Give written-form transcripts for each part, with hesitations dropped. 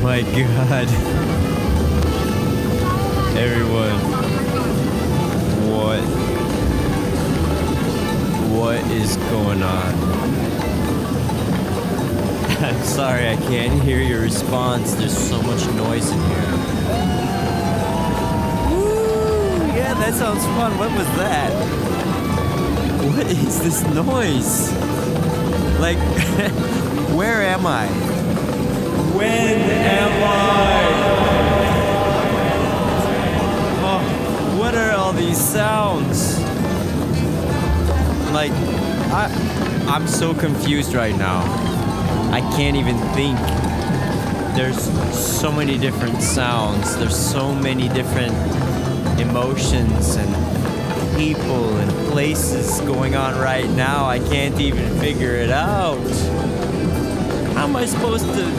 my god. Everyone. What is going on? I'm sorry, I can't hear your response. There's so much noise in here. Woo! Yeah, that sounds fun. What was that? What is this noise? Like, where am I? When am I? Oh, what are all these sounds? Like, I'm so confused right now. I can't even think. There's so many different sounds. There's so many different emotions and people and places going on right now. I can't even figure it out. How am I supposed to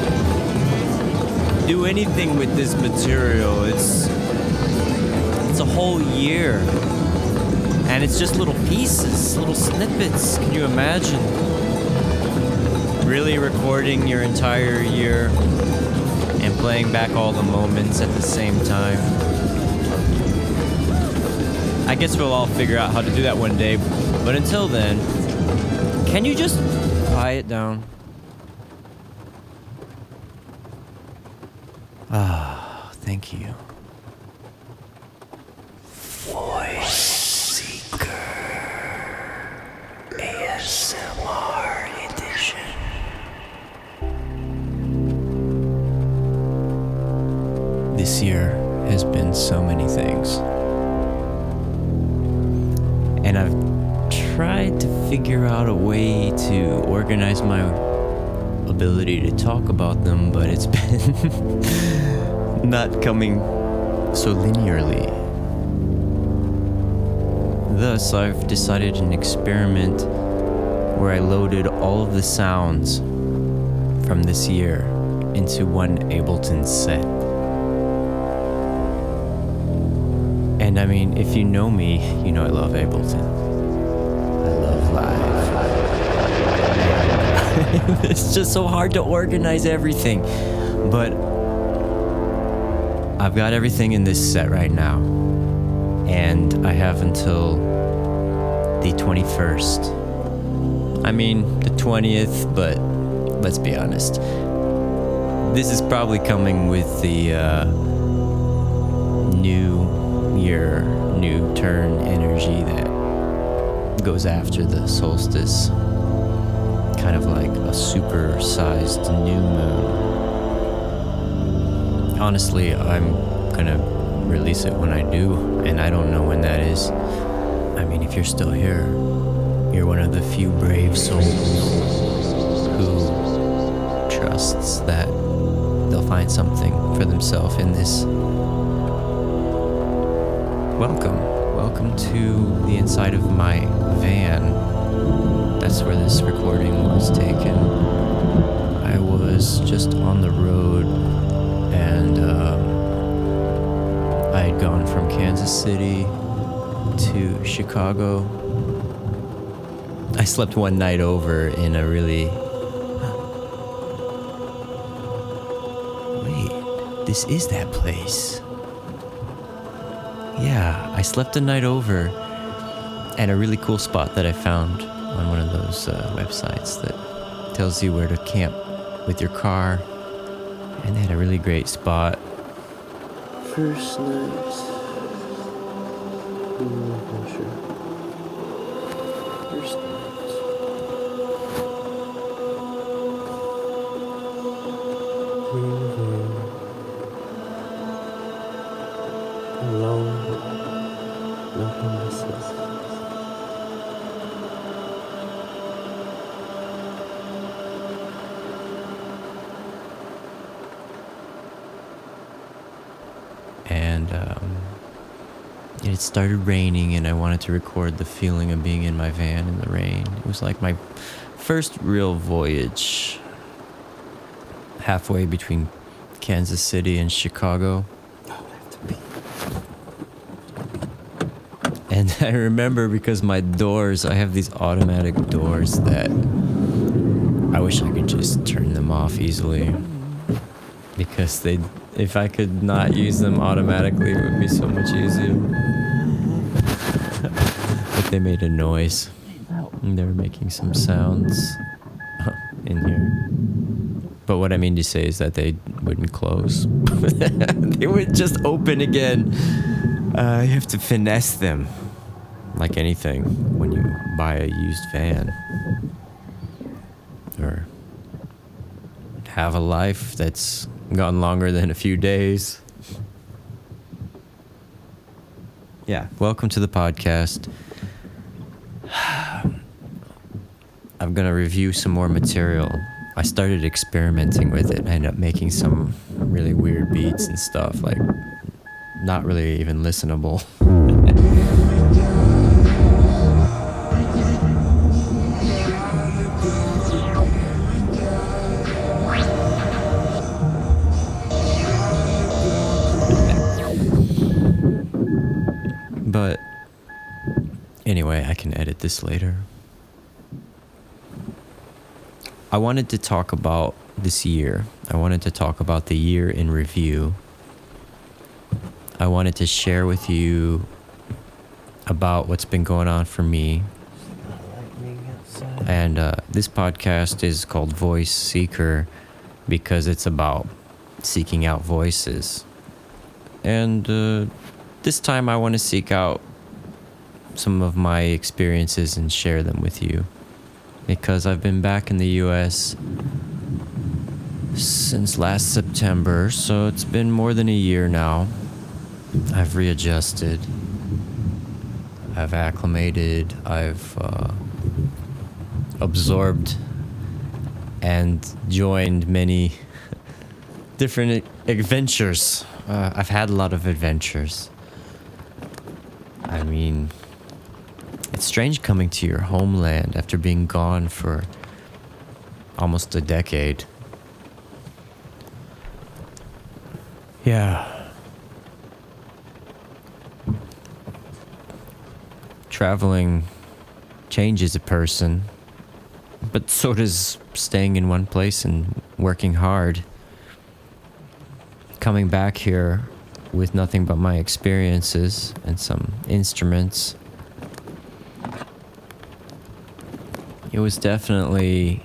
do anything with this material? It's a whole year. And it's just little pieces, little snippets. Can you imagine? Really recording your entire year and playing back all the moments at the same time. I guess we'll all figure out how to do that one day. But until then, can you just quiet down? Ah, thank you. This year has been so many things. And I've tried to figure out a way to organize my ability to talk about them, but it's been not coming so linearly. Thus, I've decided an experiment where I loaded all of the sounds from this year into one Ableton set. And I mean, if you know me, you know I love Ableton. I love live. It's just so hard to organize everything. But I've got everything in this set right now. And I have until the 21st. I mean, the 20th, but let's be honest. This is probably coming with the new year, new turn energy that goes after the solstice. Kind of like a super-sized new moon. Honestly, I'm gonna release it when I do, and I don't know when that is. I mean, if you're still here, you're one of the few brave souls who trusts that they'll find something for themselves in this. Welcome to the inside of my van. That's where this recording was taken. I was just on the road, and I had gone from Kansas City to Chicago. I slept one night over in a really... Wait, this is that place. Yeah, I slept a night over at a really cool spot that I found on one of those websites that tells you where to camp with your car. And they had a really great spot. First night. I'm sure. First night. Alone. No promises. And it started raining, and I wanted to record the feeling of being in my van in the rain. It was like my first real voyage halfway between Kansas City and Chicago. And I remember because my doors, I have these automatic doors that I wish I could just turn them off easily. because if I could not use them automatically, it would be so much easier. But they made a noise. And they were making some sounds in here. But what I mean to say is that they wouldn't close. They would just open again. You have to finesse them. Like anything when you buy a used van. Or have a life that's gone longer than a few days. Yeah, welcome to the podcast. I'm gonna review some more material. I started experimenting with it. I ended up making some really weird beats and stuff, like not really even listenable. But anyway, I can edit this later. I wanted to talk about this year. I wanted to talk about the year in review. I wanted to share with you about what's been going on for me. And this podcast is called Voice Seeker because it's about seeking out voices. And this time I want to seek out some of my experiences and share them with you. Because I've been back in the US since last September, so it's been more than a year now. I've readjusted, I've acclimated, I've absorbed and joined many different adventures. I've had a lot of adventures. I mean, it's strange coming to your homeland after being gone for almost a decade. Yeah. Traveling changes a person, but so does staying in one place and working hard. Coming back here with nothing but my experiences and some instruments. It was definitely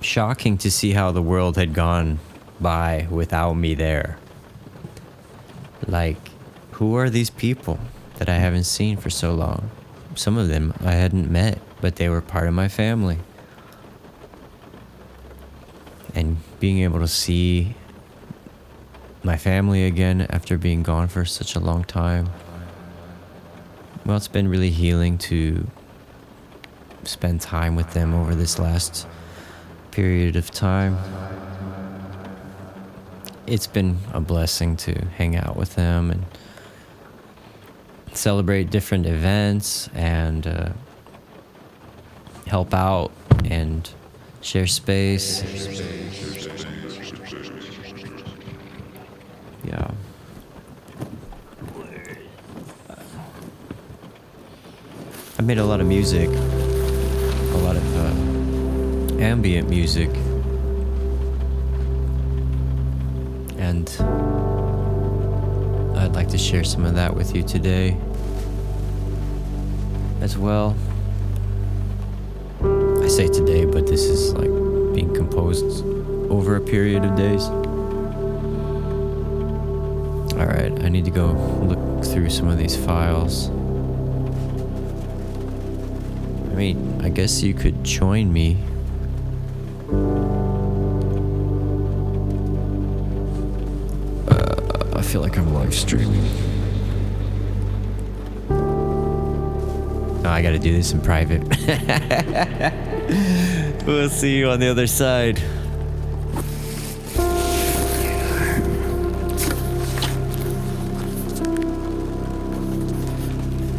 shocking to see how the world had gone by without me there. Like, who are these people that I haven't seen for so long? Some of them I hadn't met, but they were part of my family. And being able to see my family again after being gone for such a long time, well, it's been really healing to spend time with them over this last period of time. It's been a blessing to hang out with them and celebrate different events and help out and share space. Yeah. I made a lot of music. A lot of ambient music, and I'd like to share some of that with you today as well. I say today, but this is like being composed over a period of days. Alright, I need to go look through some of these files. I mean, I guess you could join me. I feel like I'm live streaming. Oh, I gotta do this in private. We'll see you on the other side.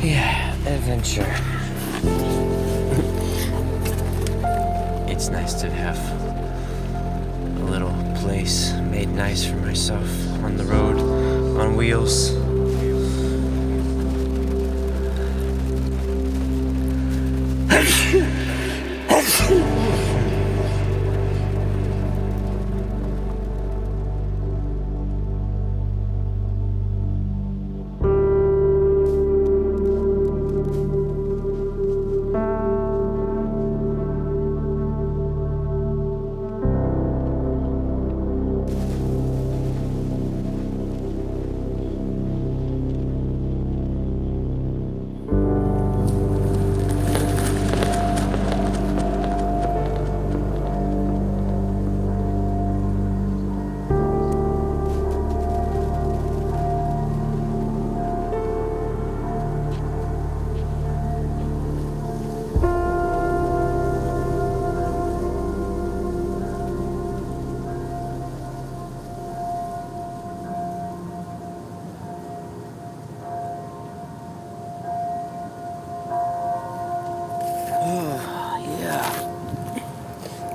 Yeah, adventure. It's nice to have a little place made nice for myself on the road, on wheels.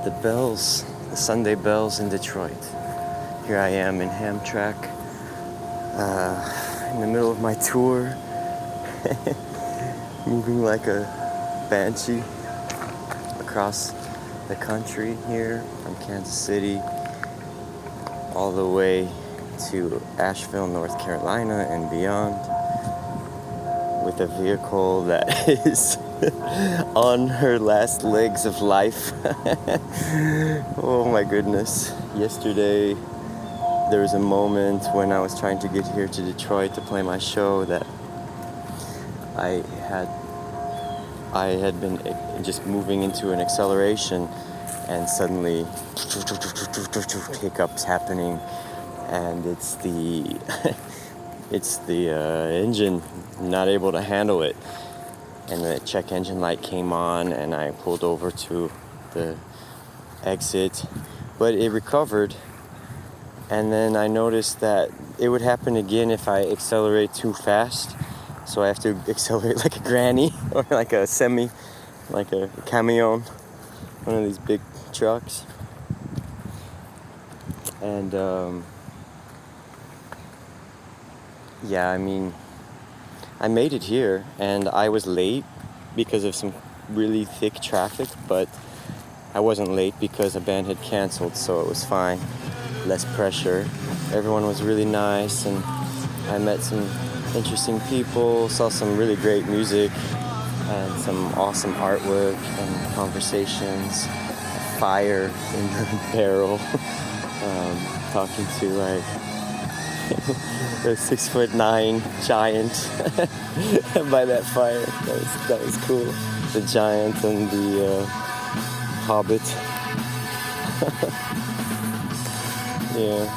The bells, the Sunday bells in Detroit. Here I am in Hamtrack, in the middle of my tour, moving like a banshee across the country here from Kansas City all the way to Asheville, North Carolina and beyond, with a vehicle that is on her last legs of life. Oh my goodness. Yesterday there was a moment when I was trying to get here to Detroit to play my show that I had been just moving into an acceleration, and suddenly hiccups happening, and it's the engine not able to handle it, and the check engine light came on, and I pulled over to the exit, but it recovered. And then I noticed that it would happen again if I accelerate too fast. So I have to accelerate like a granny or like a camion, one of these big trucks. And yeah, I mean, I made it here and I was late because of some really thick traffic, but I wasn't late because a band had canceled, so it was fine. Less pressure. Everyone was really nice, and I met some interesting people, saw some really great music and some awesome artwork and conversations, a fire in the barrel, talking to like a 6'9" giant by that fire. That was cool. The giant and the hobbit. Yeah.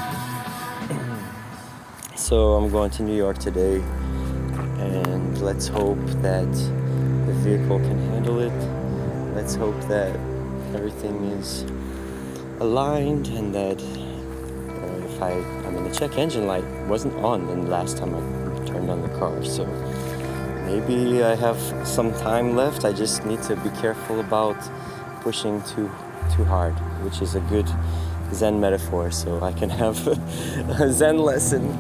So I'm going to New York today, and let's hope that the vehicle can handle it. Let's hope that everything is aligned, and that the check engine light wasn't on the last time I turned on the car, so maybe I have some time left. I just need to be careful about pushing too hard, which is a good Zen metaphor, so I can have a Zen lesson.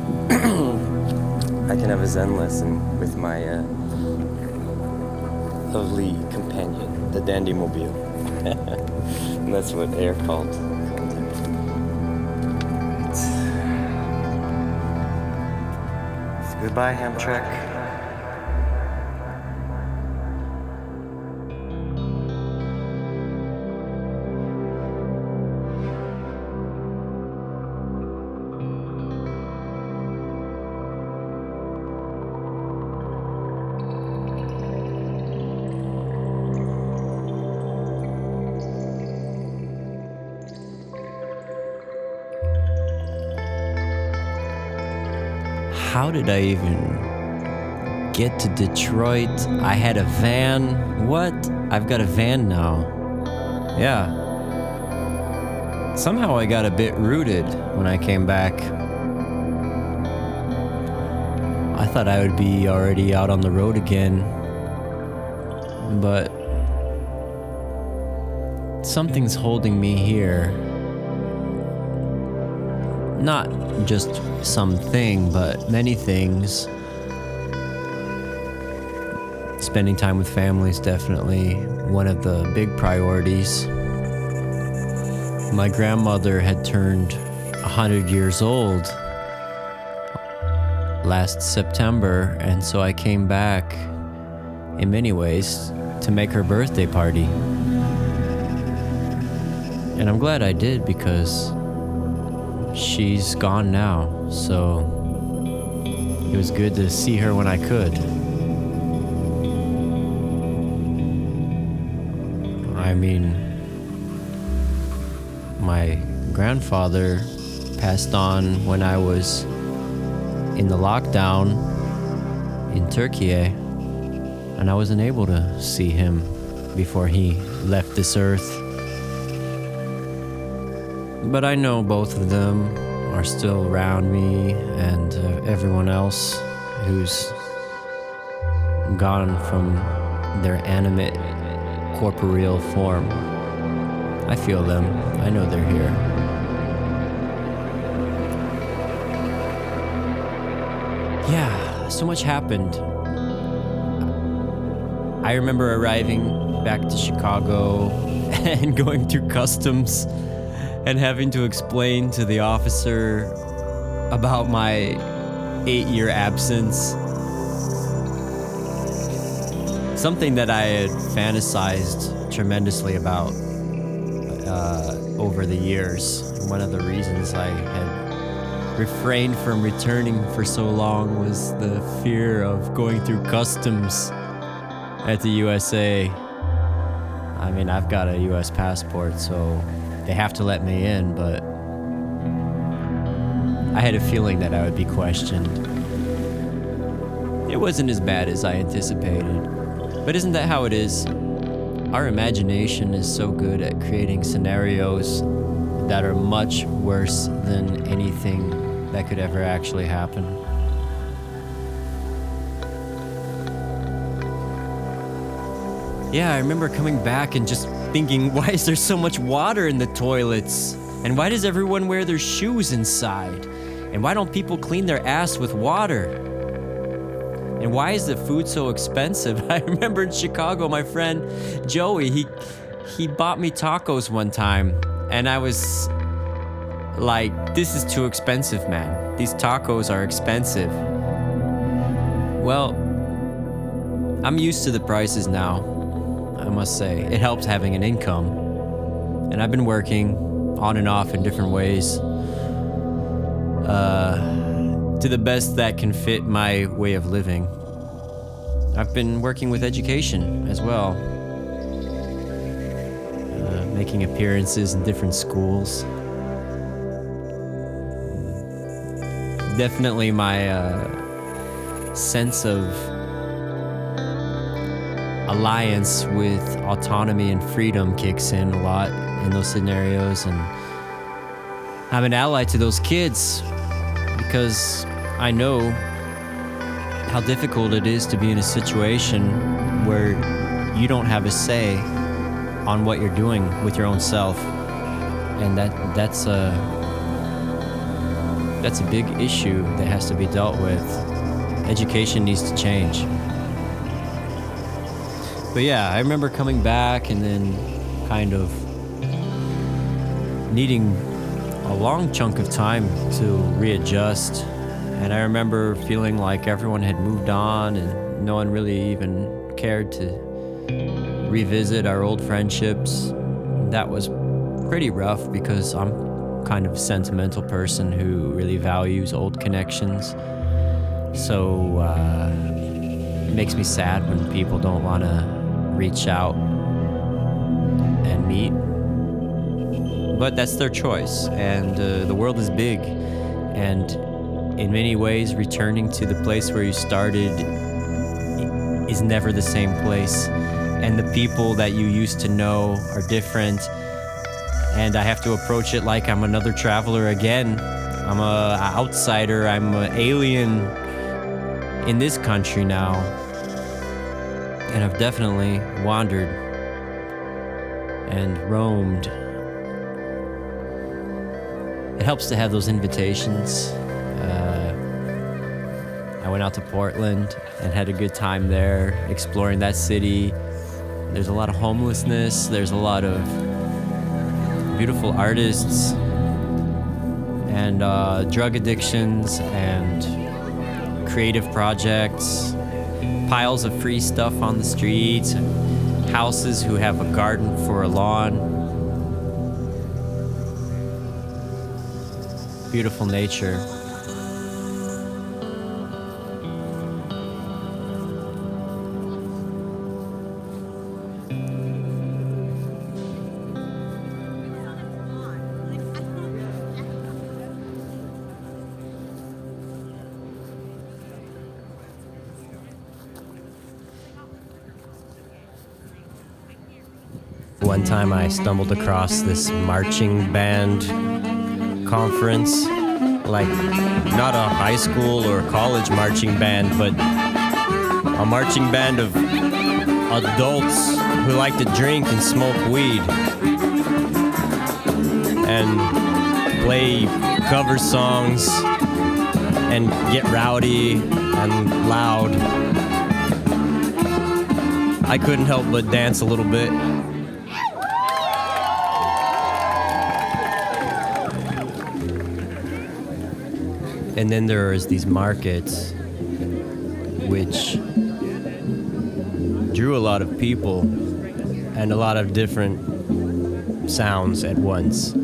I can have a Zen lesson with my lovely companion, the Dandymobile. And that's what Air called it. So goodbye, Hamtrack. How did I even get to Detroit? I had a van. What? I've got a van now. Yeah. Somehow I got a bit rooted when I came back. I thought I would be already out on the road again. But something's holding me here. Not just something, but many things. Spending time with family is definitely one of the big priorities. My grandmother had turned 100 years old last September, and so I came back in many ways to make her birthday party. And I'm glad I did, because she's gone now, so it was good to see her when I could. I mean, my grandfather passed on when I was in the lockdown in Turkey, and I wasn't able to see him before he left this earth. But I know both of them are still around me, and everyone else who's gone from their animate corporeal form. I feel them. I know they're here. Yeah, so much happened. I remember arriving back to Chicago and going through customs and having to explain to the officer about my 8-year absence. Something that I had fantasized tremendously about over the years. One of the reasons I had refrained from returning for so long was the fear of going through customs at the USA. I mean, I've got a US passport, so they have to let me in, but I had a feeling that I would be questioned. It wasn't as bad as I anticipated. But isn't that how it is? Our imagination is so good at creating scenarios that are much worse than anything that could ever actually happen. Yeah, I remember coming back and just thinking, why is there so much water in the toilets? And why does everyone wear their shoes inside? And why don't people clean their ass with water? And why is the food so expensive? I remember in Chicago, my friend Joey, he bought me tacos one time, and I was like, this is too expensive, man. These tacos are expensive. Well, I'm used to the prices now, I must say. It helps having an income. And I've been working on and off in different ways to the best that can fit my way of living. I've been working with education as well, making appearances in different schools. Definitely my sense of alliance with autonomy and freedom kicks in a lot in those scenarios, and I'm an ally to those kids because I know how difficult it is to be in a situation where you don't have a say on what you're doing with your own self, and that's a big issue that has to be dealt with. Education needs to change. But yeah, I remember coming back and then kind of needing a long chunk of time to readjust. And I remember feeling like everyone had moved on and no one really even cared to revisit our old friendships. That was pretty rough because I'm kind of a sentimental person who really values old connections. So it makes me sad when people don't want to reach out and meet. But that's their choice, and the world is big, and in many ways, returning to the place where you started is never the same place, and the people that you used to know are different, and I have to approach it like I'm another traveler again. I'm an outsider, I'm an alien in this country now, and I've definitely wandered and roamed. It helps to have those invitations. I went out to Portland and had a good time there, exploring that city. There's a lot of homelessness. There's a lot of beautiful artists and drug addictions and creative projects, piles of free stuff on the streets, houses who have a garden for a lawn. Beautiful nature. One time I stumbled across this marching band conference, like not a high school or college marching band, but a marching band of adults who like to drink and smoke weed. and play cover songs and get rowdy and loud. I couldn't help but dance a little bit. And then there's these markets which drew a lot of people and a lot of different sounds at once.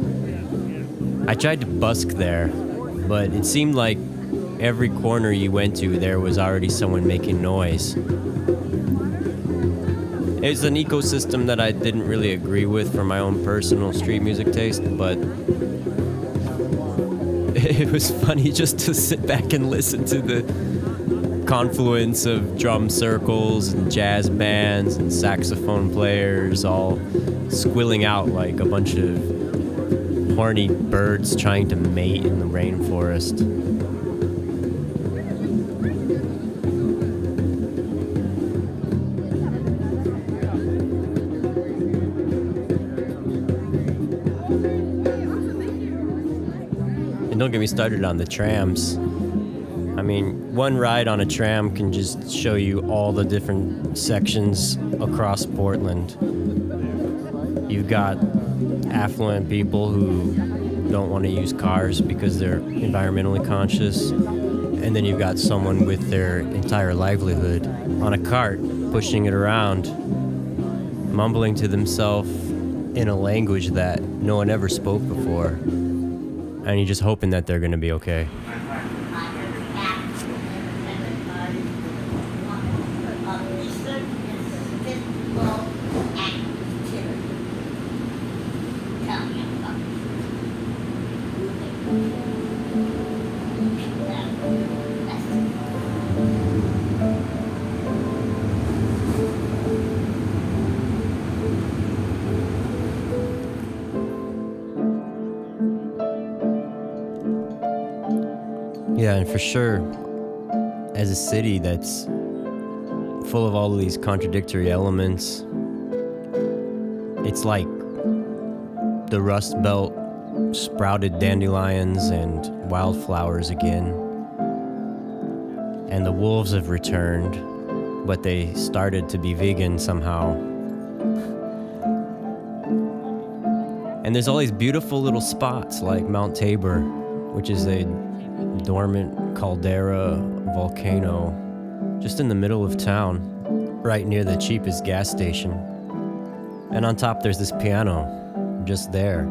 I tried to busk there, but it seemed like every corner you went to, there was already someone making noise. It's an ecosystem that I didn't really agree with for my own personal street music taste, but it was funny just to sit back and listen to the confluence of drum circles and jazz bands and saxophone players all squilling out like a bunch of horny birds trying to mate in the rainforest. And don't get me started on the trams. I mean, one ride on a tram can just show you all the different sections across Portland. You've got affluent people who don't want to use cars because they're environmentally conscious. And then you've got someone with their entire livelihood on a cart, pushing it around, mumbling to themselves in a language that no one ever spoke before. And you're just hoping that they're going to be okay. Yeah, and for sure, as a city that's full of all of these contradictory elements, it's like the Rust Belt sprouted dandelions and wildflowers again. And the wolves have returned, but they started to be vegan somehow. And there's all these beautiful little spots like Mount Tabor, which is a dormant caldera volcano just in the middle of town, right near the cheapest gas station. And on top there's this piano just there.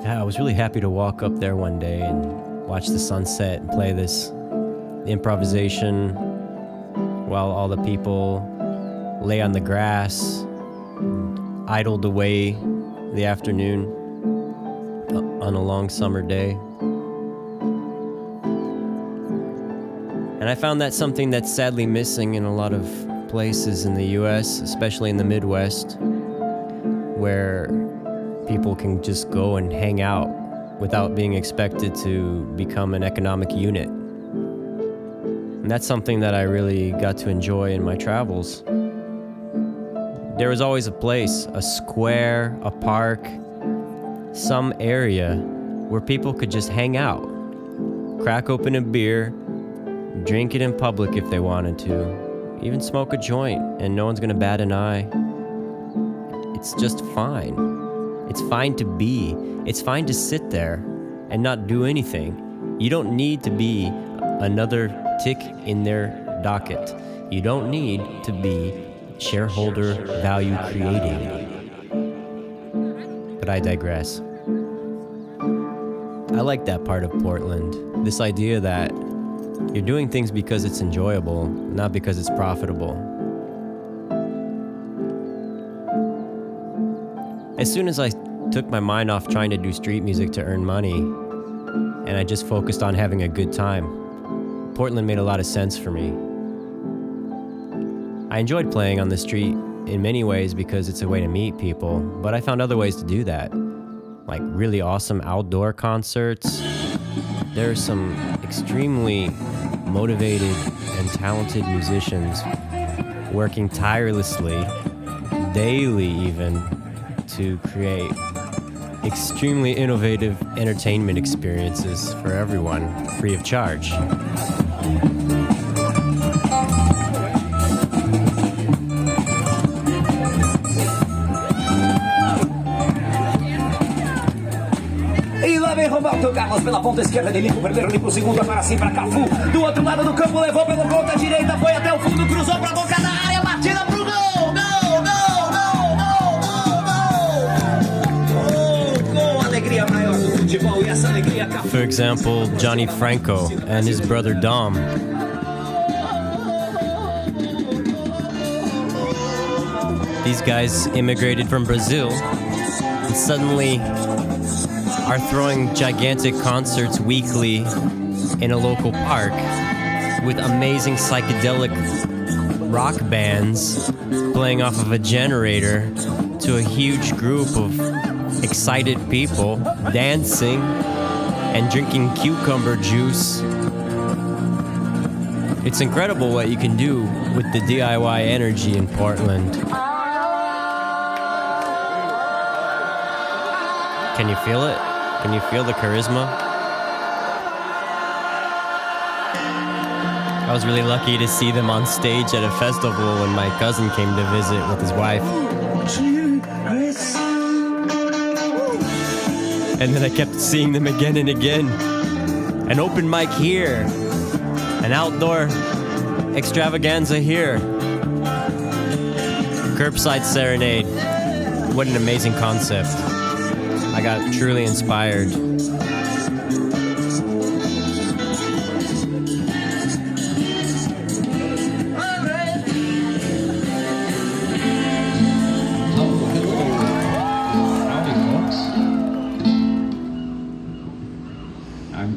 Yeah, I was really happy to walk up there one day and watch the sunset and play this improvisation while all the people lay on the grass and idled away the afternoon on a long summer day. And I found that something that's sadly missing in a lot of places in the US, especially in the Midwest, where people can just go and hang out without being expected to become an economic unit. And that's something that I really got to enjoy in my travels. There was always a place, a square, a park, some area where people could just hang out, crack open a beer, drink it in public if they wanted to, even smoke a joint, and no one's gonna bat an eye. It's just fine. It's fine to be. It's fine to sit there and not do anything. You don't need to be another tick in their docket. You don't need to be shareholder value creating. But I digress. I like that part of Portland. This idea that you're doing things because it's enjoyable, not because it's profitable. As soon as I took my mind off trying to do street music to earn money, and I just focused on having a good time, Portland made a lot of sense for me. I enjoyed playing on the street in many ways because it's a way to meet people, but I found other ways to do that, like really awesome outdoor concerts. There are some extremely motivated and talented musicians working tirelessly, daily even, to create extremely innovative entertainment experiences for everyone, free of charge. E lá vem Roberto Carlos pela ponta esquerda de limpo, primeiro limpo, segundo agora sim para Cafu. Do outro lado do campo, levou pela ponta direita, foi até o fundo, cruzou para a boca da área, batida pro gol! Gol, gol, gol, gol, gol, gol! Gol, alegria maior do futebol e essa alegria... For example, Johnny Franco and his brother Dom. These guys immigrated from Brazil and suddenly are throwing gigantic concerts weekly in a local park with amazing psychedelic rock bands playing off of a generator to a huge group of excited people dancing and drinking cucumber juice. It's incredible what you can do with the DIY energy in Portland. Can you feel it? Can you feel the charisma? I was really lucky to see them on stage at a festival when my cousin came to visit with his wife. And then I kept seeing them again and again. An open mic here. An outdoor extravaganza here. Curbside serenade. What an amazing concept. I got truly inspired.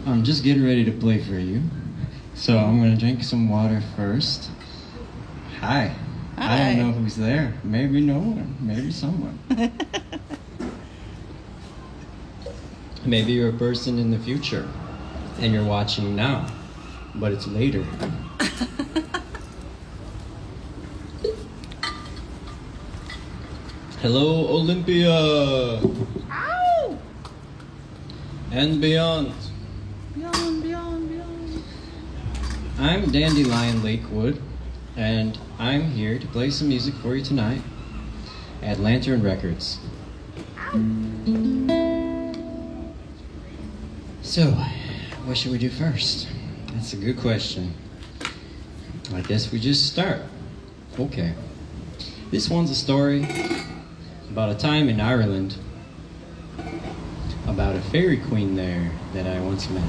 I'm just getting ready to play for you. So I'm gonna drink some water first. Hi. I don't know who's there. Maybe no one. Maybe someone. Maybe you're a person in the future and you're watching now, but it's later. Hello, Olympia! Ow! And beyond. Beyond. I'm Dandelion Lakewood, and I'm here to play some music for you tonight at Lantern Records. So, what should we do first? That's a good question. I guess we just start. Okay. This one's a story about a time in Ireland, about a fairy queen there that I once met.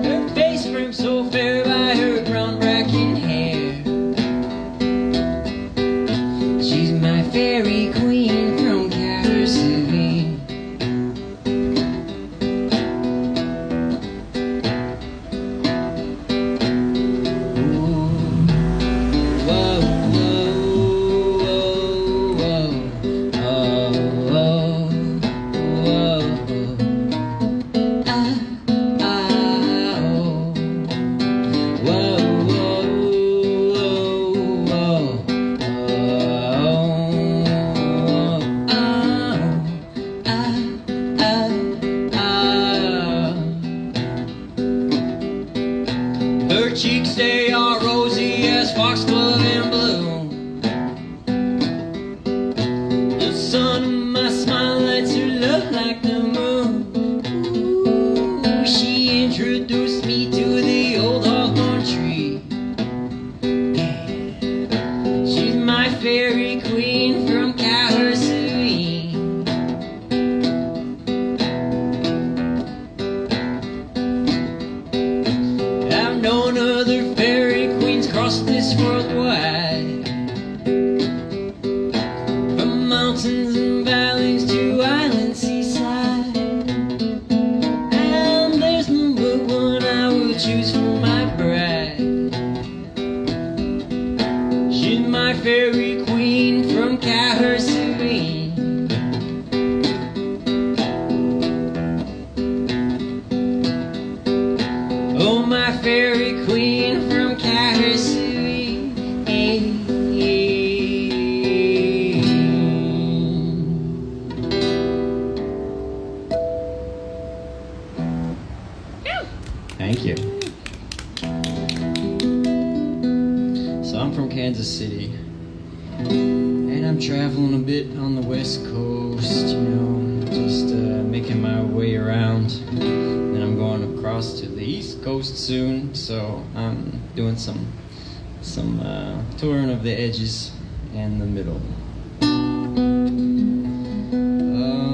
Her face framed so fair by her brown brackin' hair. cheeks, they are rosy as foxglove and blue. The sun of my smile lights her love like the moon. Ooh, she introduced me to the old hawthorn tree. She's my fairy queen from Calhoun. I've known other fairy queens cross this world wide, from mountains and valleys to island seaside. And there's no but one I will choose for my bride. She's my fairy queen from Calhoun. Oh, my fairy queen from Calhoun. Thank you. So I'm from Kansas City, and I'm traveling a bit on the West Coast, you know, just making my way around. Then I'm going across to the East Coast soon, so I'm doing some touring of the edges and the middle.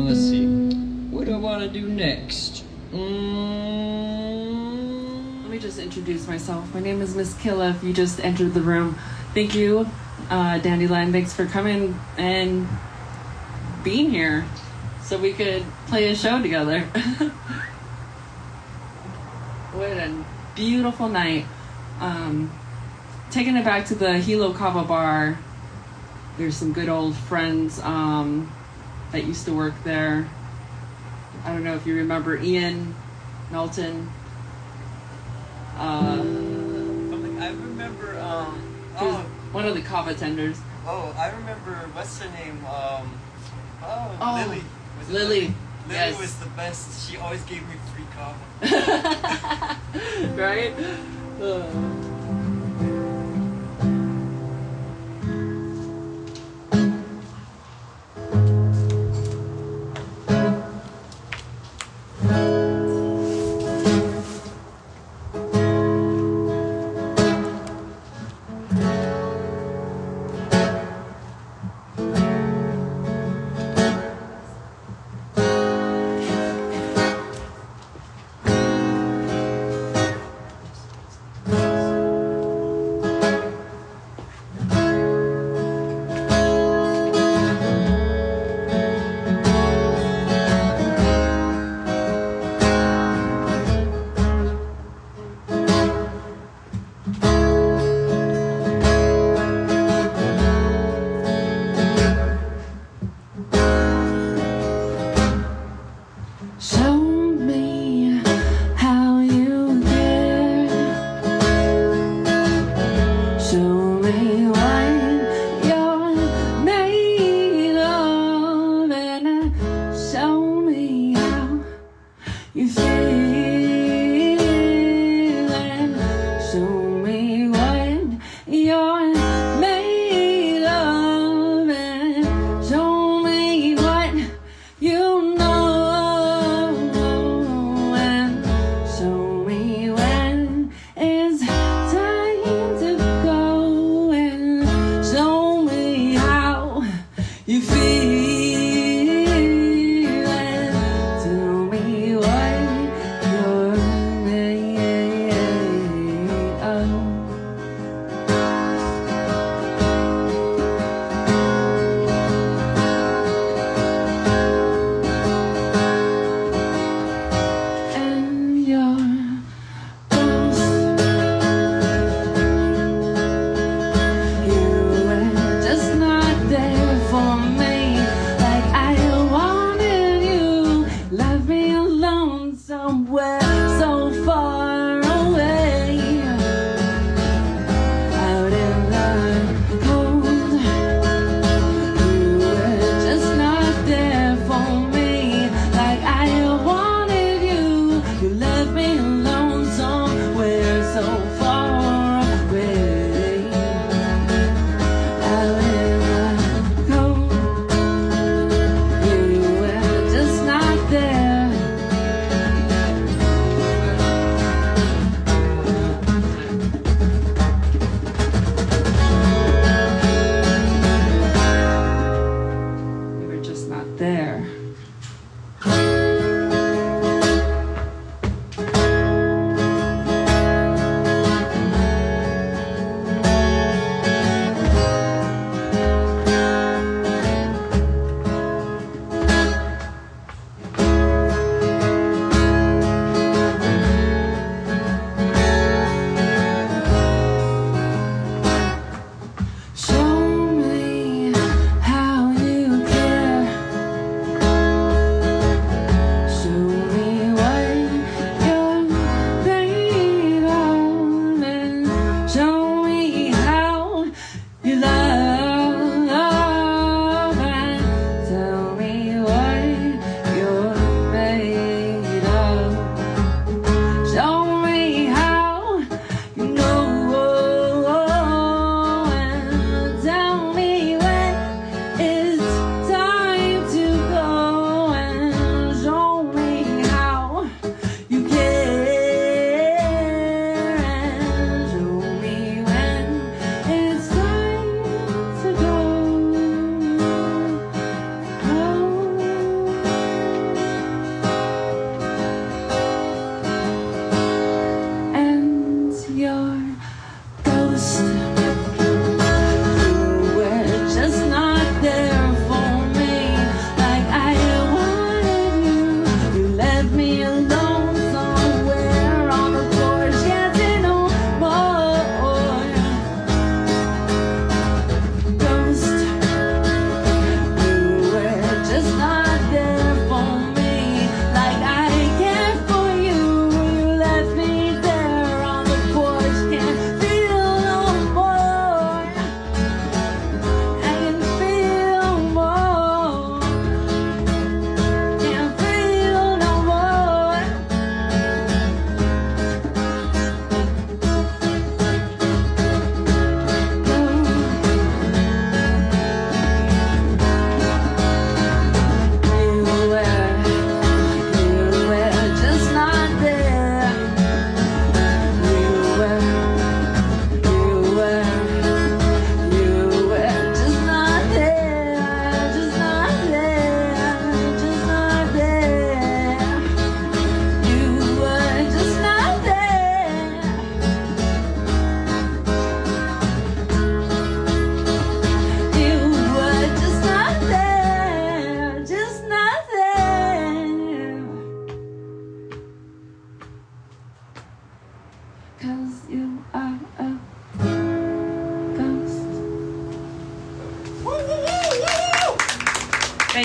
Let's see, what do I want to do next? Let me just introduce myself. My name is Miss Killa, if you just entered the room. Thank you, Dandelion. Thanks for coming and being here so we could play a show together. What a beautiful night. Taking it back to the Kava bar. There's some good old friends that used to work there. I don't know if you remember Ian, Melton. I remember. He was one of the Kava tenders. Oh, I remember. What's her name? Lily. Was it Lily. Lily Yes. was the best. She always gave me free Kava. Right?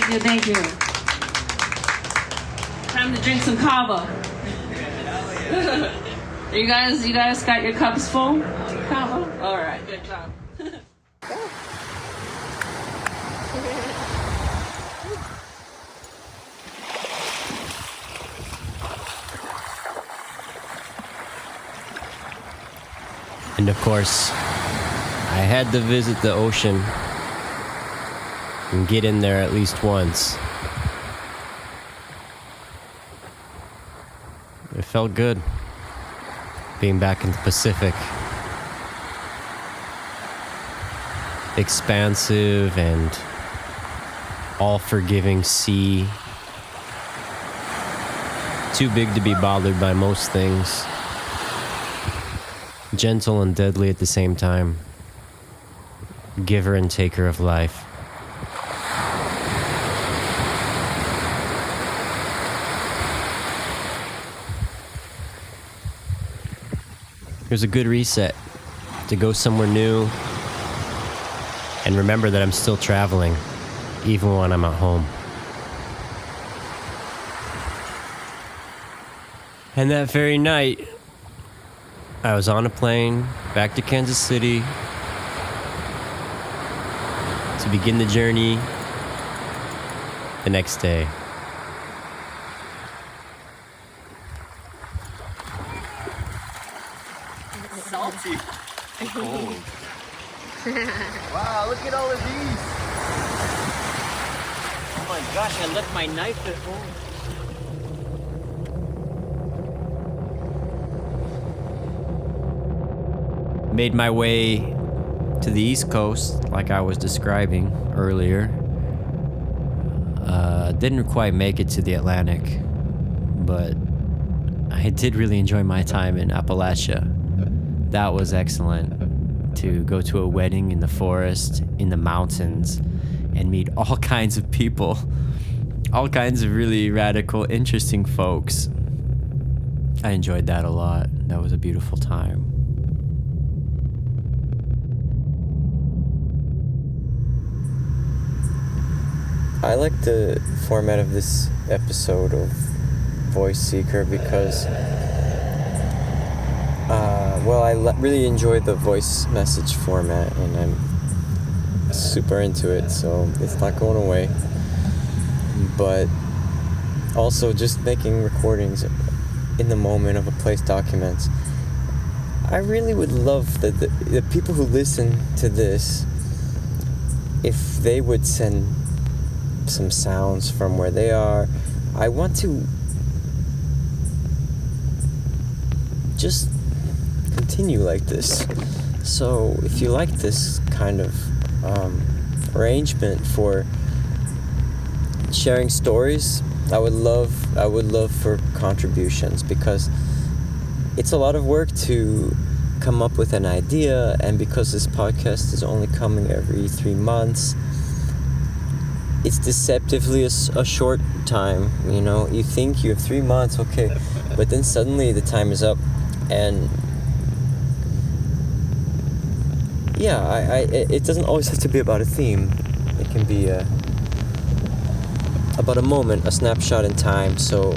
Thank you. Time to drink some Kava. You guys got your cups full? Kava? All right, good job. And of course, I had to visit the ocean and get in there at least once. It felt good being back in the Pacific. Expansive and all-forgiving sea. Too big to be bothered by most things. Gentle and deadly at the same time. Giver and taker of life. It was a good reset to go somewhere new and remember that I'm still traveling, even when I'm at home. And that very night, I was on a plane back to Kansas City to begin the journey the next day. Salty. Cold. Wow, look at all of these. Oh my gosh, I left my knife at home. Made my way to the East Coast, like I was describing earlier. Didn't quite make it to the Atlantic, but I did really enjoy my time in Appalachia. That was excellent, to go to a wedding in the forest, in the mountains, and meet all kinds of people, all kinds of really radical, interesting folks. I enjoyed that a lot. That was a beautiful time. I like the format of this episode of Voice Seeker because, I really enjoy the voice message format, and I'm super into it, so it's not going away. But also just making recordings in the moment of a place documents. I really would love that the people who listen to this, if they would send some sounds from where they are. I want to just continue like this. So if you like this kind of arrangement for sharing stories, I would love for contributions, because it's a lot of work to come up with an idea, and because this podcast is only coming every 3 months, it's deceptively a short time. You know, you think you have 3 months, okay, but then suddenly the time is up, and it doesn't always have to be about a theme. It can be about a moment, a snapshot in time. So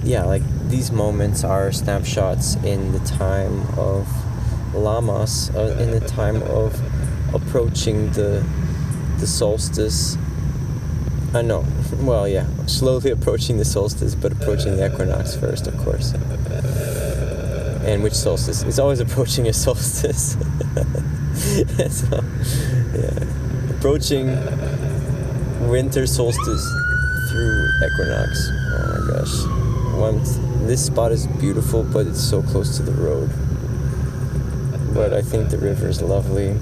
like these moments are snapshots in the time of Lamas, in the time of approaching the solstice. Slowly approaching the solstice, but approaching the equinox first, of course. And which solstice? It's always approaching a solstice. So, approaching winter solstice through equinox. Oh my gosh. This spot is beautiful, but it's so close to the road. But I think the river is lovely.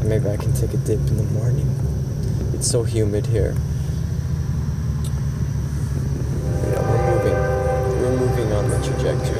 Maybe I can take a dip in the morning. It's so humid here. Yeah, we're moving on the trajectory.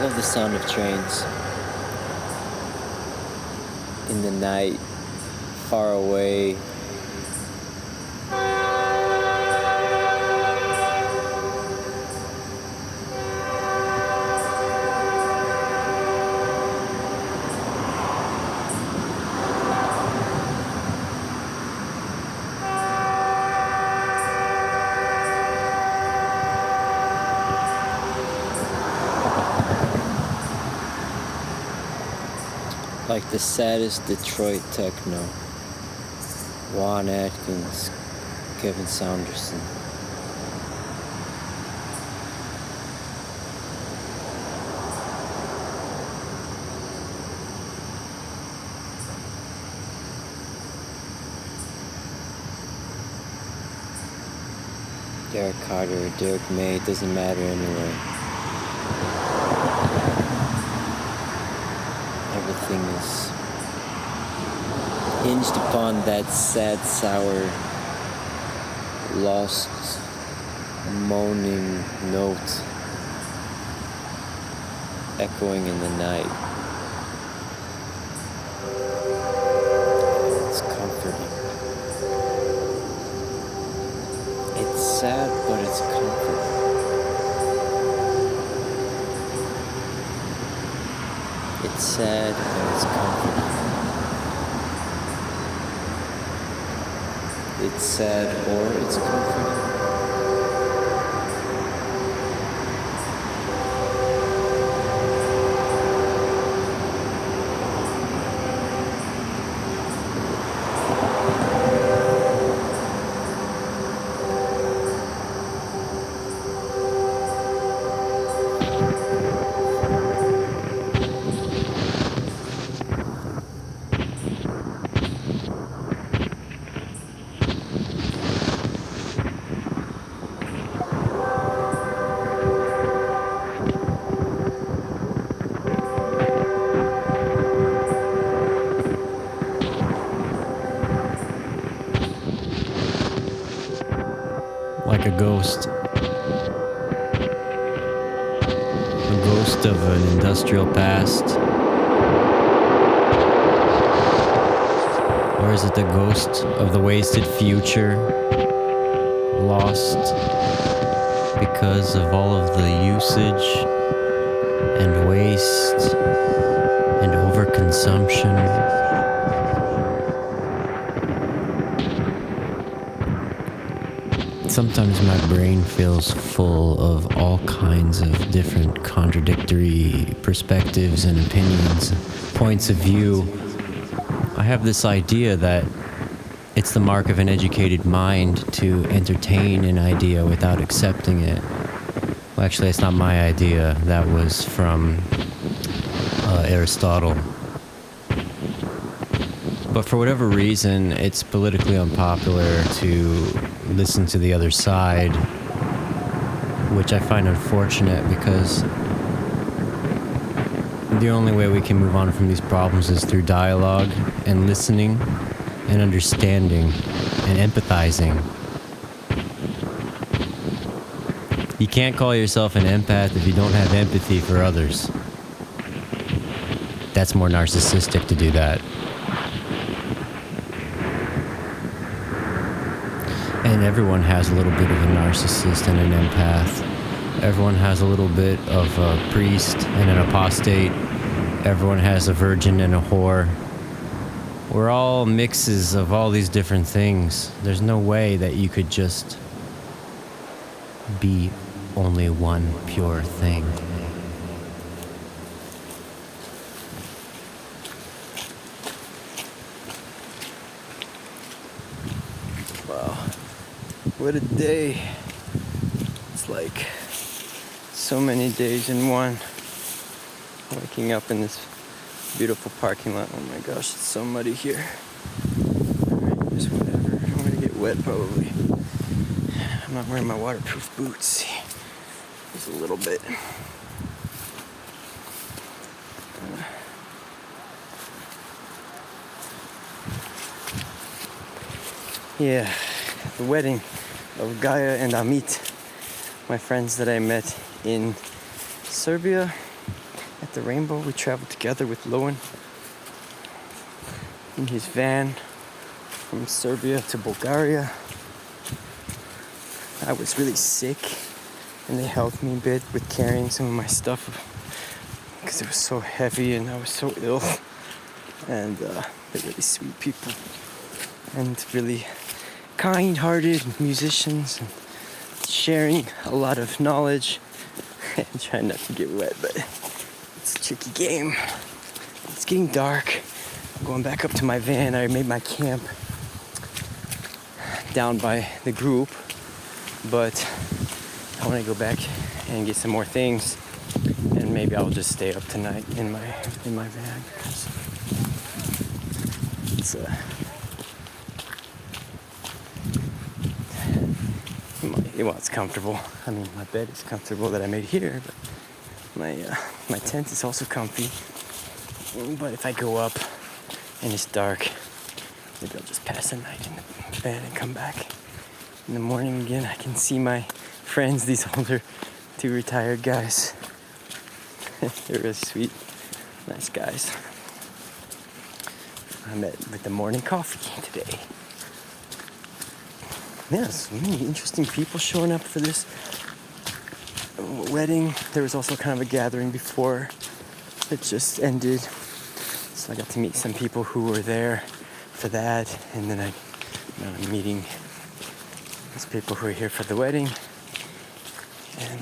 love the sound of trains in the night, far away. Like the saddest Detroit techno. Juan Atkins, Kevin Saunderson. Derek Carter or Derek May, it doesn't matter anyway. Everything is hinged upon that sad, sour, lost, moaning note echoing in the night. It's comforting. It's sad, but it's comforting. It's sad and it's comforting. It's sad or it's comforting. Like a ghost. A ghost of an industrial past. Or is it the ghost of the wasted future? Lost because of all of the usage and waste and overconsumption. Sometimes my brain feels full of all kinds of different contradictory perspectives and opinions, points of view. I have this idea that it's the mark of an educated mind to entertain an idea without accepting it. Well, actually, it's not my idea. That was from Aristotle. But for whatever reason, it's politically unpopular to listen to the other side, which I find unfortunate because the only way we can move on from these problems is through dialogue and listening and understanding and empathizing. You can't call yourself an empath if you don't have empathy for others. That's more narcissistic to do that. And everyone has a little bit of a narcissist and an empath. Everyone has a little bit of a priest and an apostate. Everyone has a virgin and a whore. We're all mixes of all these different things. There's no way that you could just be only one pure thing. What a day. It's like so many days in one. Waking up in this beautiful parking lot. Oh my gosh, it's so muddy here. Alright, just whatever. I'm gonna get wet probably. I'm not wearing my waterproof boots. Just a little bit. Yeah, the wedding of Gaia and Amit, my friends that I met in Serbia. at the Rainbow. We traveled together with Lowen in his van from Serbia to Bulgaria. I was really sick, and they helped me a bit with carrying some of my stuff because it was so heavy and I was so ill. And they're really sweet people and really kind-hearted musicians, and sharing a lot of knowledge and trying not to get wet, but it's a tricky game. It's getting dark. I'm going back up to my van. I made my camp down by the group, but I want to go back and get some more things, and maybe I'll just stay up tonight in my van. It's well, it's comfortable. I mean, my bed is comfortable that I made here, but my tent is also comfy. But if I go up and it's dark, maybe I'll just pass the night in the bed and come back in the morning again. I can see my friends, these older, 2 retired guys. They're really sweet, nice guys. I met with the morning coffee today. Yeah, so many interesting people showing up for this wedding. There was also kind of a gathering before it just ended. So I got to meet some people who were there for that. And then I'm meeting these people who are here for the wedding. And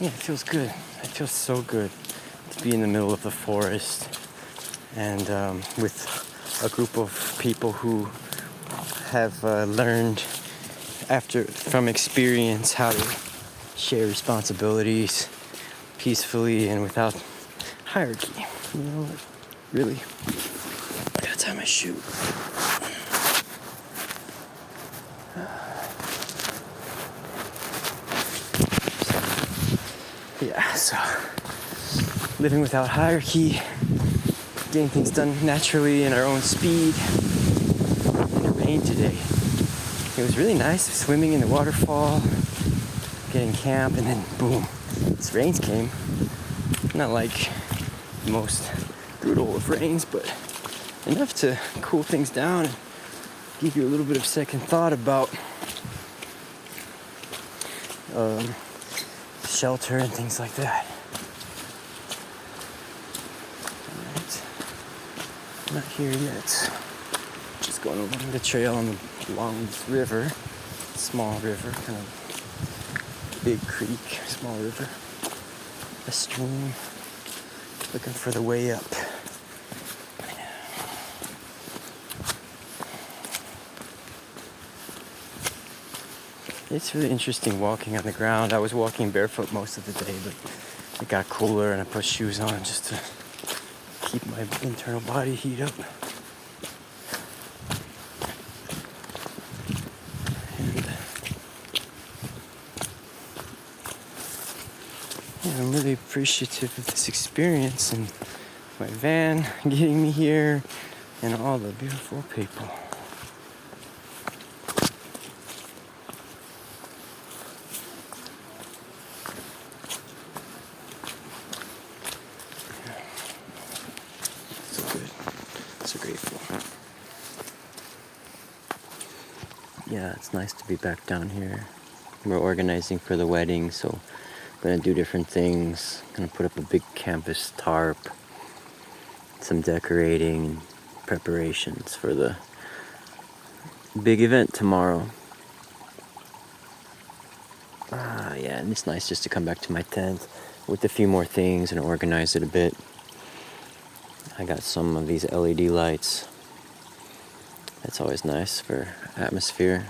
yeah, it feels good. It feels so good to be in the middle of the forest and with a group of people who have learned from experience how to share responsibilities peacefully and without hierarchy. You know, really. I gotta tie my shoe. Yeah, so living without hierarchy, getting things done naturally in our own speed. Today. It was really nice swimming in the waterfall, getting camp, and then boom, this rains came. Not like the most brutal of rains, but enough to cool things down and give you a little bit of second thought about shelter and things like that. Alright, not here yet. Just going along the trail along this river, small river, kind of big creek, small river, a stream, looking for the way up. It's really interesting walking on the ground. I was walking barefoot most of the day, but it got cooler and I put shoes on just to keep my internal body heat up. I'm really appreciative of this experience and my van getting me here and all the beautiful people. So good. So grateful. Yeah, it's nice to be back down here. We're organizing for the wedding, so gonna do different things. Gonna put up a big canvas tarp, some decorating and preparations for the big event tomorrow. Yeah, and it's nice just to come back to my tent with a few more things and organize it a bit. I got some of these LED lights. That's always nice for atmosphere.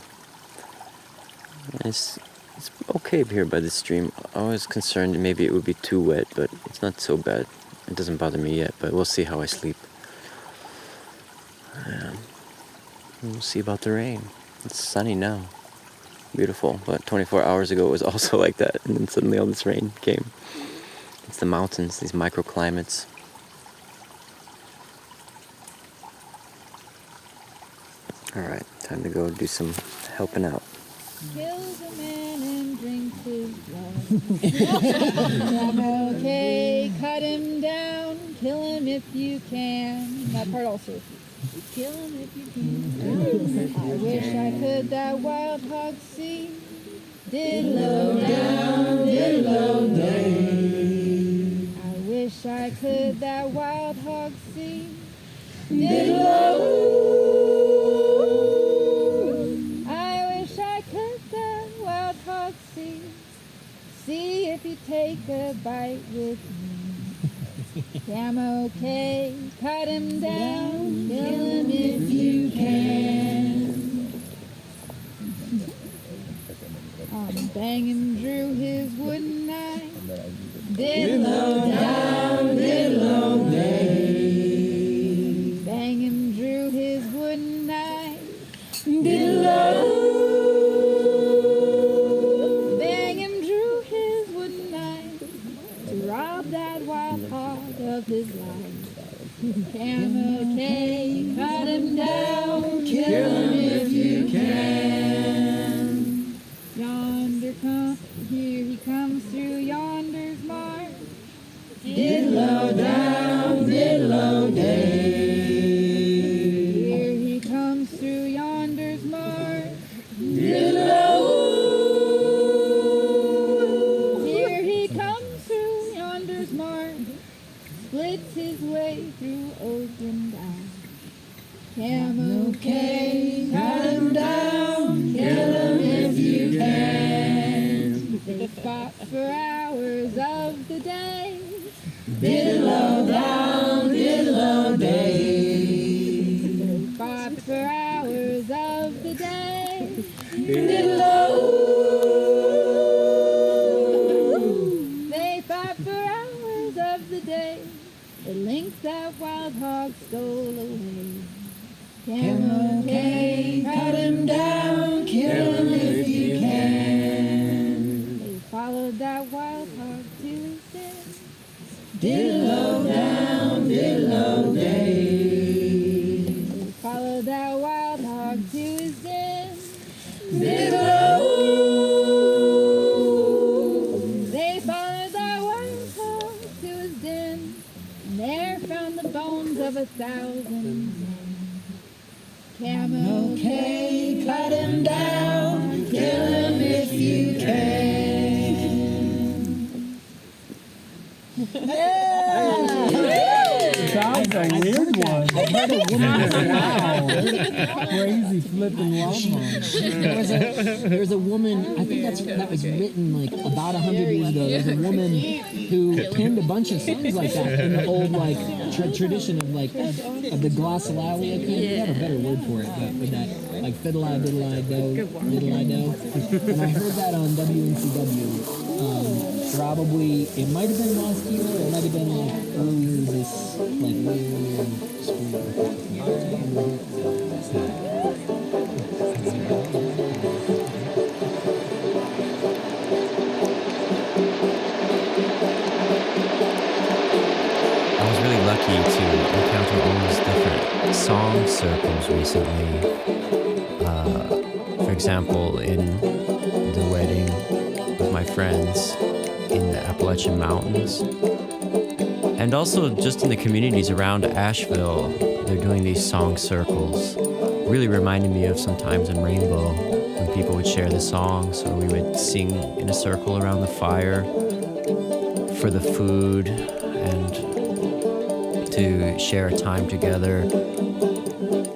It's okay here by the stream. I was concerned maybe it would be too wet, but it's not so bad. It doesn't bother me yet, but we'll see how I sleep. We'll see about the rain. It's sunny now. Beautiful, but 24 hours ago it was also like that, and then suddenly all this rain came. It's the mountains, these microclimates. Alright, time to go do some helping out. kills a man and drinks his blood. I'm okay, cut him down, kill him if you can. That part also. Kill him if you can. I wish I could that wild hog see. Diddle down, diddle day. I wish I could that wild hog see. Diddle. I wish I could that wild hog see. See if you take a bite with me. I'm okay, cut him down, kill him if you can. Banging drew his wooden knife. Diddle down, diddle day. Banging drew his wooden knife. Diddle. Banging drew his wooden knife to rob that wild hog of his life. I'm okay, cut him down, kill him if you can. Yonder come, here he comes through yonder's mark. Diddle down, diddle day. Here he comes through yonder's mark. Diddle. Here he comes through yonder's mark. Splits his way through open eye. I'm okay, cut him down, kill him if you can. They fought for hours of the day. Diddle down, diddle day. They fought for hours of the day. Diddle. They fought for hours of the day. The link that wild hog stole away. I'm okay, cut him down, kill him if you can. They followed that wild hog to his death. Diddle down, diddle day. They followed that wild hog to his death. Diddle. They followed that wild hog to his den, and there found the bones of 1,000 men. I'm okay, cut him down, kill him if you can. Sounds a weird one. I heard a woman wow. Crazy flipping lawnmower. There was a woman, I think that was written like about 100 years ago. There was a woman who penned a bunch of songs like that in the old like tradition of like of the glossolalia kind. We have a better word for it, but with that like fiddle-I, diddle-I, do, diddle-I, do. And I heard that on WNCW. Probably, it might have been last year, or it might have been like earlier this, like later spring. I was really lucky to encounter all these different song circles recently. For example, in the wedding with my friends in the Appalachian Mountains. And also just in the communities around Asheville, they're doing these song circles. Really reminded me of some times in Rainbow when people would share the songs, or we would sing in a circle around the fire for the food and to share a time together.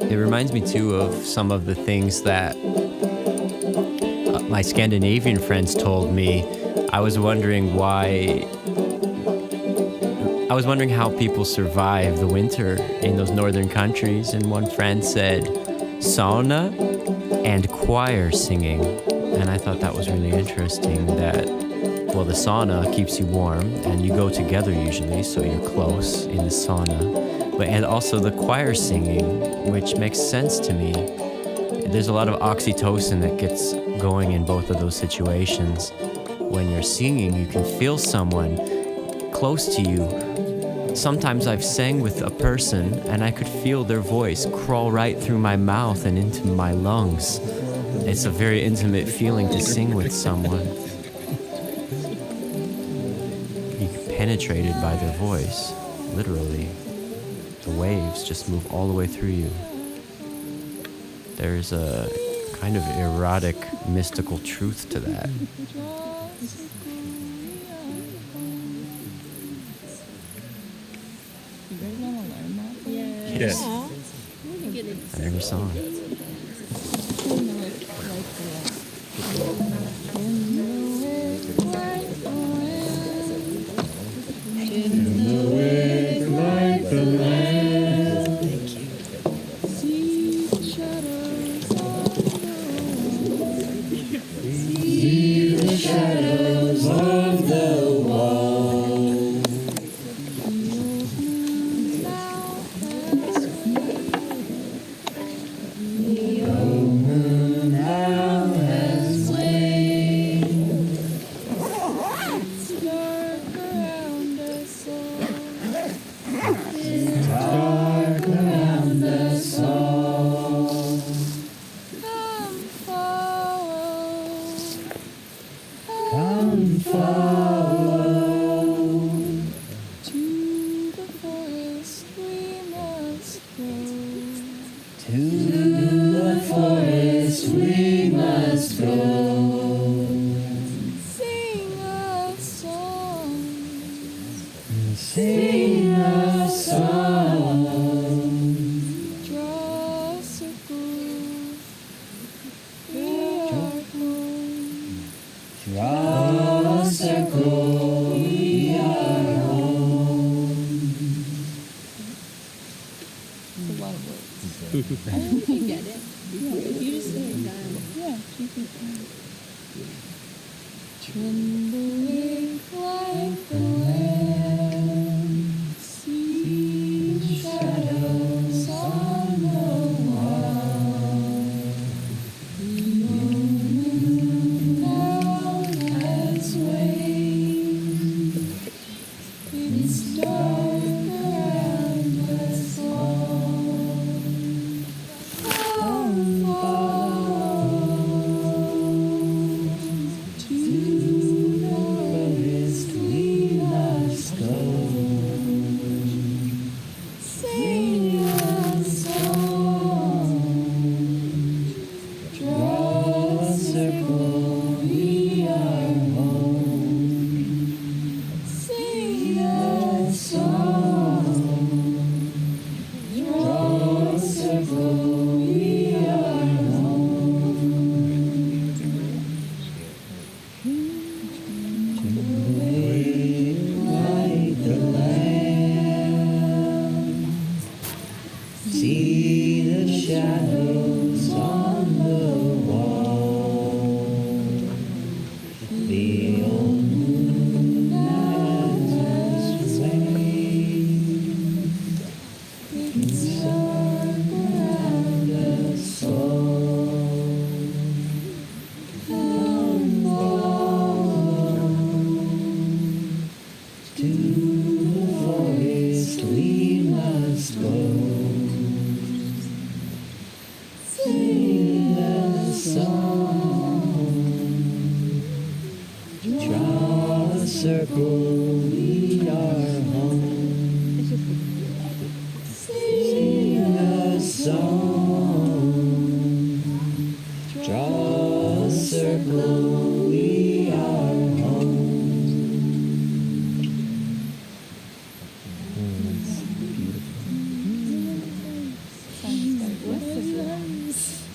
It reminds me too of some of the things that my Scandinavian friends told me. I was wondering how people survive the winter in those northern countries, and one friend said sauna and choir singing. And I thought that was really interesting that, well, the sauna keeps you warm and you go together usually, so you're close in the sauna. And also the choir singing, which makes sense to me. There's a lot of oxytocin that gets going in both of those situations. When you're singing, you can feel someone close to you. Sometimes I've sang with a person and I could feel their voice crawl right through my mouth and into my lungs. It's a very intimate feeling to sing with someone. You're penetrated by their voice, literally. The waves just move all the way through you. There's a kind of erotic, mystical truth to that. Yes. Learn your song.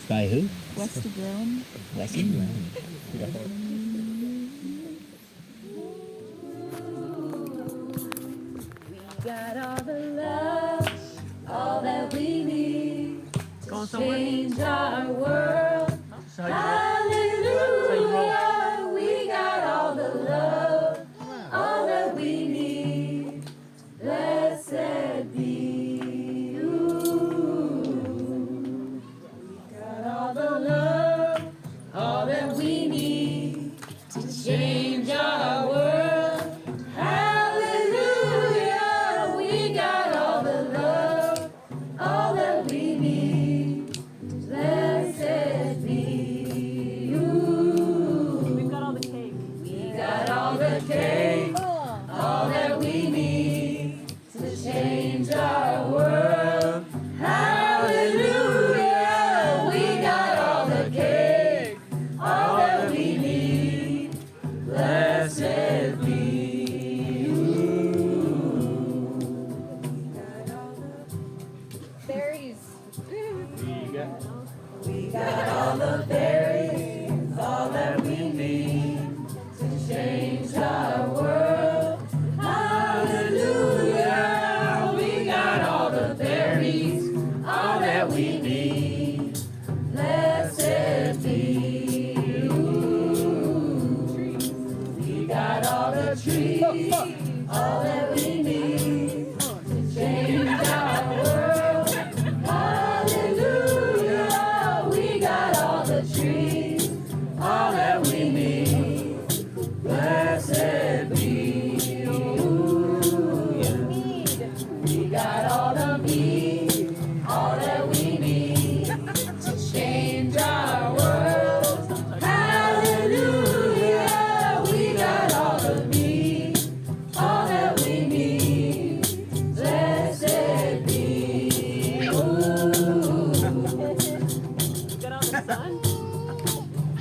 By who? West of Rome. West of Rome. We got all the love, all that we need to change our world. Hallelujah. We got all the love, all that we need. Blessed be you. We got all the love, all that we need to change our world. Hallelujah. We got all the love, all that we need. Blessed be you. change our world. Hallelujah, we got all the cake, all that we need. Blessed be you. Berries. We got all the berries, all that we need to change our world. Hallelujah, we got all the berries, all that we need. Blessed be you. We got all the trees, all that we need to change our world. Hallelujah, we got all the trees, all that we need. Blessed be you. We got all the meat, all that we need to change our world. Hallelujah, we got all the meat, all that we need. Blessed be you.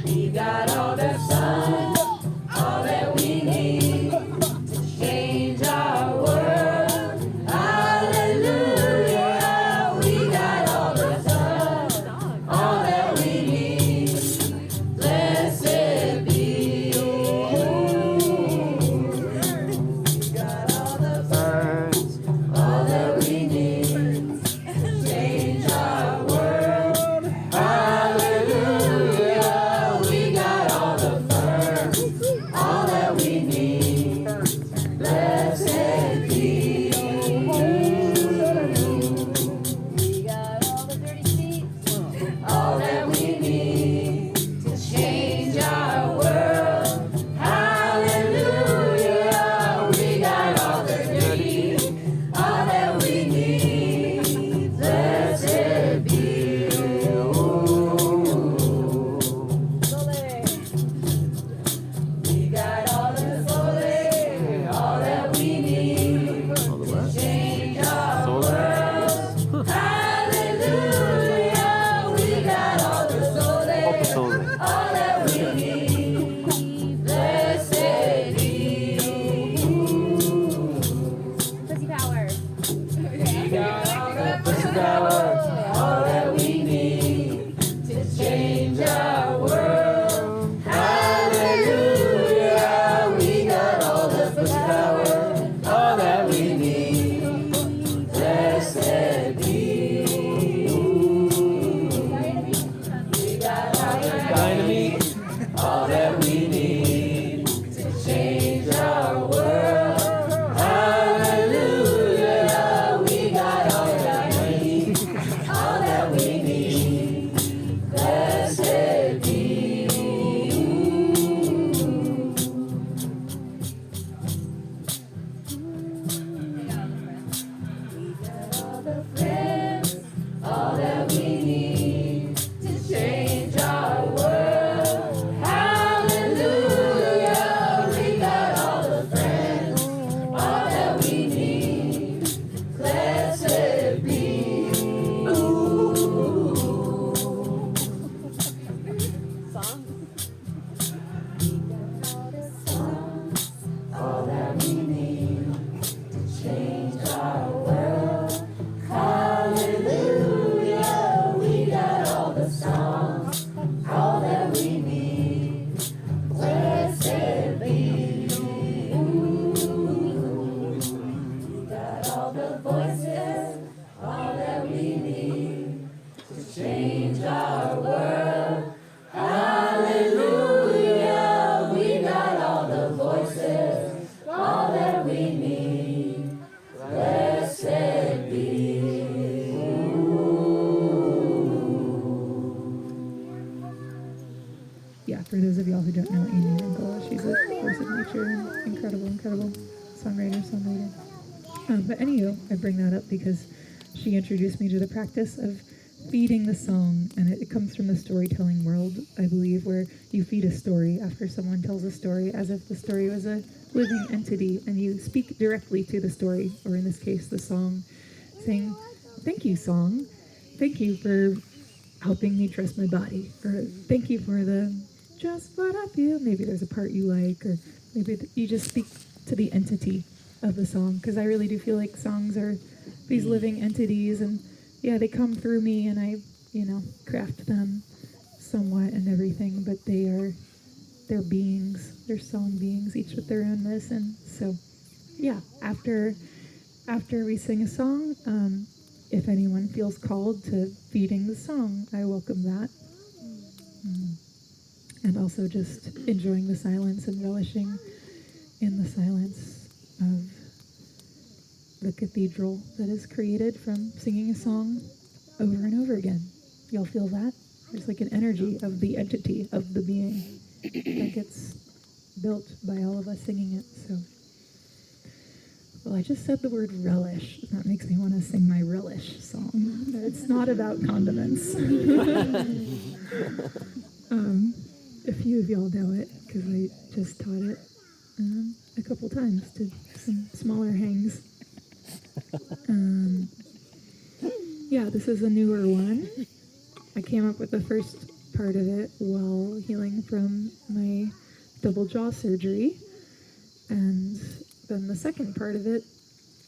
We got all the sun, all that we need to change our world. Hallelujah, we got all the sun, all that we need. Blessed be you. We got all the birds, all that we need to change our world. Hallelujah, we got all the ferns, all that we need. Blessed be you. We got all the dirty feet, all that we need to change our world. Hallelujah, we got all the dirty, all that we need. Blessed be you. We got all the sole, all that we need to change our world. Hallelujah, we got all the sole, all that we need. Blessed be you. Pussy power. We got all the pussy power, all that we need to change our world. Hallelujah, we got all the pussy power, all that we need. Blessed be you. We got all the dynamite, all that we need to change our world. Hallelujah, we got all the dynamite, all that we need. Blessed be you. All the friends, all that we need to change our world. Hallelujah, we got all the friends, all that we need. Blessed be you. All that we need to change our world. Hallelujah, we got all the songs, all that we need. Blessed be you. We got all the voices, all that we need to change our world. Hallelujah, we got all the voices, all that we need. Blessed be you. Yeah, for those of y'all who don't know Amy Winkle, she's a force of nature and incredible songwriter. But anywho, I bring that up because she introduced me to the practice of feeding the song, and it comes from the storytelling world, I believe, where you feed a story after someone tells a story as if the story was a living entity, and you speak directly to the story, or in this case, the song, saying, "Thank you, song. Thank you for helping me trust my body," or "Thank you for the just what I feel." Maybe there's a part you like, or maybe you just speak to the entity of the song, because I really do feel like songs are these living entities, and yeah, they come through me, and I, craft them somewhat and everything, but they're beings, they're song beings, each with their own medicine. So yeah, after we sing a song, if anyone feels called to feeding the song, I welcome that. And also just enjoying the silence and relishing in the silence of the cathedral that is created from singing a song over and over again. Y'all feel that? There's like an energy of the entity of the being that gets built by all of us singing it. So, well, I just said the word relish. That makes me want to sing my relish song. It's not about condiments. A few of y'all know it because I just taught it a couple times to some smaller hangs. Yeah, this is a newer one. I came up with the first part of it while healing from my double jaw surgery, and then the second part of it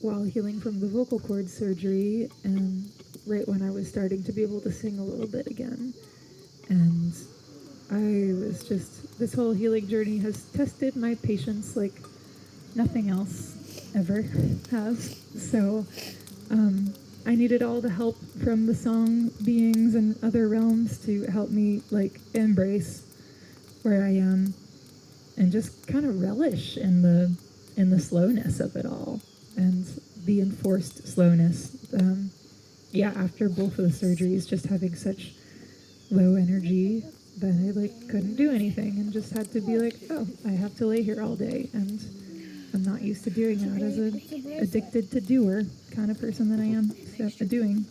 while healing from the vocal cord surgery, and right when I was starting to be able to sing a little bit again. And I was just, this whole healing journey has tested my patience like nothing else ever has. So I needed all the help from the song beings and other realms to help me like embrace where I am and just kind of relish in the slowness of it all and the enforced slowness. Yeah, after both of the surgeries, just having such low energy that I like couldn't do anything and just had to be like, oh, I have to lay here all day, and I'm not used to doing that as an addicted to doer kind of person that I am. So doing.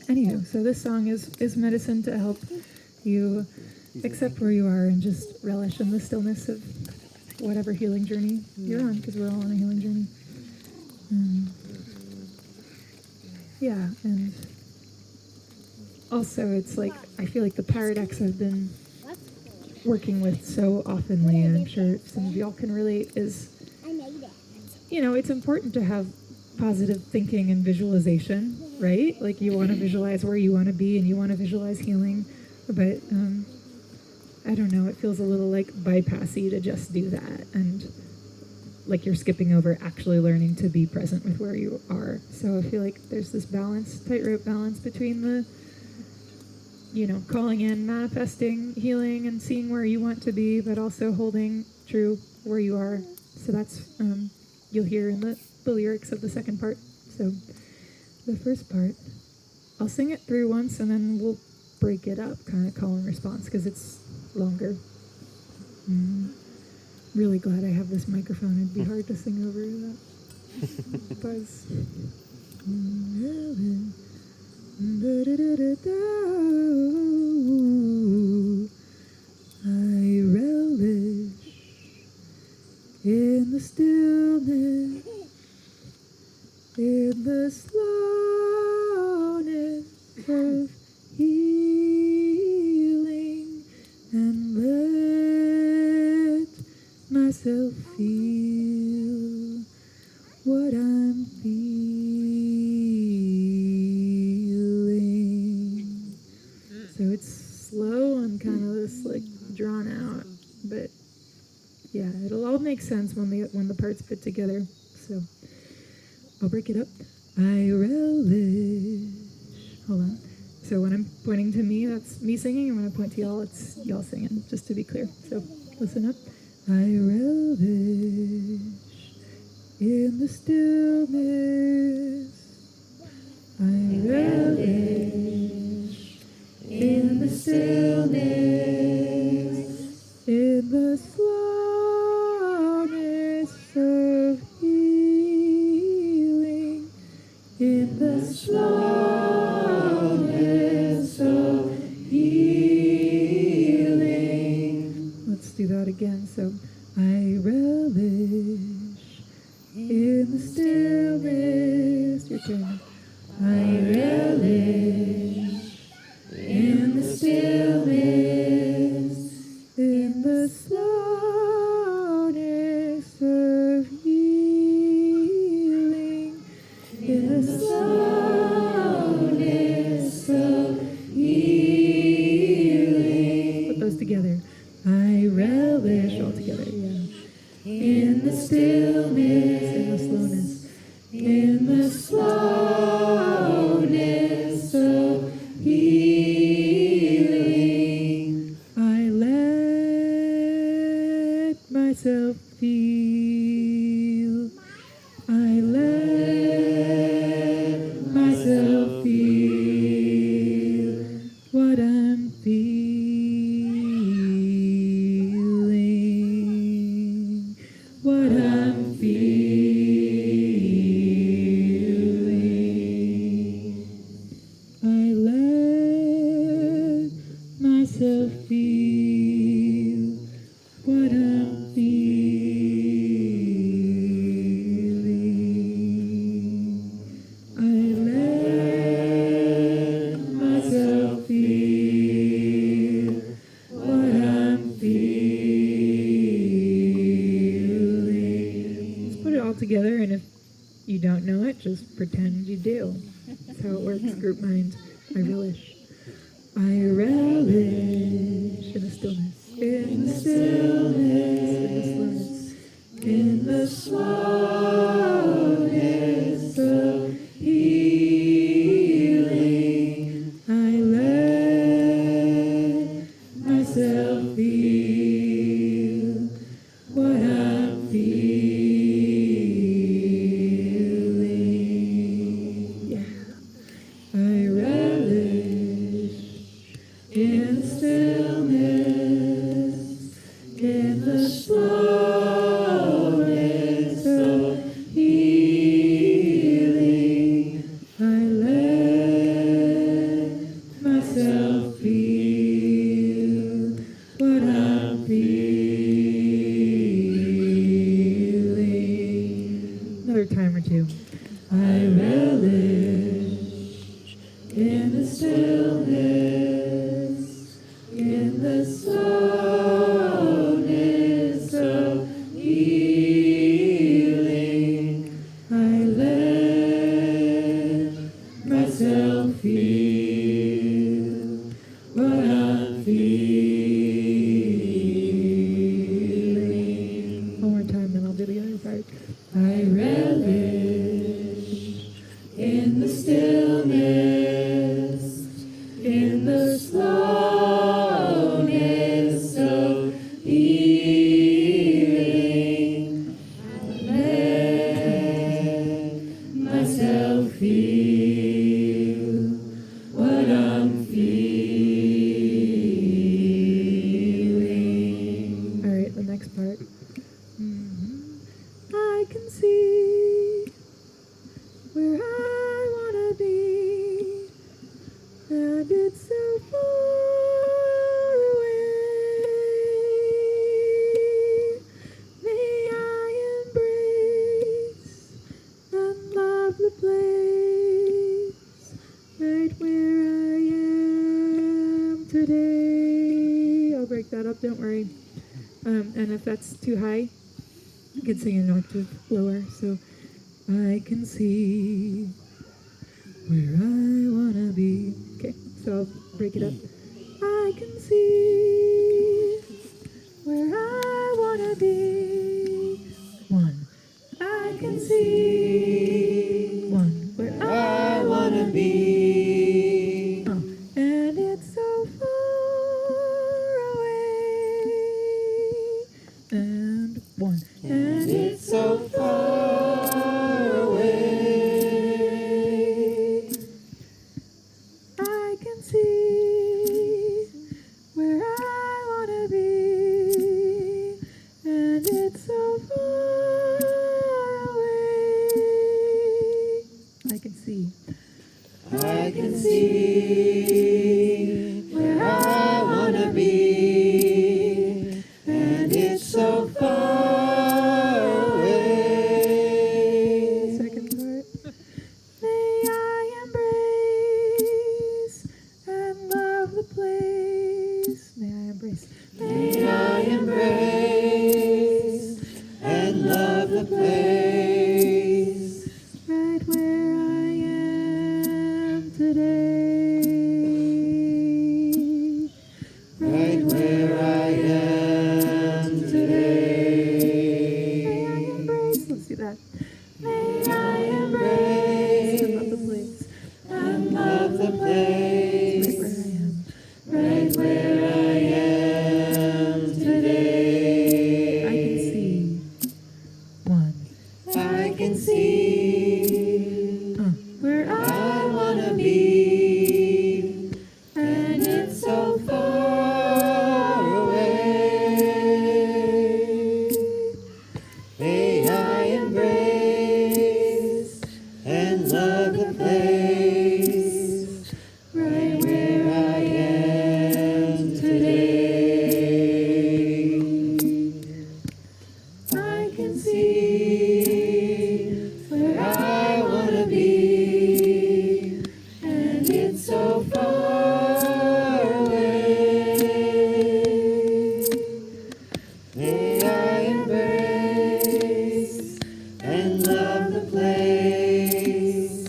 Anywho, so this song is medicine to help you accept where you are and just relish in the stillness of whatever healing journey you're on, because we're all on a healing journey. Yeah, and also it's like, I feel like the paradox I've been working with so oftenly, and I'm sure some of y'all can relate, is, it's important to have positive thinking and visualization, right? Like you want to visualize where you want to be and you want to visualize healing, but I don't know, it feels a little like bypassy to just do that, and like you're skipping over actually learning to be present with where you are. So I feel like there's this balance, tightrope balance between the, calling in, manifesting, healing, and seeing where you want to be, but also holding true where you are. So that's, you'll hear in the lyrics of the second part. So the first part, I'll sing it through once and then we'll break it up, kind of call and response, because it's longer. Really glad I have this microphone. It'd be hard to sing over that buzz. I relish in the stillness, in the slowness of healing, and let myself feel what I'm feeling. So it's slow and kind of this like drawn out, but yeah, it'll all make sense when the parts fit together. So I'll break it up. I relish. Hold on. So when I'm pointing to me, that's me singing, and when I point to y'all, it's y'all singing, just to be clear. So listen up. I relish in the stillness. I relish in the stillness, in the slowness of healing, in the slowness again. I relish in the stillness, in the slowness of healing, in the slowness of healing. Put those together. I relish all together, yeah. In the stillness, in the slowness, in the slowness of healing, I let myself feel. I let myself feel what I'm feeling. What I'm feeling. I let myself feel what I'm feeling. I let myself feel what I'm feeling. Let's put it all together, and if you don't know it, just pretend you do. That's how it works, group mind. I relish. I relish in the stillness, in the stillness, in the slowness of healing. I let myself feel what I'm feeling. Yeah. I relish in the stillness, in the slowness of healing. I let myself feel what I'm feeling. Another time or two. I relish in the stillness, in the slowness of healing. I let myself feel what I'm feeling. One more time, then I'll do the other part. I relish in the stillness, in the slowness of healing. I let myself feel what I'm feeling. All right, the next part. I can see where I wanna be, and it's so far away. May I embrace and love the place right where I am today. I'll break that up, don't worry. And if that's too high, you can sing an octave lower. So I can see where I wanna be. Okay, so I'll break it up. I can see where I wanna be. One. I can see one where I wanna be. And it's so far away. And one. And it's so far away. I can see where I wanna be, and it's so far away. I can see. I can see where I wanna be, and it's so far away. Second part. May today. Right where I am today. May I embrace. Let's do that. May I embrace and love the place. And love the place. Right where I am today. I can see. One. I can see where I wanna be, and it's so far away. May I embrace and love the place right where I am today. I can see where I wanna be, and it's so far away. May I embrace and love the place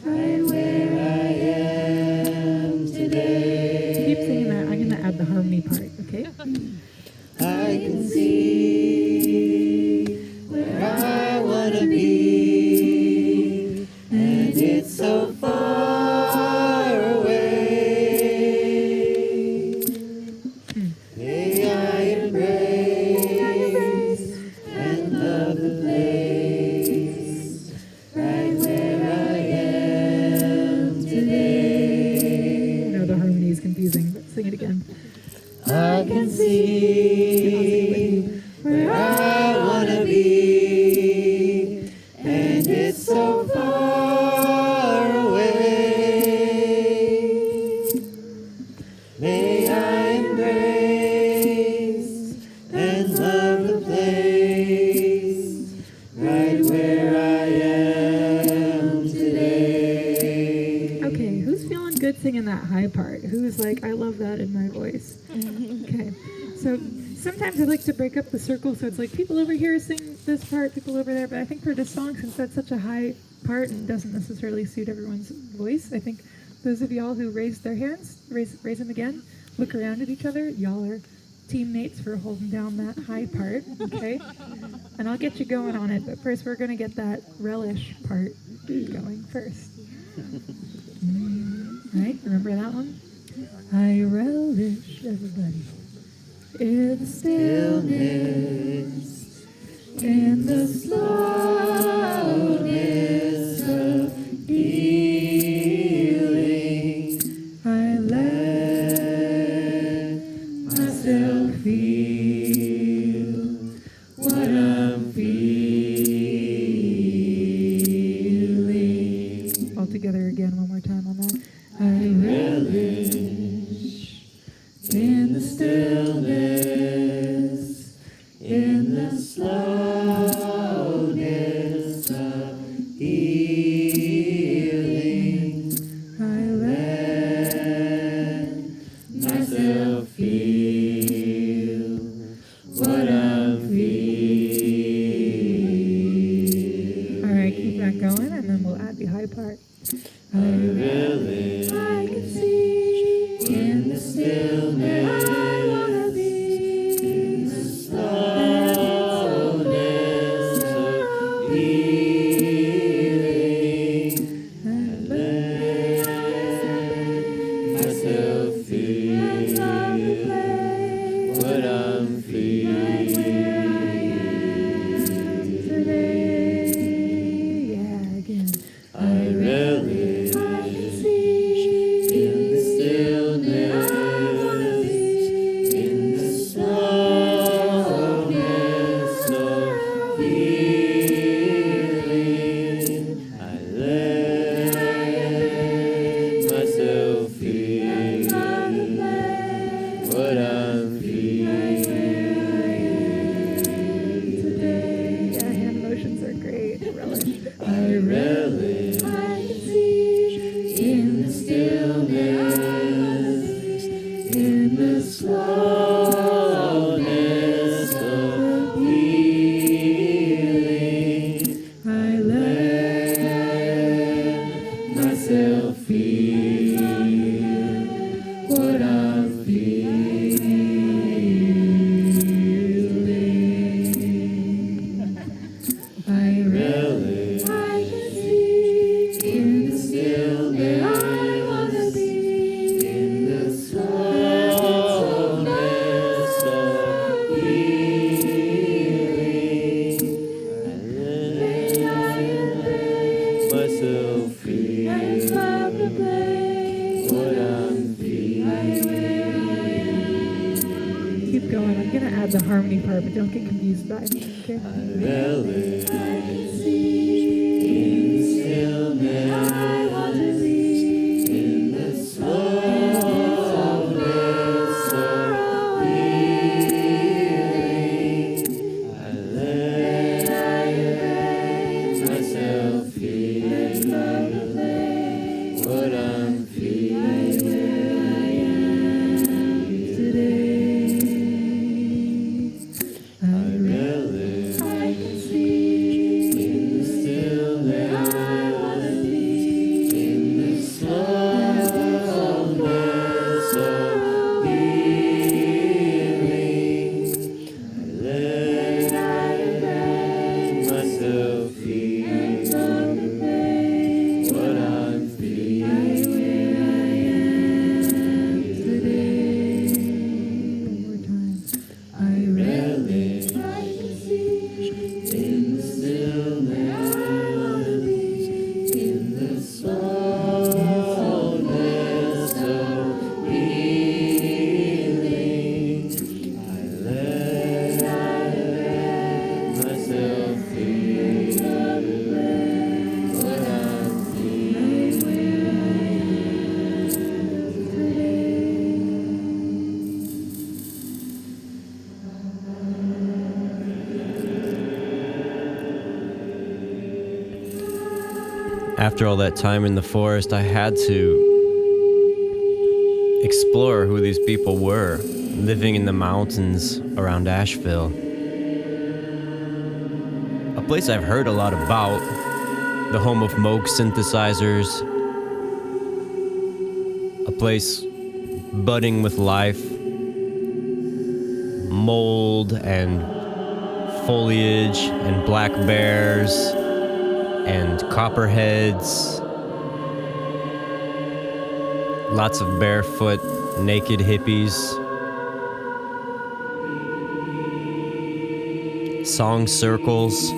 right where I am today. Keep saying that. I'm gonna add the harmony part, okay? I can see where I wanna be, and it's so far away. May I embrace and love the place right where I am today. I know the harmony is confusing, but sing it again. I can see where I wanna be, and it's so far away. May I embrace and love the place right where I am today. Okay, who's feeling good singing that high part? Who's like, I love that in my voice? Okay, so sometimes I like to break up the circle, so it's like people over here sing this part, people over there, but I think for this song, since that's such a high part and doesn't necessarily suit everyone's voice, I think those of y'all who raised their hands, raise them again, look around at each other, y'all are teammates for holding down that high part, okay? And I'll get you going on it, but first we're gonna get that relish part going first. Right, remember that one? I relish, everybody, in the stillness, in the slowness of healing. I let myself feel what I'm feeling. All together again, one more time on that. I relish in the stillness, in the slowness of healing. I let myself feel what I'm feeling. All right, keep that going, and then we'll add the high part. I relish. I can see in the stillness. I wanna be in the slowness of healing. And let myself feel what I'm feeling today. Yeah, again. I relish in the stillness. I wanna be myself feel what I'm feeling. I relish in the stillness. I wanna be in the slowness of healing. Myself feel what I'm feeling. Keep going. I'm gonna add the harmony part, but don't get confused by me. Okay. I relish in the stillness. I want to be in the slowness of healing. I let myself feel what I'm feeling today. I relish in the stillness. I want to be in the slowness of healing. I let myself feel what I'm feeling today. One more time. I relish in the stillness. I want to be in the slowness of healing. I let myself feel what I'm feeling After all that time in the forest, I had to explore who these people were, living in the mountains around Asheville. A place I've heard a lot about, the home of Moog synthesizers, a place budding with life, mold and foliage and black bears and copperheads, lots of barefoot, naked hippies, song circles.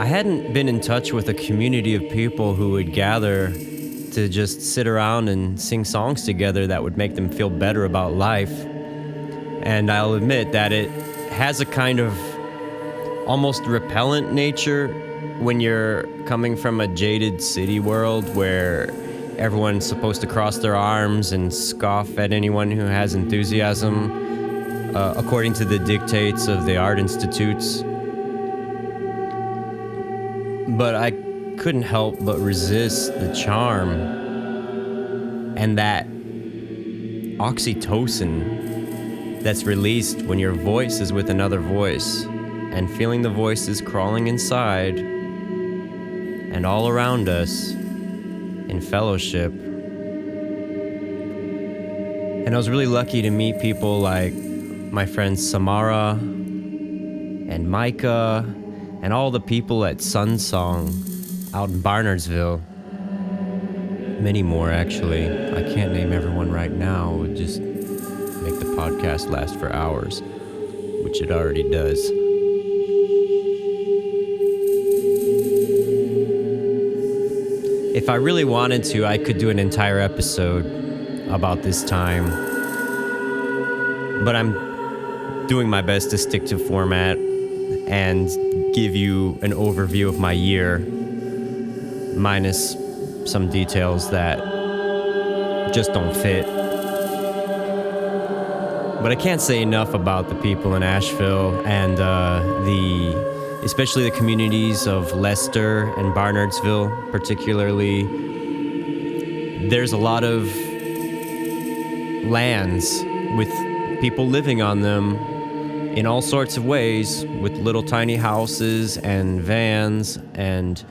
I hadn't been in touch with a community of people who would gather to just sit around and sing songs together that would make them feel better about life. And I'll admit that it has a kind of almost repellent nature when you're coming from a jaded city world where everyone's supposed to cross their arms and scoff at anyone who has enthusiasm, according to the dictates of the art institutes. But I couldn't help but resist the charm and that oxytocin that's released when your voice is with another voice, and feeling the voices crawling inside and all around us in fellowship. And I was really lucky to meet people like my friends Samara and Micah and all the people at Sunsong out in Barnardsville. Many more, actually. I can't name everyone right now. It would just make the podcast last for hours, which it already does. If I really wanted to, I could do an entire episode about this time. But I'm doing my best to stick to format and give you an overview of my year, minus some details that just don't fit. But I can't say enough about the people in Asheville and especially the communities of Leicester and Barnardsville, particularly. There's a lot of lands with people living on them in all sorts of ways, with little tiny houses and vans and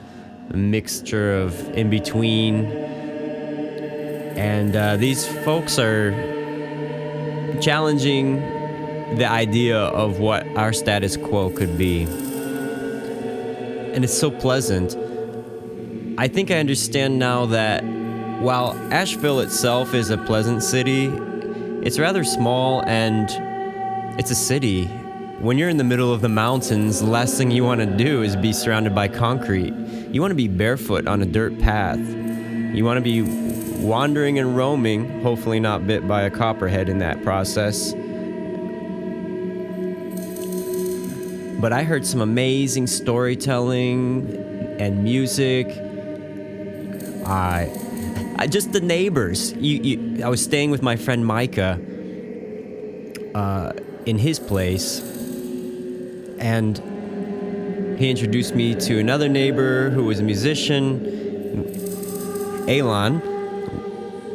a mixture of in between. And these folks are challenging the idea of what our status quo could be. And it's so pleasant. I think I understand now that while Asheville itself is a pleasant city, it's rather small and it's a city. When you're in the middle of the mountains, the last thing you want to do is be surrounded by concrete. You want to be barefoot on a dirt path. You want to be wandering and roaming, hopefully not bit by a copperhead in that process. But I heard some amazing storytelling and music. I just the neighbors. I was staying with my friend Micah in his place, and he introduced me to another neighbor who was a musician, Elon,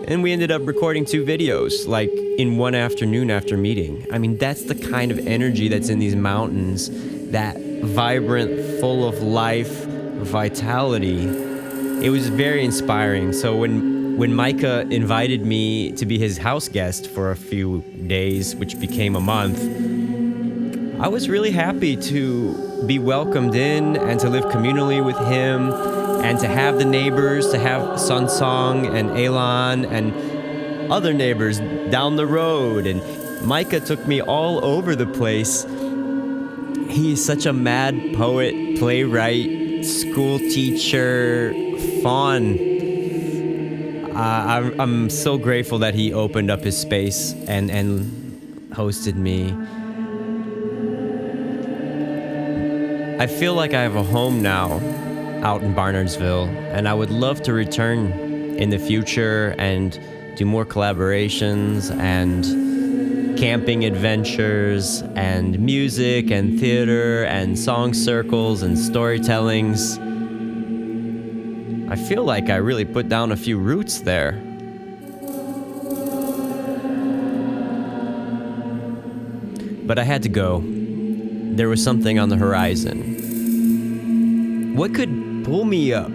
and we ended up recording 2 videos, like in one afternoon after meeting. I mean, that's the kind of energy that's in these mountains, that vibrant, full of life, vitality. It was very inspiring. So when Micah invited me to be his house guest for a few days, which became a month, I was really happy to be welcomed in and to live communally with him and to have the neighbors, to have Sunsong and Elon and other neighbors down the road. And Micah took me all over the place. He is such a mad poet, playwright, school teacher, faun. I'm so grateful that he opened up his space and hosted me. I feel like I have a home now out in Barnardsville, and I would love to return in the future and do more collaborations and camping adventures and music and theater and song circles and storytellings. I feel like I really put down a few roots there. But I had to go. There was something on the horizon. What could pull me up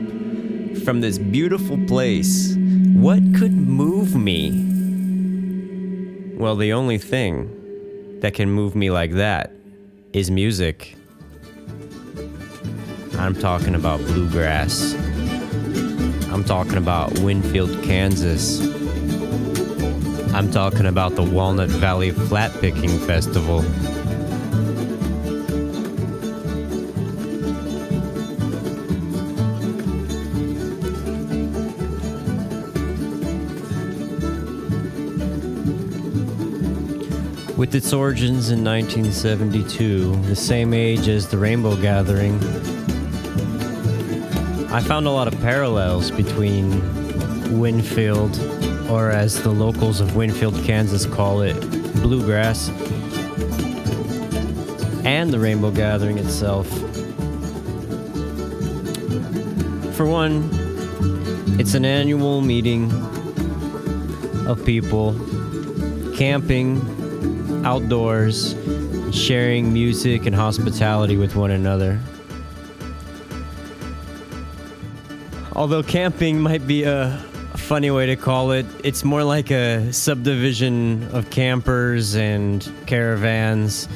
from this beautiful place? What could move me? Well, the only thing that can move me like that is music. I'm talking about bluegrass. I'm talking about Winfield, Kansas. I'm talking about the Walnut Valley Flat Picking Festival. With its origins in 1972, the same age as the Rainbow Gathering, I found a lot of parallels between Winfield, or as the locals of Winfield, Kansas call it, bluegrass, and the Rainbow Gathering itself. For one, it's an annual meeting of people camping outdoors, sharing music and hospitality with one another. Although camping might be a funny way to call it, it's more like a subdivision of campers and caravans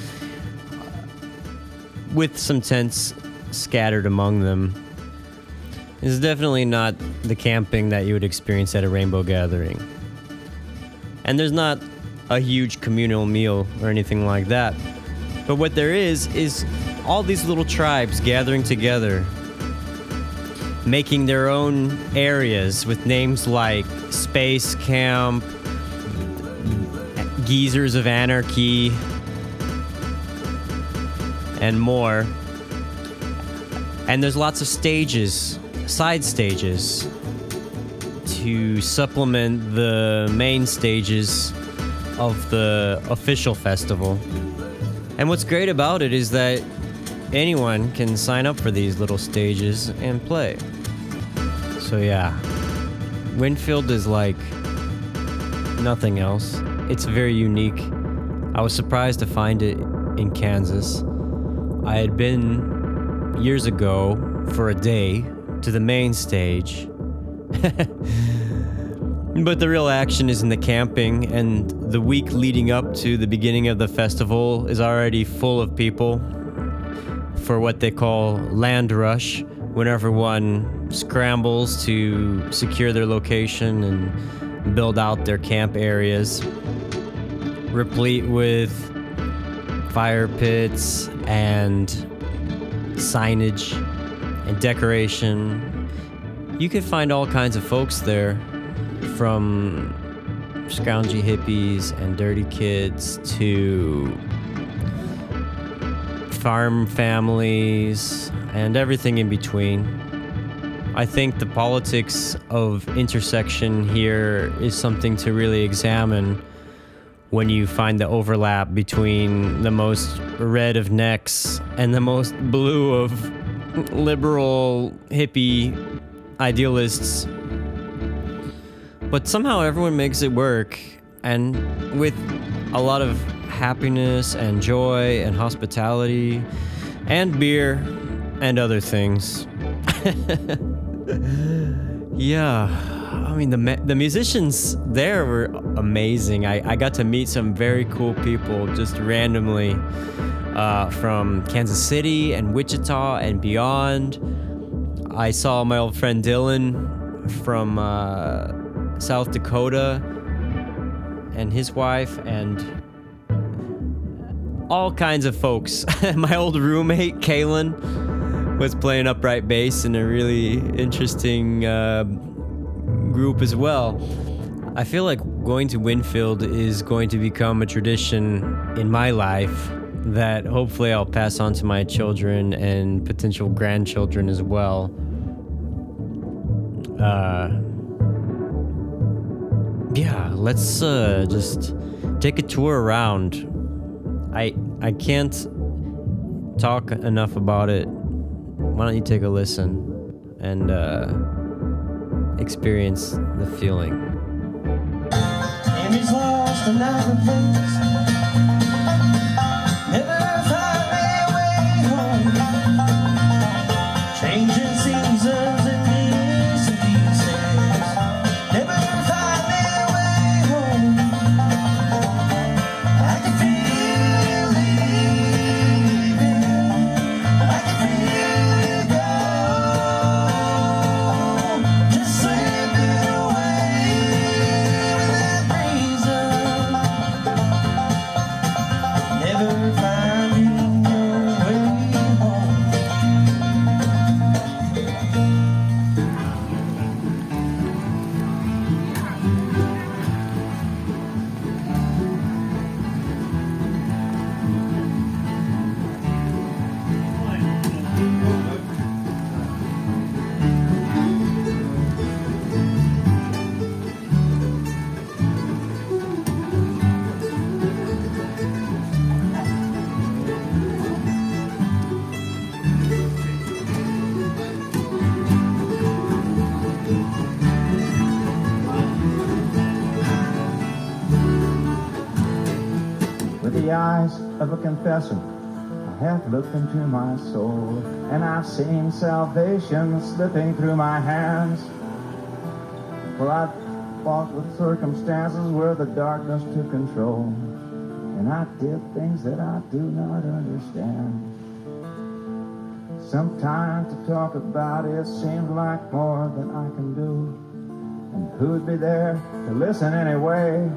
with some tents scattered among them. It's definitely not the camping that you would experience at a Rainbow Gathering. And there's not a huge communal meal or anything like that. But what there is all these little tribes gathering together, making their own areas with names like Space Camp, Geezers of Anarchy, and more. And there's lots of stages, side stages, to supplement the main stages of the official festival. And what's great about it is that anyone can sign up for these little stages and play. So yeah, Winfield is like nothing else. It's very unique. I was surprised to find it in Kansas. I had been years ago for a day, to the main stage. But the real action is in the camping, and the week leading up to the beginning of the festival is already full of people for what they call land rush, when everyone scrambles to secure their location and build out their camp areas, replete with fire pits and signage and decoration. You can find all kinds of folks there, from scroungy hippies and dirty kids to farm families and everything in between. I think the politics of intersection here is something to really examine when you find the overlap between the most red of necks and the most blue of liberal hippie idealists. But somehow everyone makes it work, and with a lot of happiness and joy and hospitality and beer and other things. Yeah, I mean, the musicians there were amazing. I got to meet some very cool people just randomly from Kansas City and Wichita and beyond. I saw my old friend Dylan from South Dakota and his wife and all kinds of folks. My old roommate Kaylin was playing upright bass in a really interesting group as well. I feel like going to Winfield is going to become a tradition in my life that hopefully I'll pass on to my children and potential grandchildren as well. Yeah, let's just take a tour around. I can't talk enough about it. Why don't you take a listen and experience the feeling. Amy's lost and never thinks. Never find their way home. Changing seasons and years and pieces. Never find their way home. I can feel leaving. I can feel you go. Just slipping away without reason. Never finding your way home. With the eyes of a confessor, I have looked into my soul, and I've seen salvation slipping through my hands. For I've fought with circumstances where the darkness took control, and I did things that I do not understand. Sometimes to talk about it seems like more than I can do, and who'd be there to listen anyway?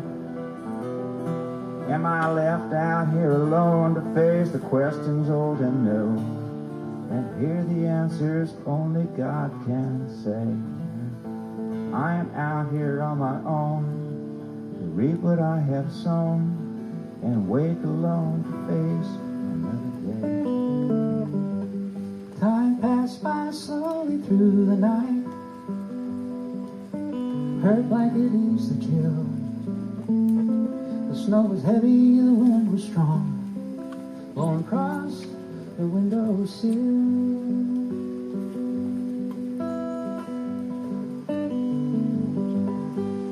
Am I left out here alone to face the questions old and new, and hear the answers only God can say? I am out here on my own to reap what I have sown, and wait alone to face another day. Time passed by slowly through the night, hurt like it is the chill. The snow was heavy, the wind was strong, blowing across the windowsill.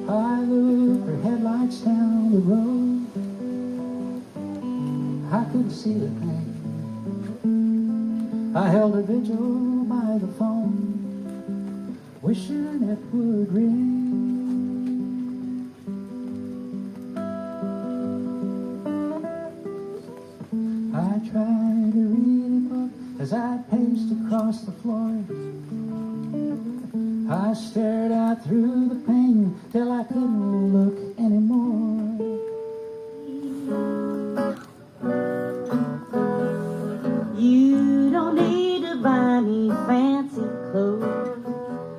I looked for headlights down the road. I couldn't see a thing. I held a vigil by the phone, wishing it would rain. I tried to read a book as I paced across the floor. I stared out through the pane till I couldn't look anymore. You don't need to buy me fancy clothes.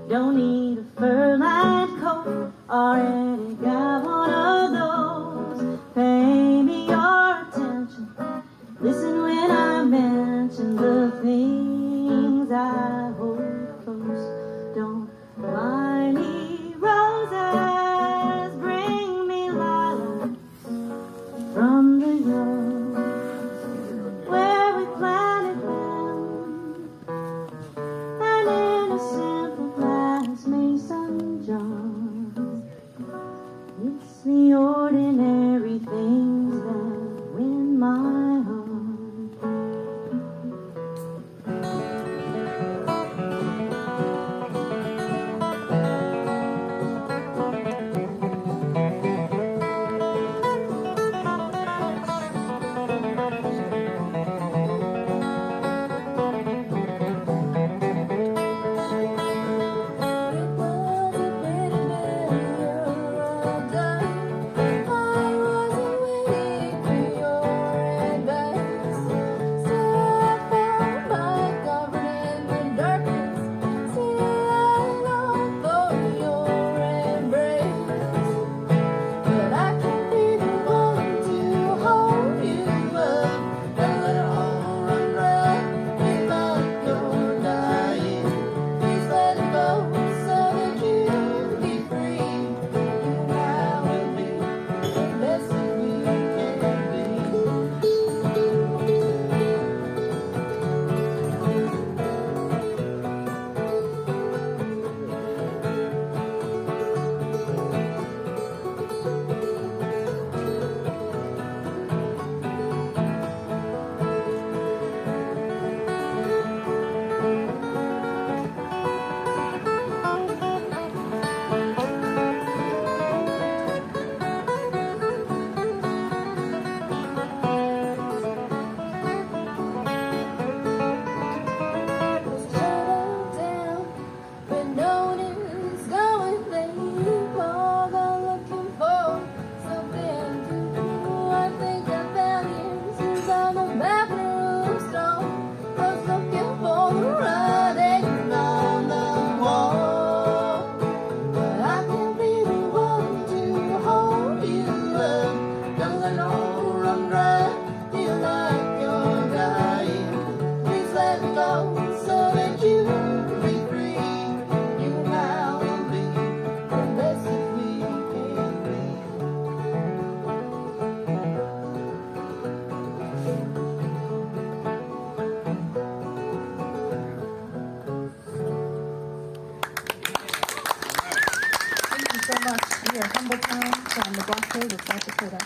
Don't need a fur-lined coat or any got one of those. Pay me your attention. Listen when I mention the things I hold close. Don't buy me roses, bring me lilacs from the yard where we planted them, and in a simple glass mason jar. It's the ordinary things that win my heart. From the Black Hills of South Dakota.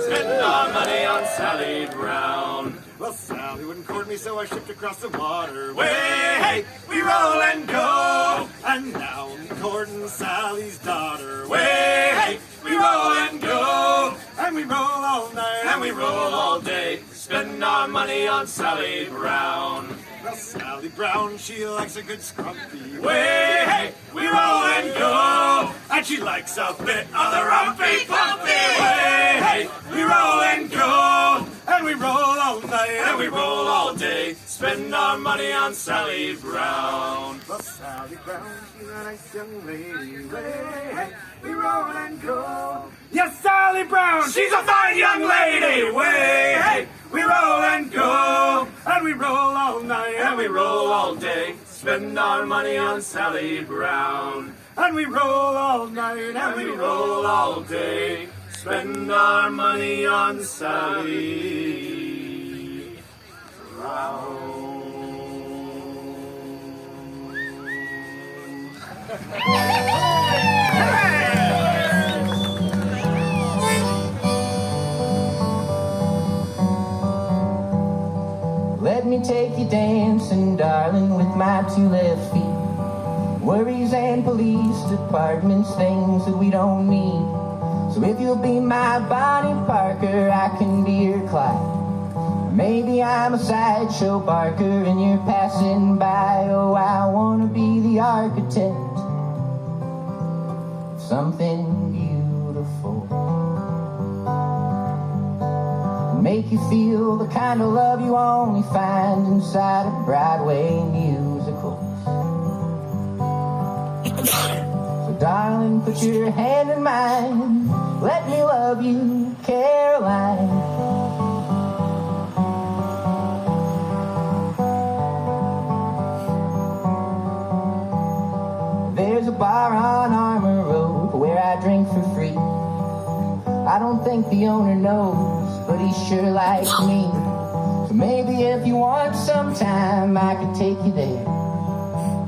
Spend our money on Sally Brown. Well, Sally wouldn't court me, so I shipped across the water. Way, we roll and go. And now I'm courting Sally's daughter. Way, we roll and go. And we roll all night, and we roll all day. Spend our money on Sally Brown. Well, Sally Brown, she likes a good scrumpy. Way, we roll and go. And she likes a bit of the rumpy pumpy. Way, we roll and go. And we roll all night, and we roll all day. Spend our money on Sally Brown. Well, Sally Brown, she's a nice young lady. Way, we roll and go. Yes, Sally Brown, she's a fine young lady. Way, we roll and go. And we roll all night, and we roll all day. Spend our money on Sally Brown. And we roll all night, and we roll all day. Spend our money on Sally Brown. Let me take you dancing, darling, with my two left feet. Worries and police departments, things that we don't need. So if you'll be my Bonnie Parker, I can be your Clyde. Maybe I'm a sideshow barker and you're passing by. Oh, I wanna be the architect of something beautiful. Make you feel the kind of love you only find inside of Broadway musicals. So darling, put your hand in mine. Let me love you, Caroline. There's a bar on Armour Road where I drink for free. I don't think the owner knows, but he sure likes me. So maybe if you want some time, I could take you there.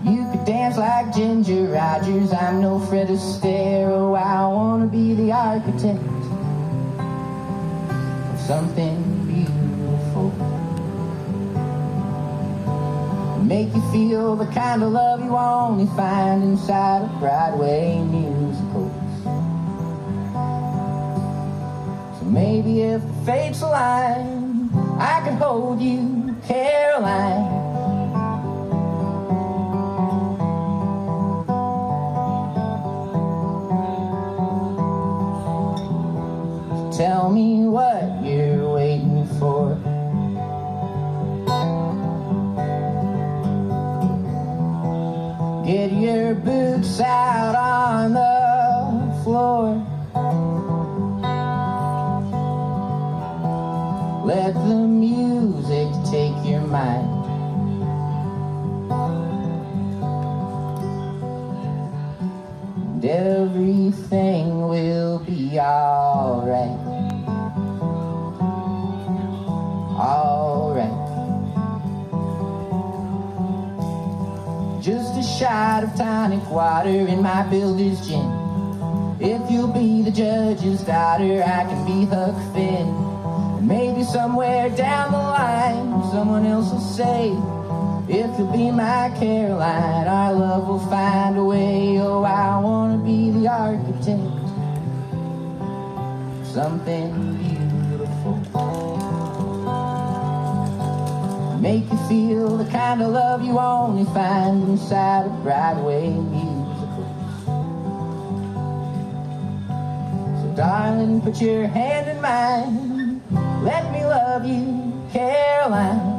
You could dance like Ginger Rogers, I'm no Fred Astaire. Oh, I wanna be the architect of something beautiful. Make you feel the kind of love you only find inside of Broadway musicals. So maybe if the fates align, I could hold you, Caroline. Tell me what you're waiting for. Get your boots out on the floor. Let the music take your mind. And everything will be alright. Alright. Just a shot of tonic water in my builder's gin. If you'll be the judge's daughter, I can be Huck Finn. And maybe somewhere down the line, someone else will say, if you'll be my Caroline, our love will find a way. Oh, I wanna be the architect of something beautiful. Make you feel the kind of love you only find inside of Broadway musicals. So darling, put your hand in mine. Let me love you, Caroline.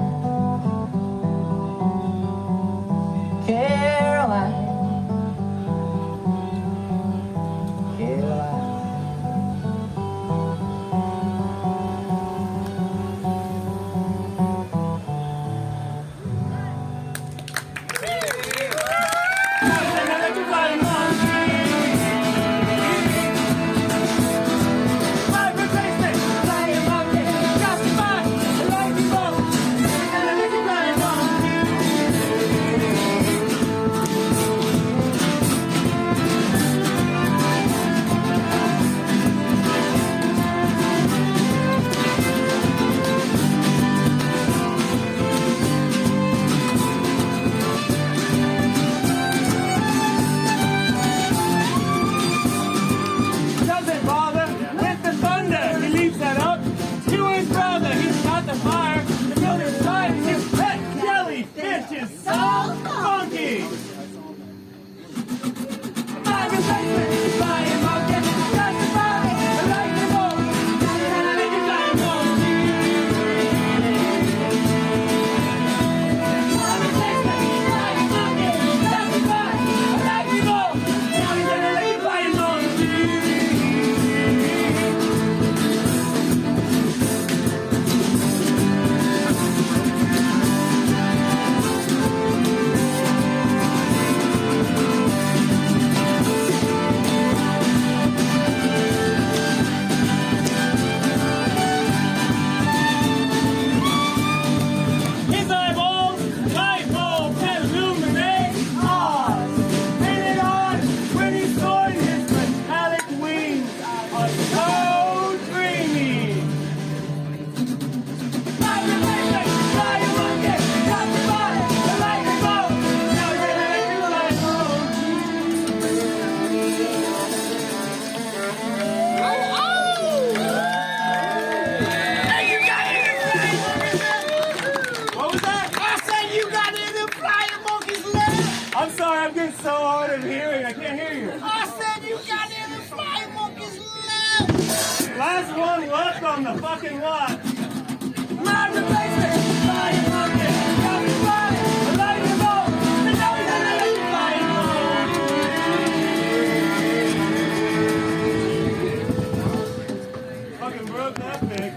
Caroline. Caroline. was so dreamy. I'm sorry, I'm getting so hard of hearing. I can't hear you. I said you got in the flying monkey's lap. Last one left on the fucking lot. Mind the basement, flying monkey. Got me flying, I like you both. The nose and the flying monkey. Fucking broke that thing.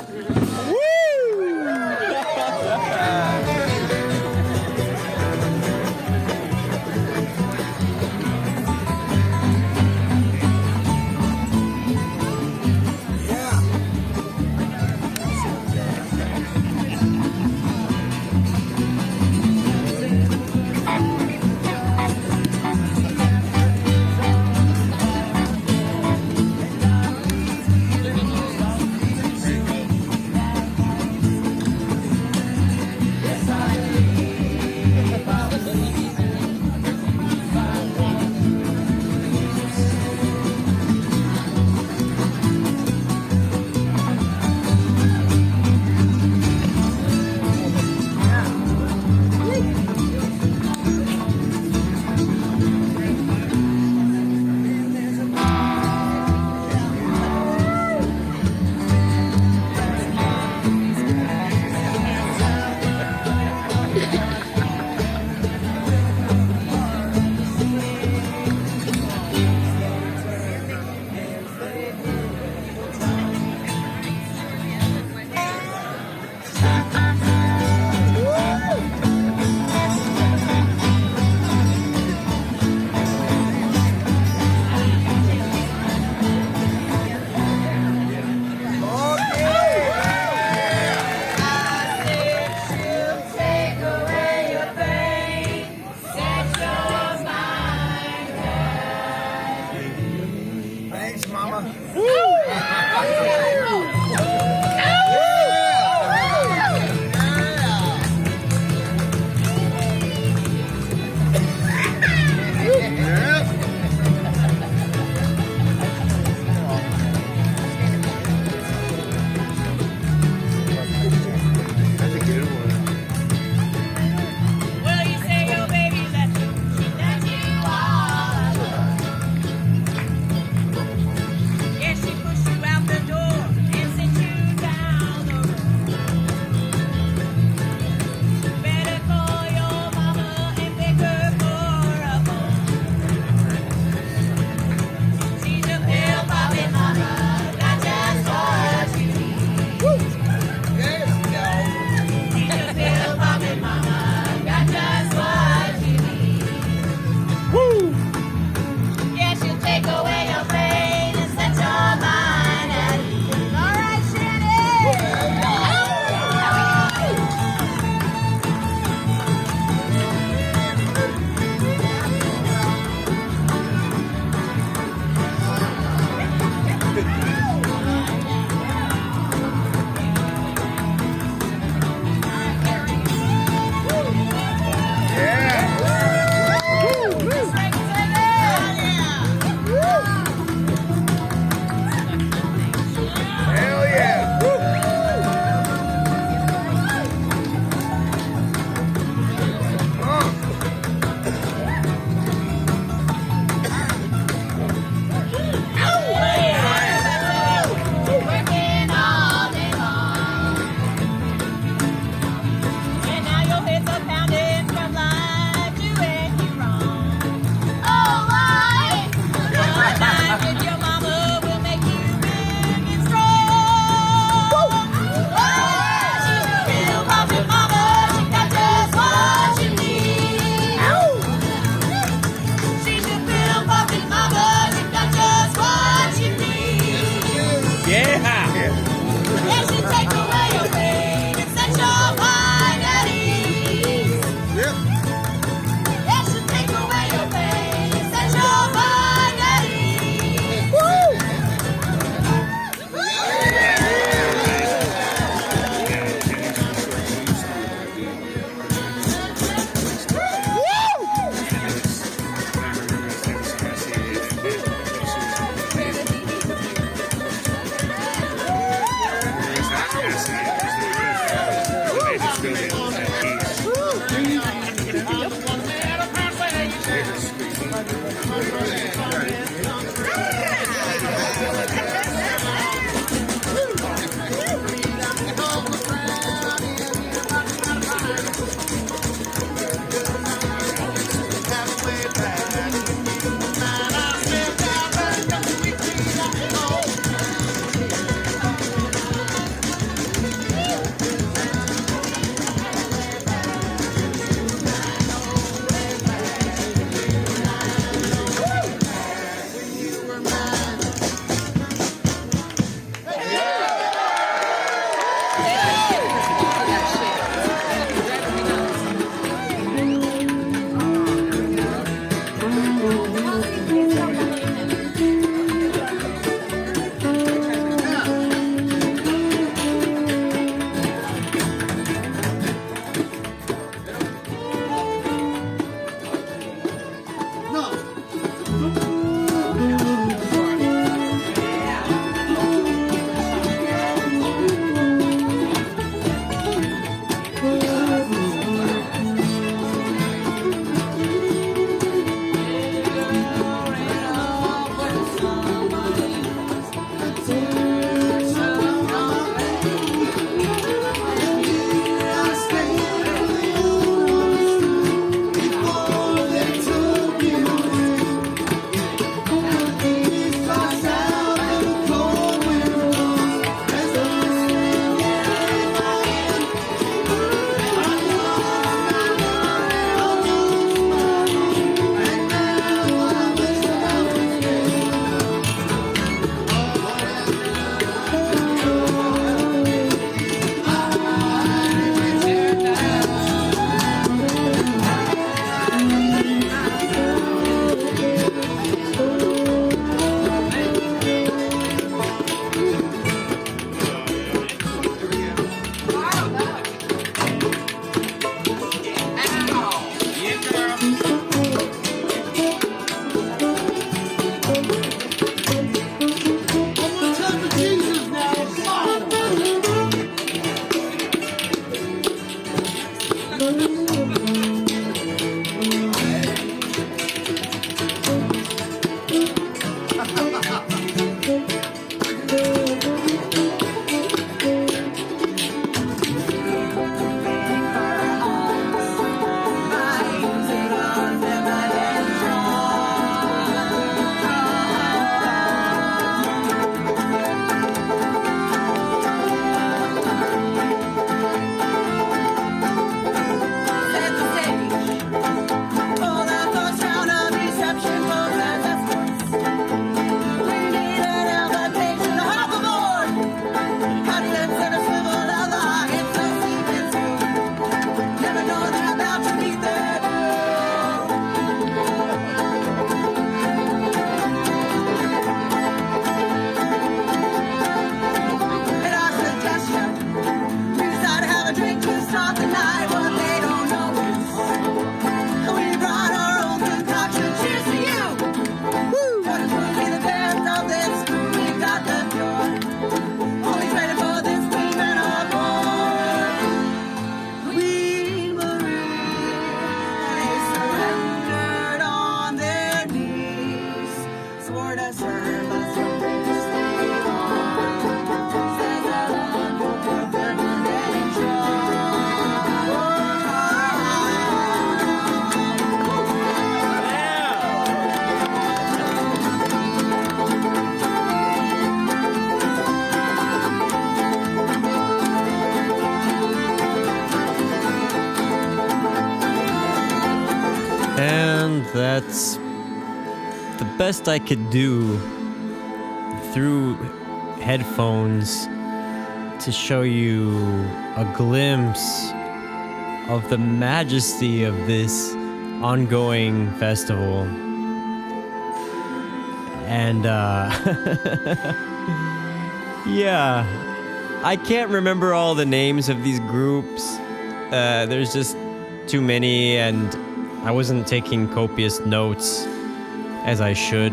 that's the best I could do through headphones to show you a glimpse of the majesty of this ongoing festival. And yeah, I can't remember all the names of these groups. There's just too many, and I wasn't taking copious notes as I should.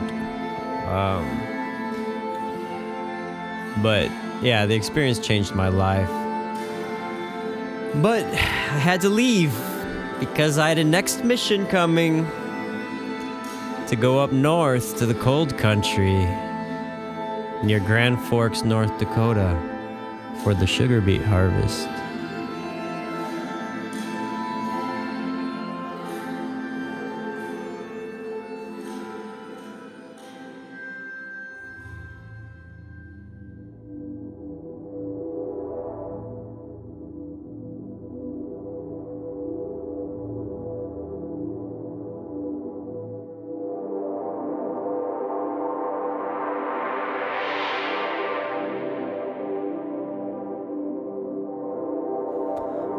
But yeah, the experience changed my life. But I had to leave because I had a next mission coming to go up north to the cold country near Grand Forks, North Dakota for the sugar beet harvest.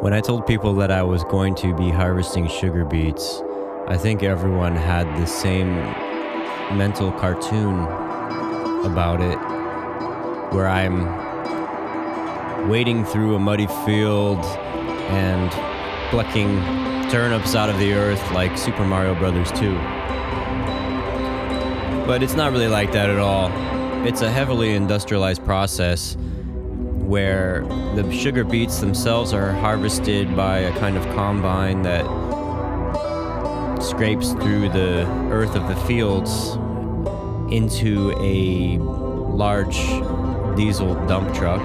When I told people that I was going to be harvesting sugar beets, I think everyone had the same mental cartoon about it, where I'm wading through a muddy field and plucking turnips out of the earth like Super Mario Bros. 2. But it's not really like that at all. It's a heavily industrialized process where the sugar beets themselves are harvested by a kind of combine that scrapes through the earth of the fields into a large diesel dump truck,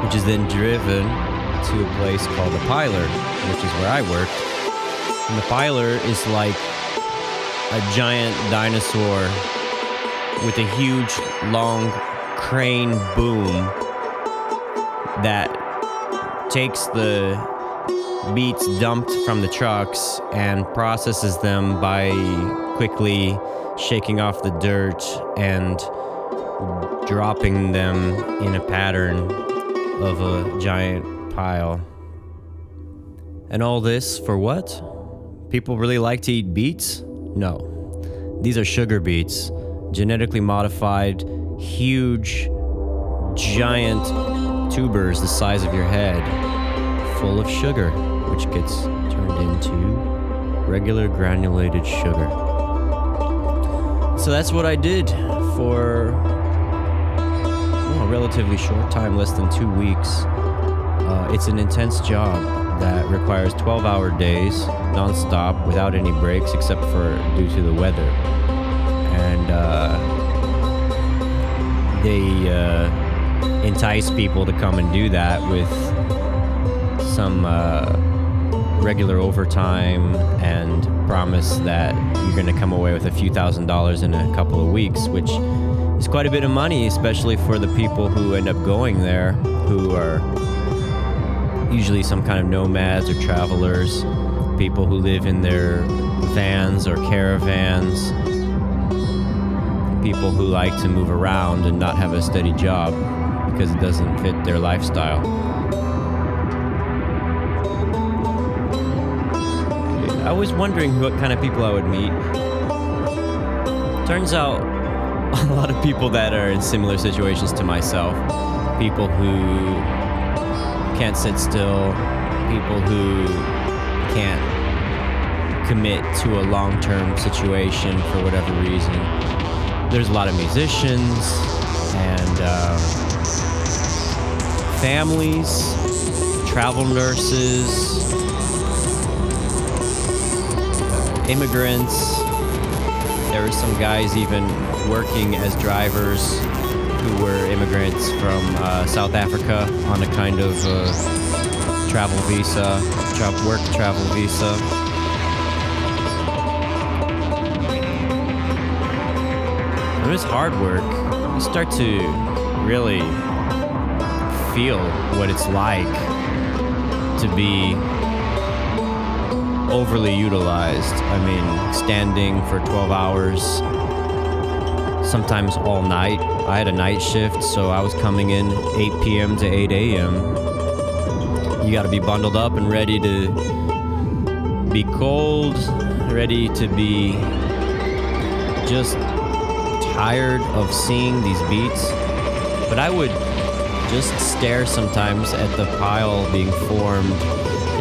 which is then driven to a place called a piler, which is where I worked. And the piler is like a giant dinosaur with a huge, long crane boom that takes the beets dumped from the trucks and processes them by quickly shaking off the dirt and dropping them in a pattern of a giant pile. And all this for what? People really like to eat beets? No. These are sugar beets, genetically modified, huge, giant tubers the size of your head, full of sugar, which gets turned into regular granulated sugar. So that's what I did for a relatively short time, less than 2 weeks. It's an intense job that requires 12-hour days, non-stop, without any breaks, except for due to the weather. And they entice people to come and do that with some regular overtime and promise that you're going to come away with a few $1,000s in a couple of weeks, which is quite a bit of money, especially for the people who end up going there, who are usually some kind of nomads or travelers, people who live in their vans or caravans, people who like to move around and not have a steady job because it doesn't fit their lifestyle. I was wondering what kind of people I would meet. Turns out a lot of people that are in similar situations to myself. People who can't sit still, people who can't commit to a long-term situation for whatever reason. There's a lot of musicians and families, travel nurses, immigrants. There were some guys even working as drivers who were immigrants from South Africa on a kind of travel visa, work travel visa. It was hard work. You start to really feel what it's like to be overly utilized. I mean, standing for 12 hours, sometimes all night. I had a night shift, so I was coming in 8 p.m. to 8 a.m. You got to be bundled up and ready to be cold, ready to be just tired of seeing these beats. But I would just stare sometimes at the pile being formed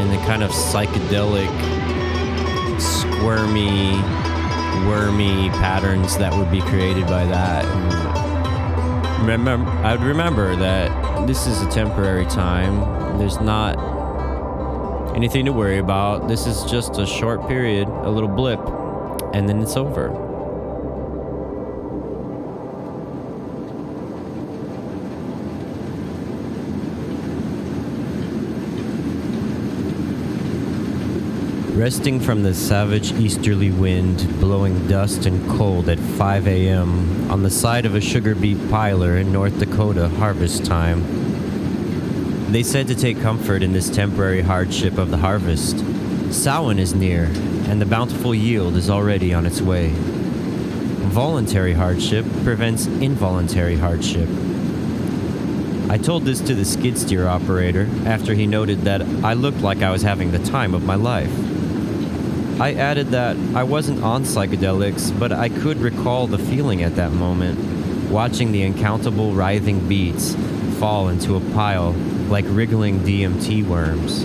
in the kind of psychedelic, squirmy, wormy patterns that would be created by that. And I would remember that this is a temporary time. There's not anything to worry about. This is just a short period, a little blip, and then it's over. Resting from the savage easterly wind, blowing dust and cold at 5 a.m. on the side of a sugar beet piler in North Dakota harvest time. They said to take comfort in this temporary hardship of the harvest. Samhain is near, and the bountiful yield is already on its way. Voluntary hardship prevents involuntary hardship. I told this to the skid steer operator after he noted that I looked like I was having the time of my life. I added that I wasn't on psychedelics, but I could recall the feeling at that moment, watching the uncountable writhing beats fall into a pile like wriggling DMT worms.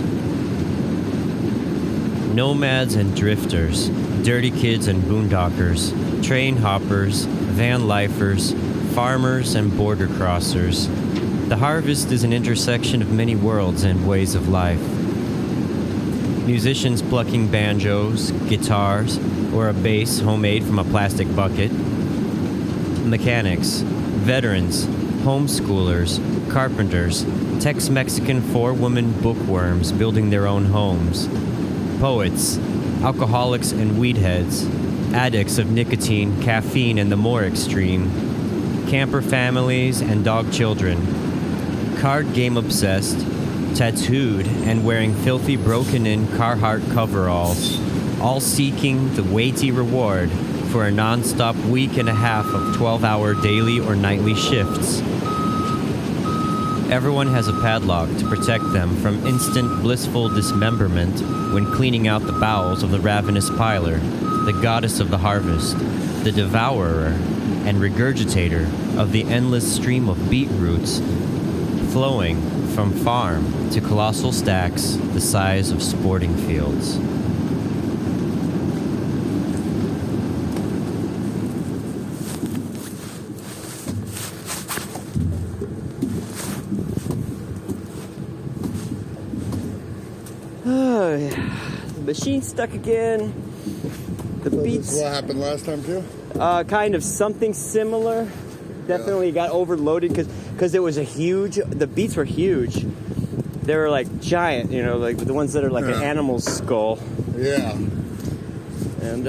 Nomads and drifters, dirty kids and boondockers, train hoppers, van lifers, farmers and border crossers. The harvest is an intersection of many worlds and ways of life. Musicians plucking banjos, guitars, or a bass homemade from a plastic bucket. Mechanics, veterans, homeschoolers, carpenters, Tex-Mexican 4-woman bookworms building their own homes. Poets, alcoholics and weedheads, addicts of nicotine, caffeine, and the more extreme. Camper families and dog children. Card game obsessed, tattooed and wearing filthy broken-in Carhartt coveralls, all seeking the weighty reward for a non-stop week and a half of 12-hour daily or nightly shifts. Everyone has a padlock to protect them from instant blissful dismemberment when cleaning out the bowels of the ravenous piler, the goddess of the harvest, the devourer and regurgitator of the endless stream of beet roots flowing from farm to colossal stacks the size of sporting fields. Oh, yeah. The machine's stuck again. The beats. This is what happened last time too? Kind of something similar. Definitely got overloaded because it was the beets were huge. They were like giant, you know, like the ones that are like an animal's skull. Yeah. And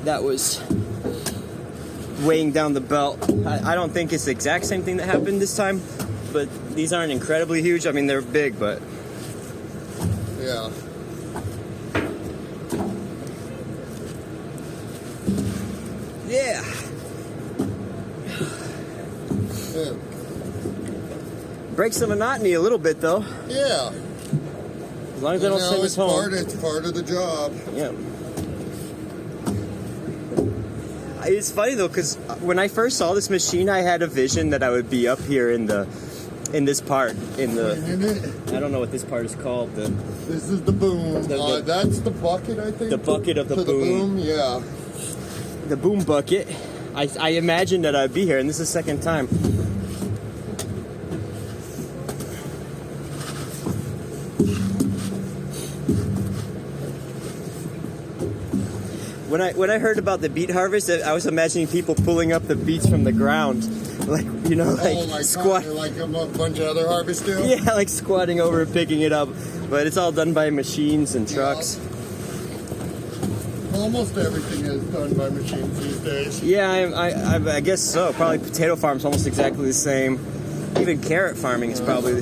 that was weighing down the belt. I don't think it's the exact same thing that happened this time, but these aren't incredibly huge. I mean, they're big, but yeah. Yeah. Yeah. Breaks the monotony a little bit, though. Yeah. As long as they don't send us home. It's part of the job. Yeah. It's funny though, because when I first saw this machine, I had a vision that I would be up here in this part, I don't know what this part is called. This is the boom. That's the bucket, I think. The bucket of the boom. Yeah. The boom bucket. I imagined that I'd be here, and this is the second time. When I heard about the beet harvest, I was imagining people pulling up the beets from the ground, like squat, like a bunch of other harvests do. Yeah, like squatting over and picking it up, but it's all done by machines and trucks. Almost everything is done by machines these days. Yeah, I guess so. Probably potato farm's almost exactly the same. Even carrot farming is probably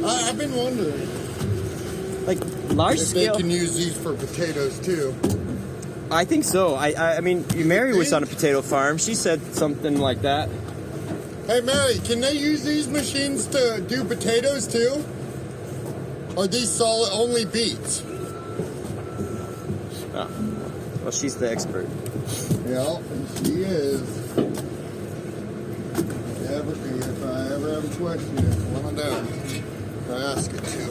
I've been wondering Like large if scale. they can use these for potatoes too. I think so. I mean, Mary was on a potato farm. She said something like that. Hey Mary, can they use these machines to do potatoes too? Or are these solid only beets? Oh. Well, she's the expert. Yeah, she is. Never be. If I ever have a question, it's one of them. I ask it to.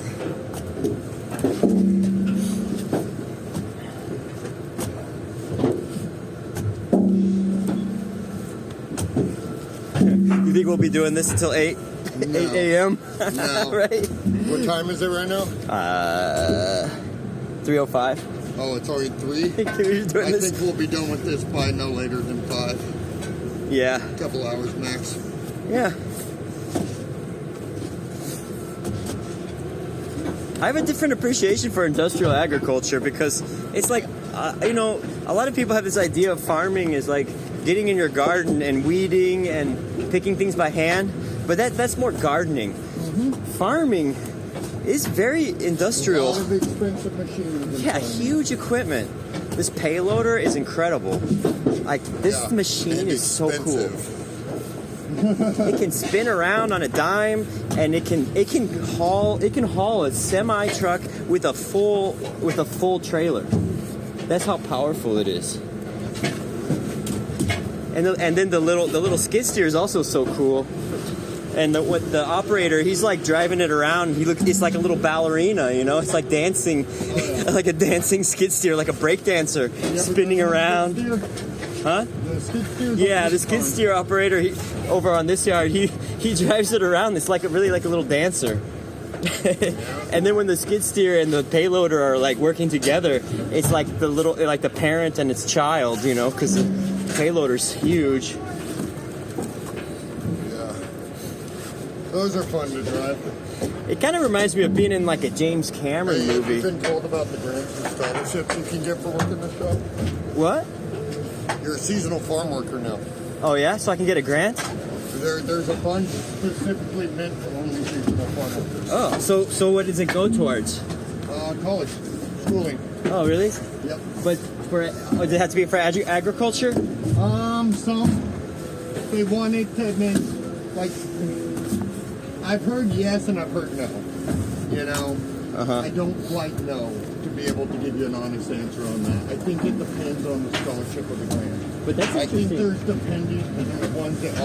You think we'll be doing this until 8 a.m.? No. Right? What time is it right now? 3:05. Oh, it's already 3? We're doing I this. think we'll be done with this by no later than 5. Yeah. A couple hours max. Yeah. I have a different appreciation for industrial agriculture because it's like, you know, a lot of people have this idea of farming is like getting in your garden and weeding and picking things by hand, but that's more gardening. Farming is very industrial. A lot of expensive machines. Yeah, huge equipment. This payloader is incredible. Like this machine is so cool. It can spin around on a dime, and it can haul a semi truck with a full trailer. That's how powerful it is. And then the little skid steer is also so cool. And the operator, he's like driving it around. It's like a little ballerina, you know. It's like dancing, like a dancing skid steer, like a break dancer, spinning around. Huh? Yeah, the skid steer operator over on this yard, he drives it around. It's like really like a little dancer. And then when the skid steer and the payloader are like working together, it's like the parent and its child, you know, because the payloader's huge. Those are fun to drive. It kind of reminds me of being in like a James Cameron movie. You've been told about the grants and scholarships you can get for working this job? What? You're a seasonal farm worker now. Oh yeah, so I can get a grant? There's a fund specifically meant for only seasonal farm workers. Oh, so what does it go towards? College, schooling. Oh really? Yep. But does it have to be for agriculture? Some. They want it to mean, like, I've heard yes and I've heard no. You know, I don't quite know to be able to give you an honest answer on that. I think it depends on the scholarship of the grant. But that's I think interesting. there's depending, and there's ones that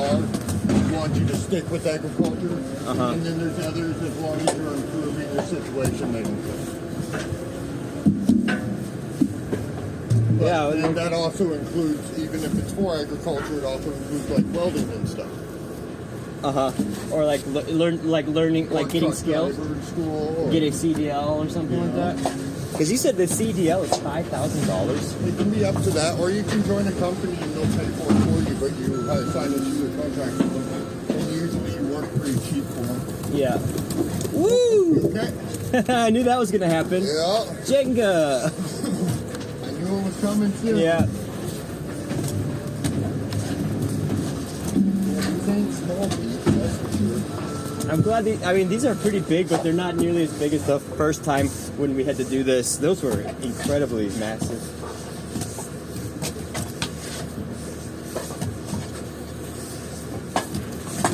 want you to stick with agriculture, and then there's others as long as you're improving your situation, they don't care. But and that also includes, even if it's for agriculture, it also includes like welding and stuff. Or like learning, like getting skills. School, get a CDL or something like that. Because you said the CDL is $5,000. It can be up to that, or you can join a company and they'll pay for it for you, but you sign into your contract with them. And usually you work pretty cheap for them. Yeah. Woo! Okay. I knew that was gonna happen. Yeah. Jenga. I knew it was coming too. Yeah. These ain't small beats, that's for sure. I'm glad these are pretty big, but they're not nearly as big as the first time when we had to do this. Those were incredibly massive.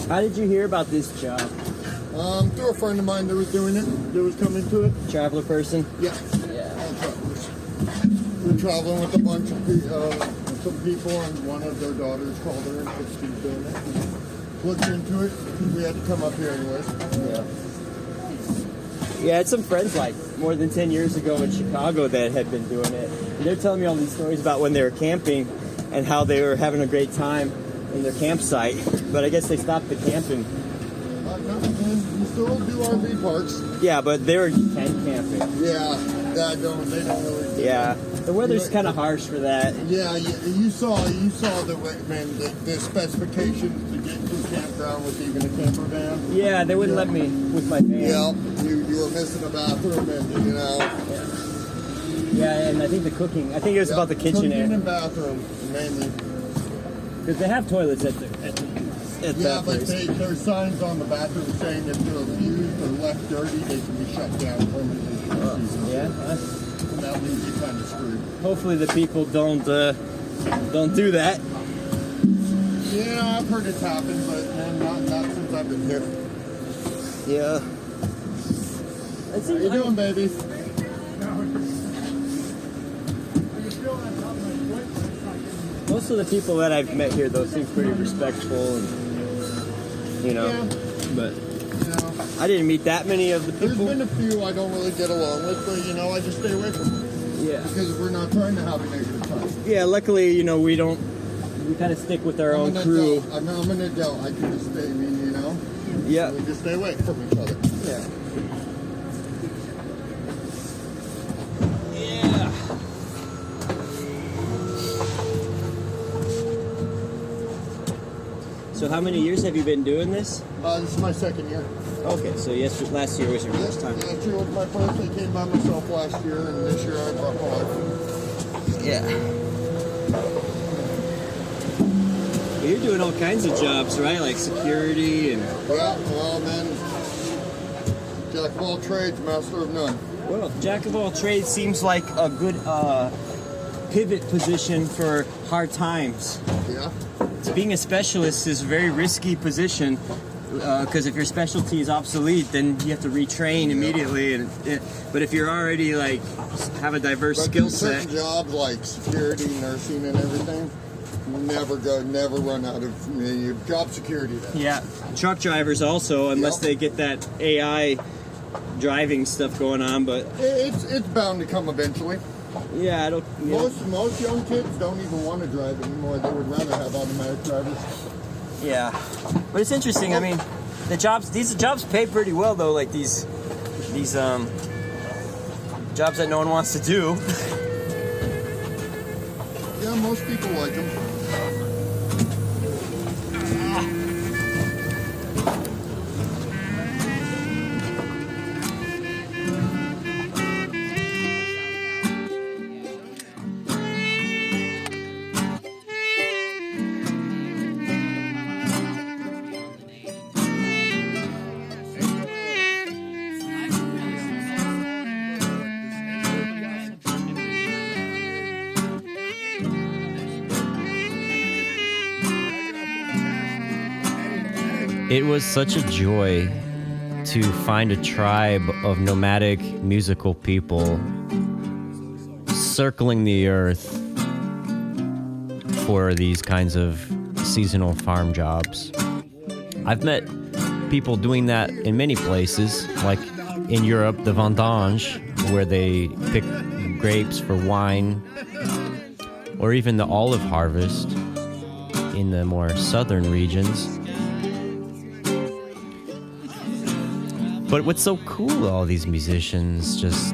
How did you hear about this job? Through a friend of mine that was doing it, that was coming to it. Traveler person? Yeah. All travelers. We're traveling with a bunch of some people, and one of their daughters called her and said she's doing it. Looked into it. We had to come up here anyways. Yeah, I had some friends like more than 10 years ago in Chicago that had been doing it. And they're telling me all these stories about when they were camping and how they were having a great time in their campsite. But I guess they stopped the camping. You still do RV parks. Yeah, but they were tent camping. Yeah, they don't really do Yeah, that. the weather's kind of harsh for that. Yeah, you saw the specifications to get to a campground with even a camper van. Yeah, they wouldn't let me with my van. Yeah, you were missing a bathroom, and you know. Yeah, and I think the cooking. I think it was about the kitchen cooking and bathroom mainly. Because they have toilets at the Yeah, that but place. there's signs on the bathroom saying if they're abused or left dirty, they can be shut down permanently. Yeah. And that leaves you kind of screwed. Hopefully the people don't do that. Yeah, I've heard it's happened, but man, not since I've been here. Yeah. How you doing, baby? Most of the people that I've met here, though, seem pretty respectful, and but I didn't meet that many of the people. There's been a few I don't really get along with, but I just stay away from them. Yeah. Because we're not trying to have a negative time. Yeah, luckily, we don't. We kind of stick with our own crew. I'm an adult. I can just stay mean, Yeah. So we just stay away from each other. Yeah. So how many years have you been doing this? This is my second year. Okay, so last year was your first time. Last year was my first. I came by myself last year, and this year I brought my wife. Yeah. Well, you're doing all kinds of jobs, right? Like security and... Yeah, well, man, jack of all trades, master of none. Well, jack of all trades seems like a good pivot position for hard times. Yeah. Being a specialist is a very risky position because if your specialty is obsolete, then you have to retrain immediately. But if you're already have a diverse skill set, certain jobs like security, nursing, and everything, never run out of your job security. Then. Yeah, truck drivers also, unless they get that AI driving stuff going on. But it's bound to come eventually. Yeah, I don't. Most young kids don't even want to drive anymore. They would rather have automatic drivers. Yeah, but it's interesting. I mean, these jobs pay pretty well though. Like these jobs that no one wants to do. Yeah, most people like them. It was such a joy to find a tribe of nomadic musical people circling the earth for these kinds of seasonal farm jobs. I've met people doing that in many places, like in Europe, the vendange, where they pick grapes for wine, or even the olive harvest in the more southern regions. But what's so cool, all these musicians just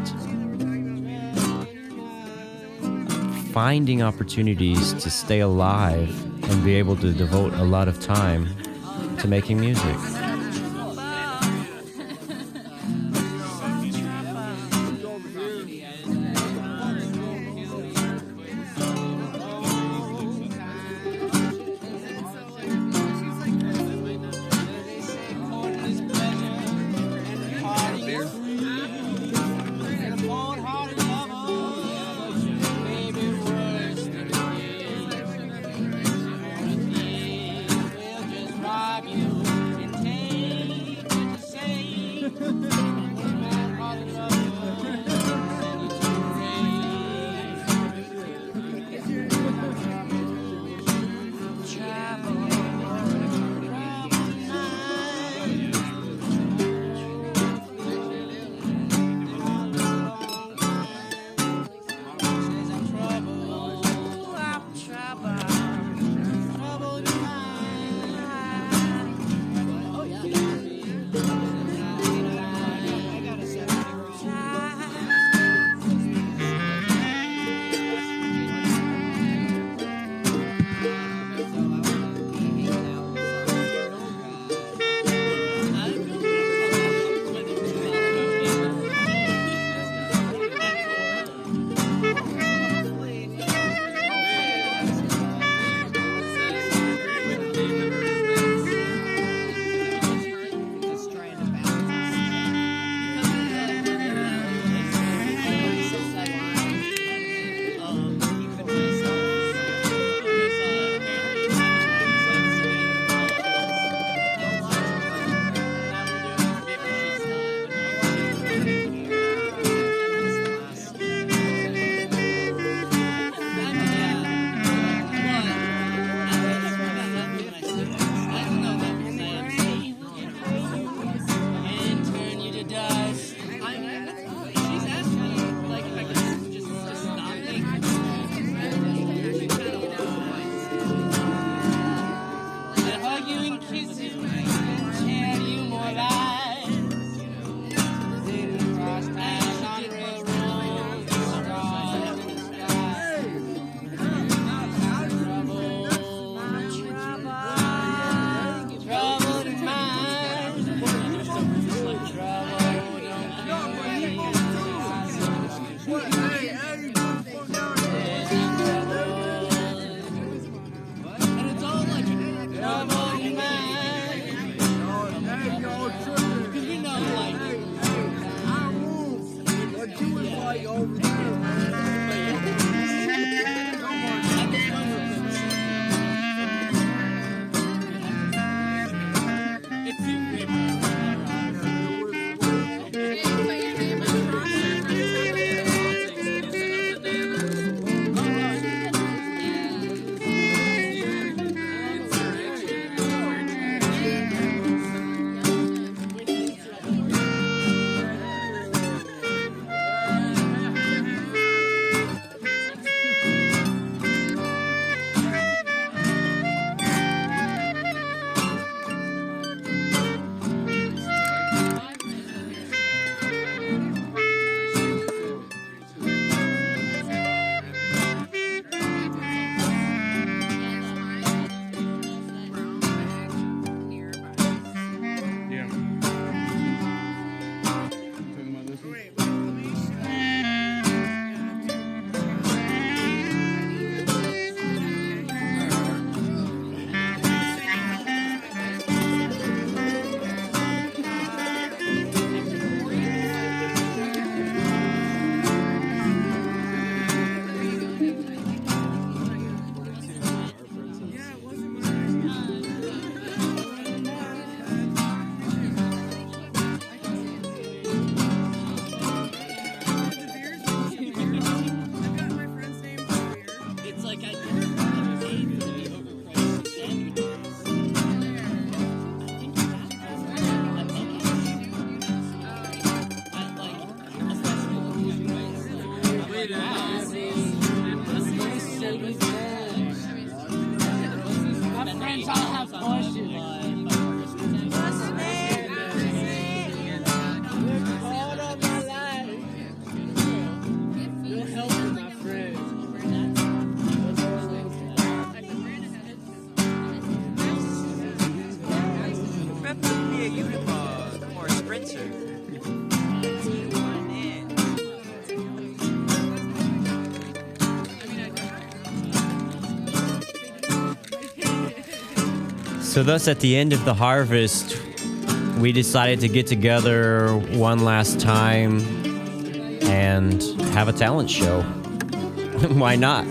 finding opportunities to stay alive and be able to devote a lot of time to making music. Fans all have questions. So thus, at the end of the harvest, we decided to get together one last time and have a talent show. Why not?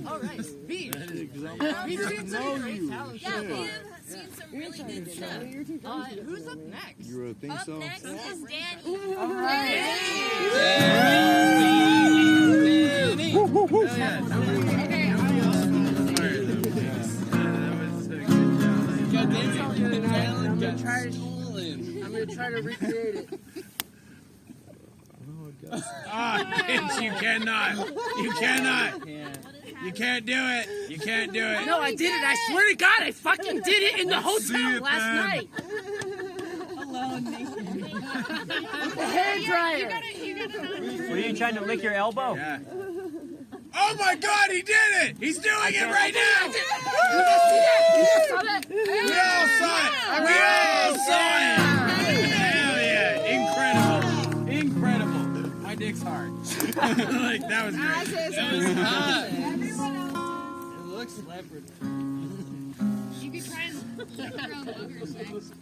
All right, Beet. We've seen some great talent shows. Yeah, we've seen some really good stuff. Who's up next? You really think so? Up next is Danny. All right. I'm gonna try to recreate it. Bitch, you cannot. You cannot. You can't do it. You can't do it. No, I did it. I swear to God, I fucking did it in the hotel last night. Alone, with the hair dryer. What are you trying to lick your elbow? Yeah. Oh my God, he did it! He's doing it right now! You guys see that? You guys saw that? We all saw it! We all saw it! Hell yeah! Incredible! Incredible! My dick's hard. Like, that was great. That was hot. It looks leopard. You could try and flip around ogres next.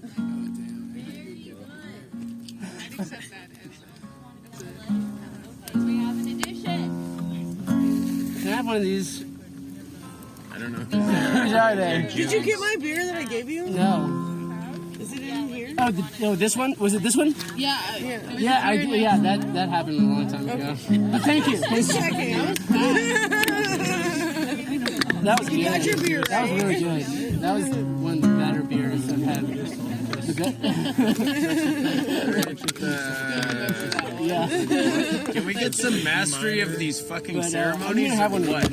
There you go. I'd accept that as we have an addition. Can I have one of these? I don't know. Whose are they? Did you get my beer that I gave you? No. Is it in here? Oh, this one? Was it this one? Yeah. Yeah, that happened a long time ago. But thank you. Just checking. That was good. You got your beer, That was really good. That was one of the better beers I've had. Yeah. Can we get some mastery of these fucking But, ceremonies? I'm gonna have one of what?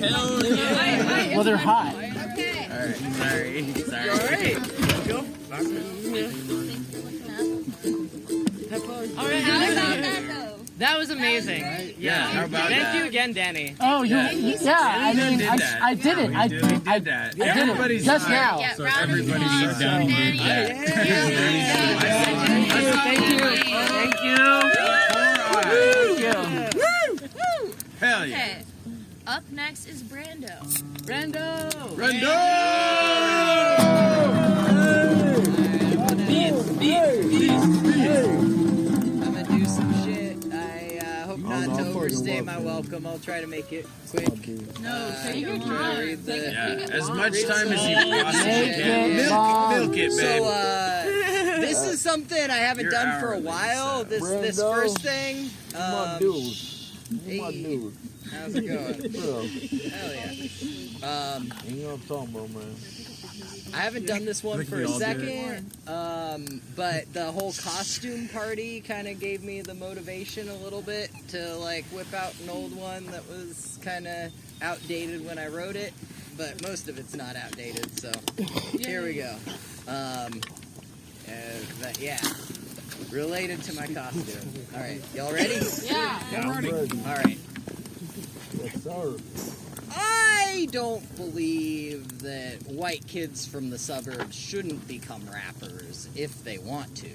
Hell yeah. Well, they're hot. Okay. Alright, sorry. Alright. Go. All right, how about that though? That was amazing. Yeah, how about Thank that? you again, Danny. Oh, yeah. I mean, I did it. I did that. I did it just now. So everybody's down did that. Thank you. Thank you. Hell yeah. Okay. Up next is Brando. Brando. I'm gonna do some shit. I hope not to overstay my welcome. I'll try to make it quick. No, take your time. Yeah, as much time as you possibly can. Milk it, babe. So, this is something I haven't done for a while. This first thing. My dude. My dude. How's it going? Bro. Hell yeah. You know what I'm talking about, man. I haven't done this one for a second, but the whole costume party kind of gave me the motivation a little bit to like whip out an old one that was kind of outdated when I wrote it, but most of it's not outdated, so here we go. But yeah, related to my costume. All right, y'all ready? Yeah. I'm ready. All right. Yes, sir. I don't believe that white kids from the suburbs shouldn't become rappers if they want to.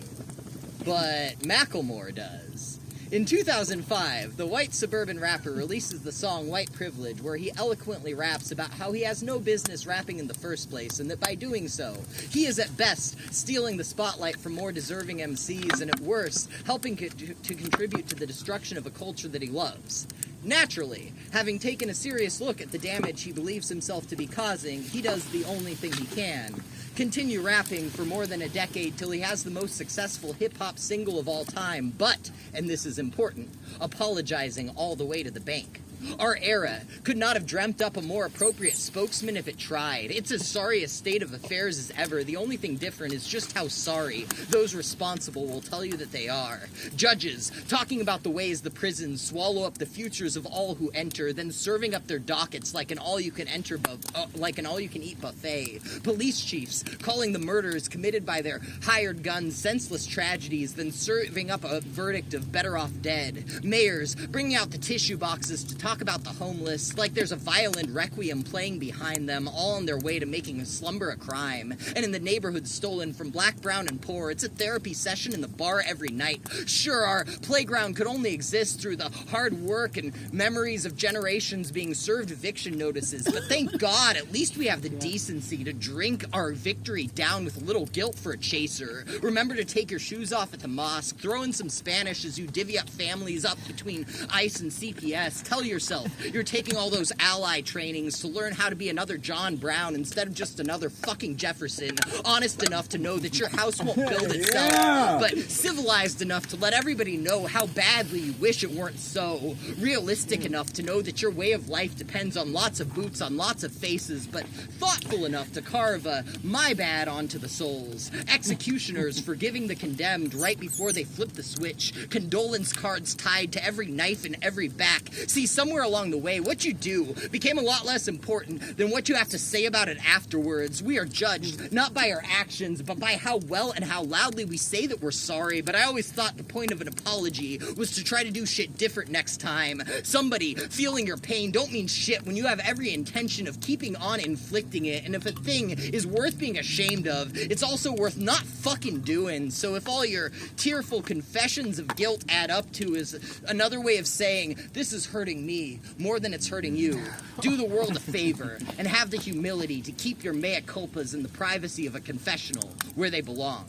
But Macklemore does. In 2005, the white suburban rapper releases the song White Privilege, where he eloquently raps about how he has no business rapping in the first place, and that by doing so, he is at best stealing the spotlight from more deserving MCs, and at worst, helping to contribute to the destruction of a culture that he loves. Naturally, having taken a serious look at the damage he believes himself to be causing, he does the only thing he can. Continue rapping for more than a decade till he has the most successful hip-hop single of all time, but, and this is important, apologizing all the way to the bank. Our era could not have dreamt up a more appropriate spokesman if it tried. It's as sorry a state of affairs as ever. The only thing different is just how sorry those responsible will tell you that they are. Judges talking about the ways the prisons swallow up the futures of all who enter, then serving up their dockets like an all-you-can-eat buffet. Police chiefs calling the murders committed by their hired guns senseless tragedies, then serving up a verdict of better off dead. Mayors bringing out the tissue boxes to talk about the homeless like there's a violent requiem playing behind them, all on their way to making a slumber a crime. And in the neighborhood stolen from black, brown, and poor, it's a therapy session in the bar every night. Sure, our playground could only exist through the hard work and memories of generations being served eviction notices, but thank God at least we have the decency to drink our victory down with a little guilt for a chaser. Remember to take your shoes off at the mosque, throw in some Spanish as you divvy up families up between ICE and CPS. Tell yourself you're taking all those ally trainings to learn how to be another John Brown instead of just another fucking Jefferson. Honest enough to know that your house won't build itself, but civilized enough to let everybody know how badly you wish it weren't so. Realistic enough to know that your way of life depends on lots of boots on lots of faces, but thoughtful enough to carve a my bad onto the souls. Executioners forgiving the condemned right before they flip the switch. Condolence cards tied to every knife and every back. See, somewhere along the way, what you do became a lot less important than what you have to say about it afterwards. We are judged not by our actions, but by how well and how loudly we say that we're sorry. But I always thought the point of an apology was to try to do shit different next time. Somebody feeling your pain don't mean shit when you have every intention of keeping on inflicting it. And if a thing is worth being ashamed of, it's also worth not fucking doing. So if all your tearful confessions of guilt add up to is another way of saying, this is hurting me more than it's hurting you, do the world a favor and have the humility to keep your mea culpas in the privacy of a confessional where they belong.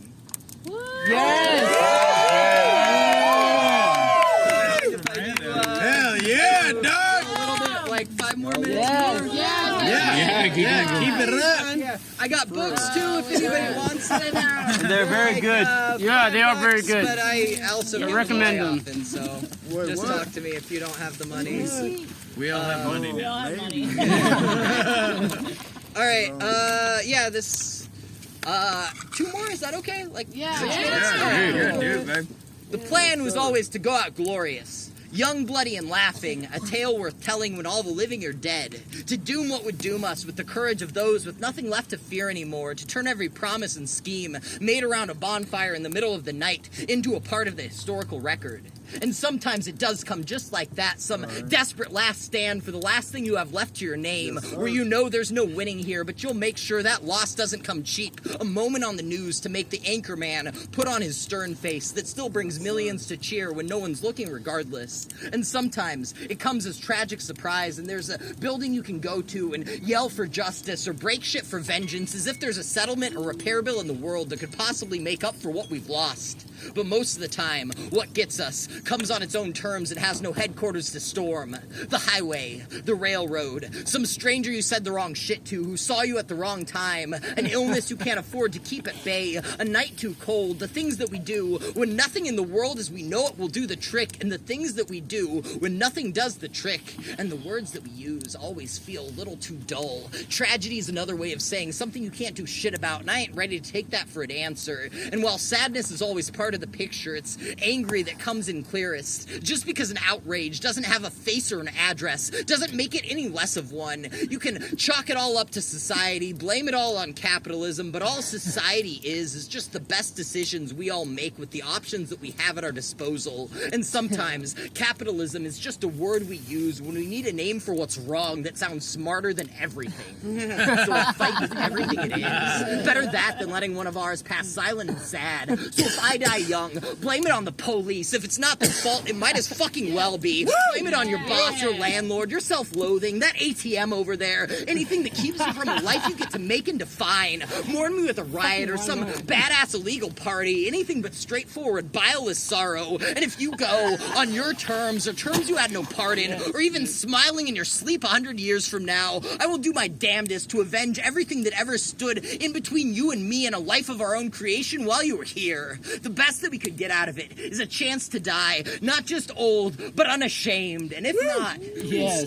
Hell yeah, dog! A little bit, like 5 more minutes. Keep it up. Yeah. I got books too if anybody wants them. They're very good. Yeah, they are very good. But I also I give recommend them away them. often, so just talk to me if you don't have the money. We all have money now. All right, yeah, this 2 more, is that okay? Like 6 minutes? Yeah, dude, babe. The plan was always to go out glorious. Young, bloody, and laughing, a tale worth telling when all the living are dead. To doom what would doom us with the courage of those with nothing left to fear anymore. To turn every promise and scheme made around a bonfire in the middle of the night into a part of the historical record. And sometimes it does come just like that, some desperate last stand for the last thing you have left to your name, where you know there's no winning here, but you'll make sure that loss doesn't come cheap. A moment on the news to make the anchor man put on his stern face that still brings millions to cheer when no one's looking regardless. And sometimes it comes as tragic surprise, and there's a building you can go to and yell for justice or break shit for vengeance as if there's a settlement or repair bill in the world that could possibly make up for what we've lost. But most of the time, what gets us comes on its own terms and has no headquarters to storm. The highway, the railroad, some stranger you said the wrong shit to who saw you at the wrong time, an illness you can't afford to keep at bay, a night too cold, the things that we do when nothing in the world as we know it will do the trick, and the things that we do when nothing does the trick, and the words that we use always feel a little too dull. Tragedy is another way of saying something you can't do shit about, and I ain't ready to take that for an answer. And while sadness is always part of the picture, it's angry that comes in clearest. Just because an outrage doesn't have a face or an address doesn't make it any less of one. You can chalk it all up to society, blame it all on capitalism, but all society is just the best decisions we all make with the options that we have at our disposal. And sometimes capitalism is just a word we use when we need a name for what's wrong that sounds smarter than everything. So we'll fight with everything it is. Better that than letting one of ours pass silent and sad. So if I die young, blame it on the police. If it's not their fault, it might as fucking well be. Blame it on your boss, your landlord, your self-loathing, that ATM over there, anything that keeps you from a life you get to make and define. Mourn me with a riot or some badass illegal party, anything but straightforward, bileless sorrow. And if you go on your terms or terms you had no part in, or even smiling in your sleep 100 years from now, I will do my damnedest to avenge everything that ever stood in between you and me and a life of our own creation while you were here. The best that we could get out of it is a chance to die die, not just old, but unashamed. And if not,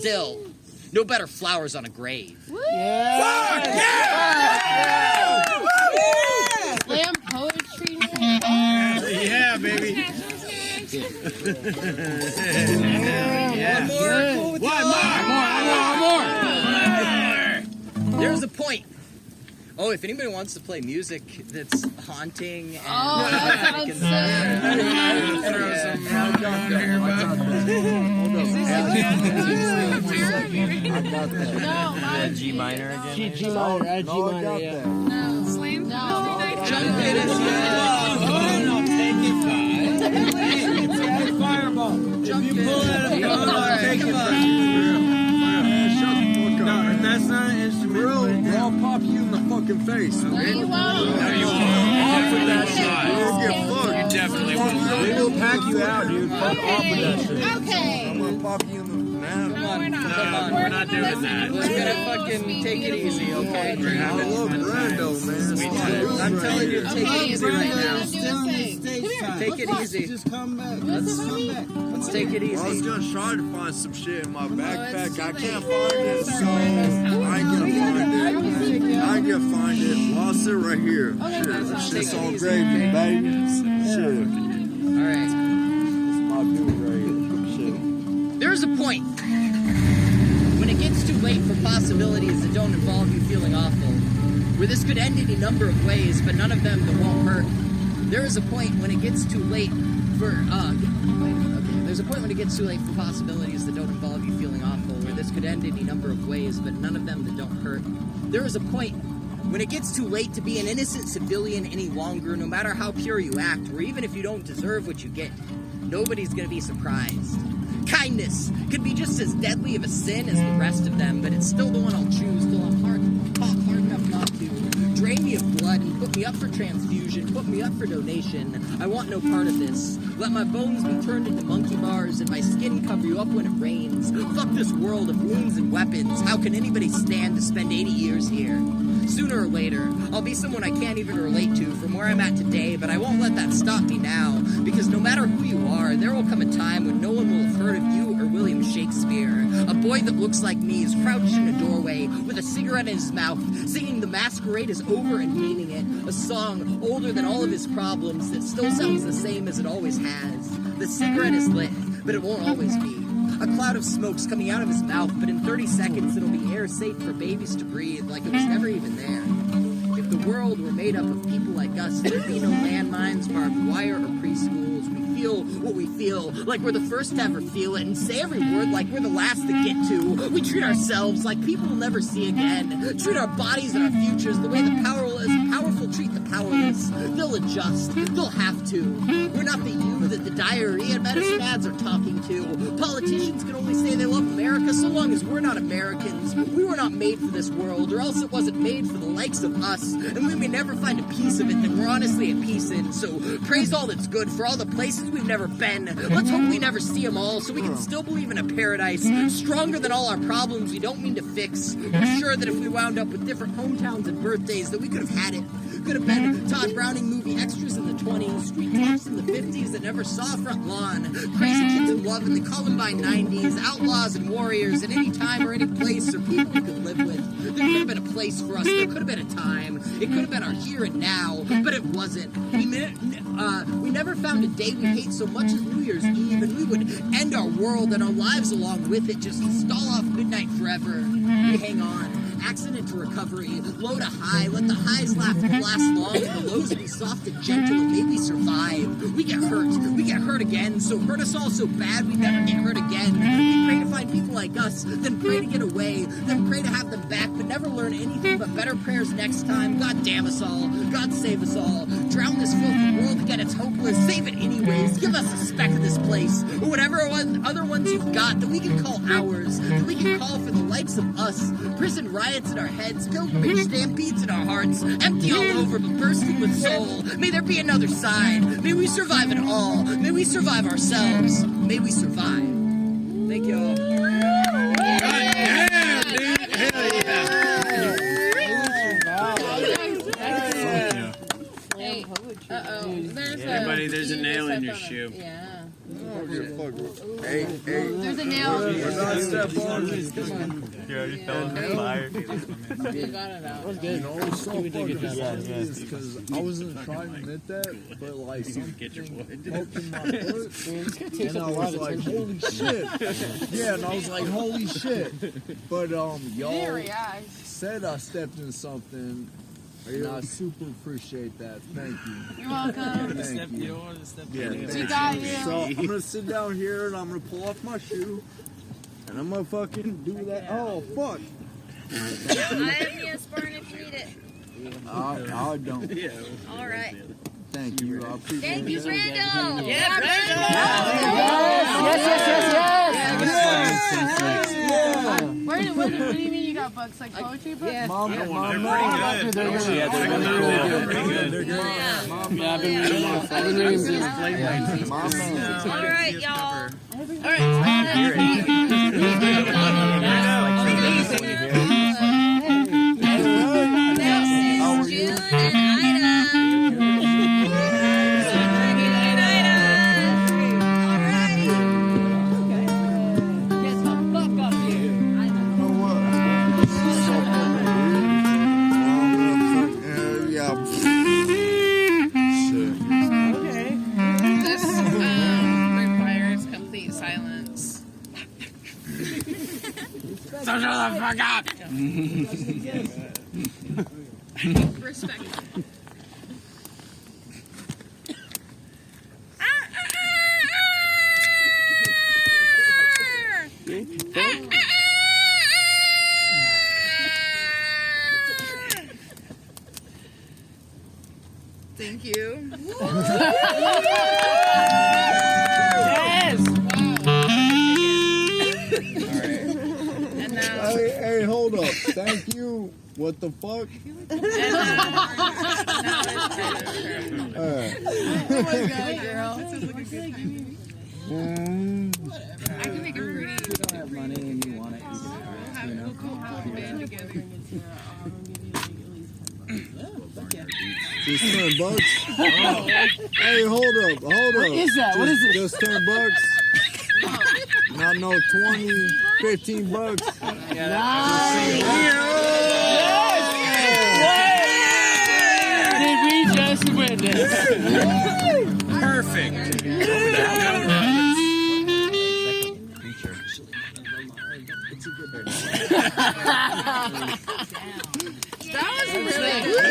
still, no better flowers on a grave. Slam poetry night. Yeah, baby. One more. There's a point. Oh, if anybody wants to play music that's haunting and G minor again? G minor, yeah. No. Slam poetry night. Jump in as Fireball. Jump If you in. pull it out of the gun, I'll take it. No, that's not an instrument. I'll pop you in the fucking face. No, you won't. No, you won't. Off with that shit. You'll get fucked. You definitely will. We'll pack you out, dude. Fuck off with that shit. Okay. I'm gonna pop you in the man. Come on. We're not doing that. We're gonna fucking take it easy, okay? I love Brando, man. I'm telling you, take it easy right now. Take it easy. Just come back. Let's take it I was easy. gonna try to find some shit in my backpack. I can't find it, so I ain't gonna find it. I ain't gonna find it. Lost it right here. Shit, that shit's all gravy, baby. Shit. Alright. That's my dude right here. Shit. There's a point when it gets too late for possibilities that don't involve you feeling awful, where this could end any number of ways, but none of them that won't hurt. There is a point when it gets too late for there's a point when it gets too late for possibilities that don't involve you feeling awful, where this could end any number of ways, but none of them that don't hurt. There is a point when it gets too late to be an innocent civilian any longer, no matter how pure you act, or even if you don't deserve what you get, nobody's gonna be surprised. Kindness could be just as deadly of a sin as the rest of them, but it's still the one I'll choose till I'm hard enough not to. Drain me of blood and put me up for transfusion, put me up for donation. I want no part of this. Let my bones be turned into monkey bars and my skin cover you up when it rains. Fuck this world of wounds and weapons. How can anybody stand to spend 80 years here? Sooner or later, I'll be someone I can't even relate to from where I'm at today, but I won't let that stop me now, because no matter who you are, there will come a time when no one will have heard of you or William Shakespeare. A boy that looks like me is crouched in a doorway with a cigarette in his mouth, singing "The Masquerade is Over" and meaning it, a song older than all of his problems that still sounds the same as it always has. The cigarette is lit, but it won't always be. A cloud of smoke's coming out of his mouth, but in 30 seconds it'll be air safe for babies to breathe like it was never even there. If the world were made up of people like us, there'd be no landmines, barbed wire, or preschools. We feel what we feel, like we're the first to ever feel it, and say every word like we're the last to get to. We treat ourselves like people we'll never see again. Treat our bodies and our futures the way the powerful treat the powerless. They'll adjust. They'll have to. We're not the you that the diary and medicine ads are talking to. Politicians can only say they love America so long as we're not Americans. We were not made for this world, or else it wasn't made for the likes of us, and we may never find a piece of it that we're honestly at peace in. So praise all that's good for all the places we've never been. Let's hope we never see them all, so we can still believe in a paradise stronger than all our problems we don't mean to fix. We're sure that if we wound up with different hometowns and birthdays, that we could have had it. Could have been Todd Browning movie extras in the 20s, street cops in the 50s that never saw a front lawn, crazy kids in love in the Columbine 90s, outlaws and warriors at any time or any place, or people we could live with. There could have been a place for us. There could have been a time. It could have been our here and now, but it wasn't. We never found a day we hate so much as New Year's Eve, and we would end our world and our lives along with it just to stall off midnight forever. We hang on. Accident to recovery, low to high, let the highs last long, and the lows be soft and gentle, and may we survive. We get hurt again, so hurt us all so bad we never get hurt again. We pray to find people like us, then pray to get away, then pray to have them back, but never learn anything but better prayers next time. God damn us all, God save us all, drown this filthy world again, it's hopeless, save it anyways, give us a speck of this place, or whatever other ones you've got that we can call ours, that we can call for the likes of us. Prison riots in our heads, pilgrimage stampedes in our hearts, empty all over but bursting with soul. May there be another side. May we survive it all. May we survive ourselves. May we survive. Thank you all. Hey, Hey, buddy, there's a nail in your shoe. Yeah. don't give a fuck. Hey. There's a nail. We're not step on it. You already fell in the fire. That was good. You know, it's so fucking hilarious because I wasn't trying to admit that, but like something poked in my foot, and I was like, holy shit. Yeah, and I was like, holy shit. But y'all said I stepped in something. And I super appreciate that. Thank you. You're welcome. Thank you. We got you. So I'm gonna sit down here and I'm gonna pull off my shoe, and I'm gonna fucking do that. Oh fuck! I have Neosporin if you need it. I don't. All right. Thank you. I appreciate Thank you, it. Brando. Yeah, Brando. Yes. What do you mean you got books? Like poetry books? Yeah. Mom, They're Mom, pretty good. they're good. Yeah, they're good. They're good. Yeah, I've been reading them. I've been reading them. All right, y'all. All right. June and Ida. This requires complete silence. So shut the fuck up! Respect. Thank you. Yes! And now, Hey, hold up. Thank you. What the fuck? now Alright. oh my god, girl. This is looking good. I can make a pretty. You don't have money and you want it. We'll have a band together. Just $10. Hey, hold up. What is that? What is it? Just $10. Not no 20, $15. Did we just witness? Perfect. That was really good.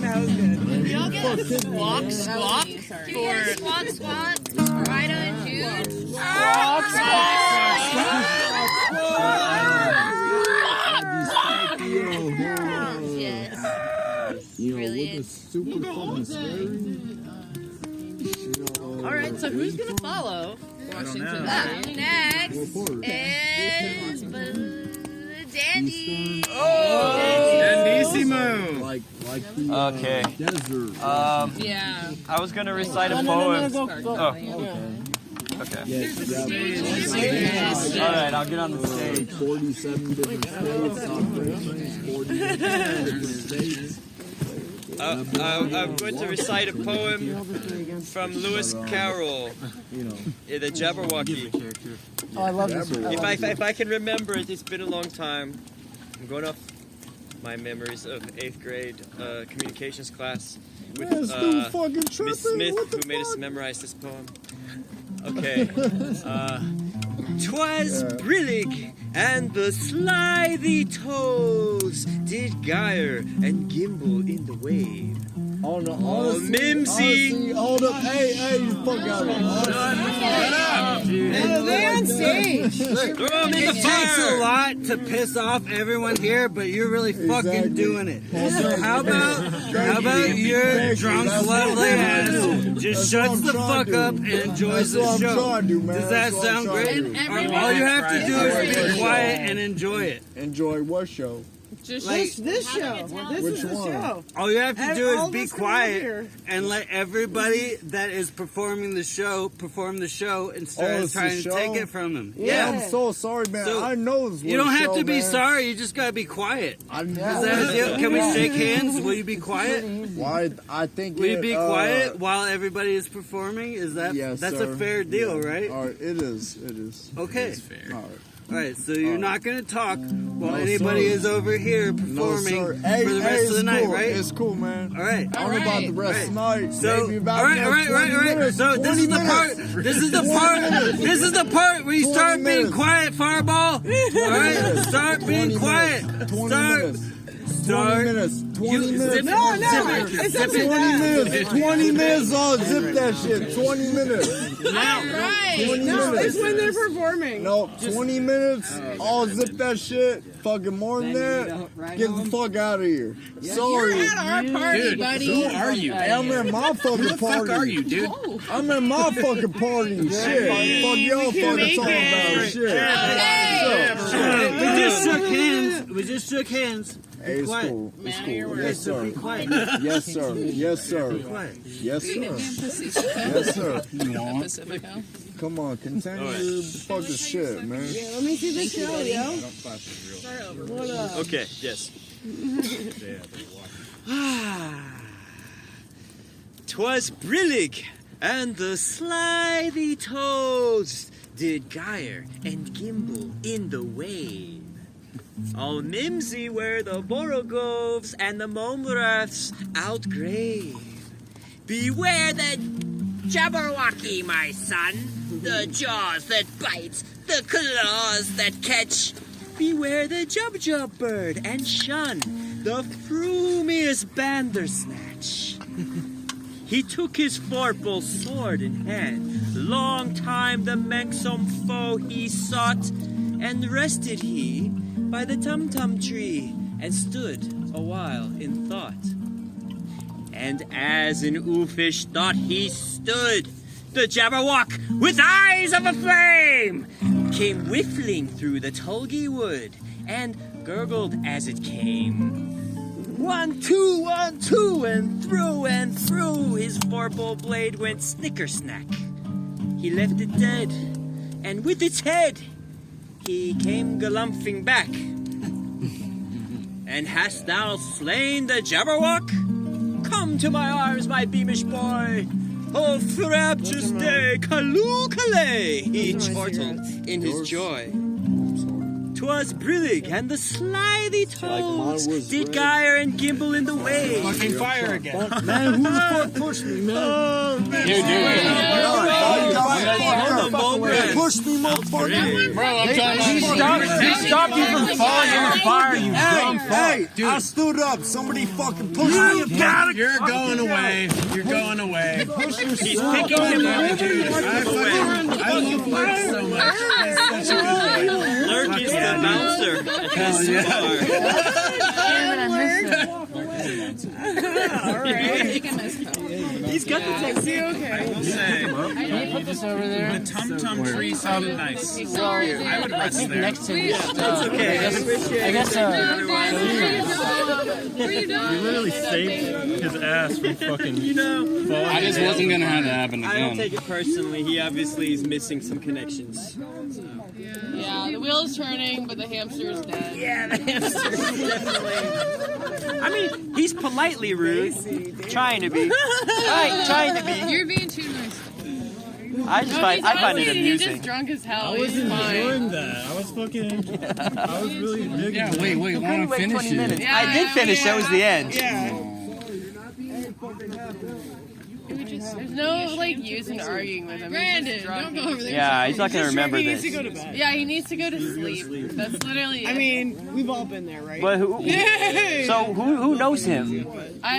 That was good. We all get a Squawk. squawk for Ida and June. Yes. You know, Brilliant. with the super fucking scary. All right, so who's gonna follow Washington? Next Report. is Dandy. Dandissimo. Like the Okay. desert. Yeah. I was gonna recite a poem. Go. Okay. Yes, All right, I'll get on the stage. 47 different states, operations, 40 different states. I'm going to recite a poem from Lewis Carroll, the Jabberwocky. Oh, I love this one. If I can remember it, it's been a long time. I'm going off my memories of 8th grade communications class with Miss Smith, who made us memorize this poem. Okay. 'Twas brillig, and the slithy toes did gyre and gimble in the wave. Oh no, Mimsy. Hold up, hey, you fuck out of here. They're on stage. It takes a lot to piss off everyone here, but you're really fucking doing it. So how about your drunk, lovely ass just shuts the fuck up and enjoys the show? Does that sound great? All you have to do is be quiet and enjoy it. Enjoy what show? Just Like- this show. This Which is the one? show. All you have to do All is be this come out here. quiet and let everybody that is performing the show perform the show instead of it's the trying to show? take it from them. Yeah, I'm so sorry, man. So, I know this. You don't was a have show, to be man. sorry. You just gotta be quiet. Is I'm that a deal? Can we shake hands? Will you be quiet? Why? I think. Will you be it, quiet while everybody is performing? Is that Yes, that's sir. a fair deal, Yeah. right? All right, it is. It is. Okay. It is fair. All right. All right, so you're not gonna talk while No, anybody sir. is over here No, performing sir. Hey, for the rest of the it's night, cool. right? It's cool, man. All right. I don't know about the rest of the night. So, Maybe about all right. next 20 minutes, So this 20 is the part. minutes. This is the 20 part. minutes. This is the part where you 20 start being minutes. quiet, Fireball. All right, minutes. start being 20 quiet. minutes. 20 Start. minutes. 20 Start. minutes. 20 minutes. Zip, No, zip it. it's Zip up to it. 20 minutes. 20 minutes. Oh, zip that shit. 20 minutes. Right. 20 No, minutes. it's when they're performing. No, 20 minutes. I'll zip that shit. Fucking more than that. Get the fuck out of here. Sorry. You're at our party, Dude, buddy. who are you? Hey, I'm at my fucking Who the party. fuck are you, dude? I'm at my fucking party. Shit. Fuck y'all can fucking make talking it. about shit. We just shook hands. We just shook hands. Hey, it's quiet. cool. It's Man, cool. you're Yes, So sir. be quiet. Yes, sir. Yes, sir. Quiet. Yes, sir. Yes, sir. Pacifico. Come on, continue your fucking shit, man. Yeah, let me see the show, yo. What up? Okay, yes. 'Twas brillig, and the slithy toads did gyre and gimble in the wave. All mimsy were the borogoves and the momraths outgrave. Beware the Jabberwocky, my son, the jaws that bite, the claws that catch. Beware the jub bird and shun the frumiest bandersnatch. He took his forkful sword in hand, long time the manxome foe he sought, and rested he by the tum-tum tree, and stood a while in thought. And as in oofish thought he stood, the Jabberwock, with eyes of a flame, came whiffling through the tulgey wood, and gurgled as it came. 1, 2, 1, 2, and through his vorpal blade went snicker-snack. He left it dead, and with its head he came galumphing back. And hast thou slain the Jabberwock? Come to my arms, my beamish boy. Oh, frabjous day, Kaloo-Kalay, he chortled in his joy. 'Twas brillig, and the slithy toads did gyre and gimble in the waves. Fucking fire again. Man, who the fuck pushed me, man? Oh, man. You do it. They pushed me, motherfucker. Bro, I'm talking He stopped you from falling in the fire, you dumb fuck. Hey, I stood up. Somebody fucking pushed me. You're going away. You're going away. He's picking him up. I love Lurk so much. That's such a good thing. Lurk is the bouncer at this bar. He's got the taxi, okay. I will say, the tum-tum tree sounded nice. I would rest there. next to me. That's okay. I guess, You literally saved his ass from fucking. You know, I just wasn't gonna have that happen I don't again. take it personally. He obviously is missing some connections. Yeah, the wheel is turning, but the hamster is dead. Yeah, the hamster is definitely. I mean, he's politely rude. Trying to be. Trying to be. You're being too nice. I find it He's amusing. just drunk as hell. I was He's fine. enjoying that. I was fucking. I was really digging. Yeah, wait, let him finish it. Yeah, I did finish. That was the end. Yeah. There's no like use in arguing with him. Brandon, don't go over there. Yeah, he's not gonna remember He this. needs to go to bed. Yeah, he needs to go to sleep. That's literally. I mean, we've all been there, right? But who? So who knows him?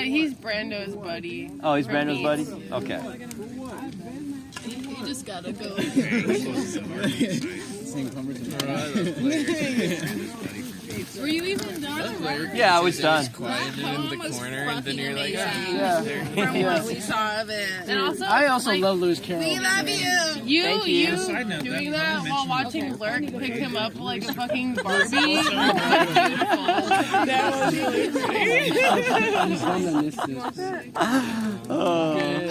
He's Brando's buddy. Oh, he's Brando's buddy. Okay. You just gotta go. Were you even done? Yeah, I was done. Quiet in the corner, and then you're like, From what we saw of it. And also, I also love Lewis Carroll. we love you. Thank you. Side note, Doing that that while watching Lurk pick him up like a fucking Barbie. Beautiful. That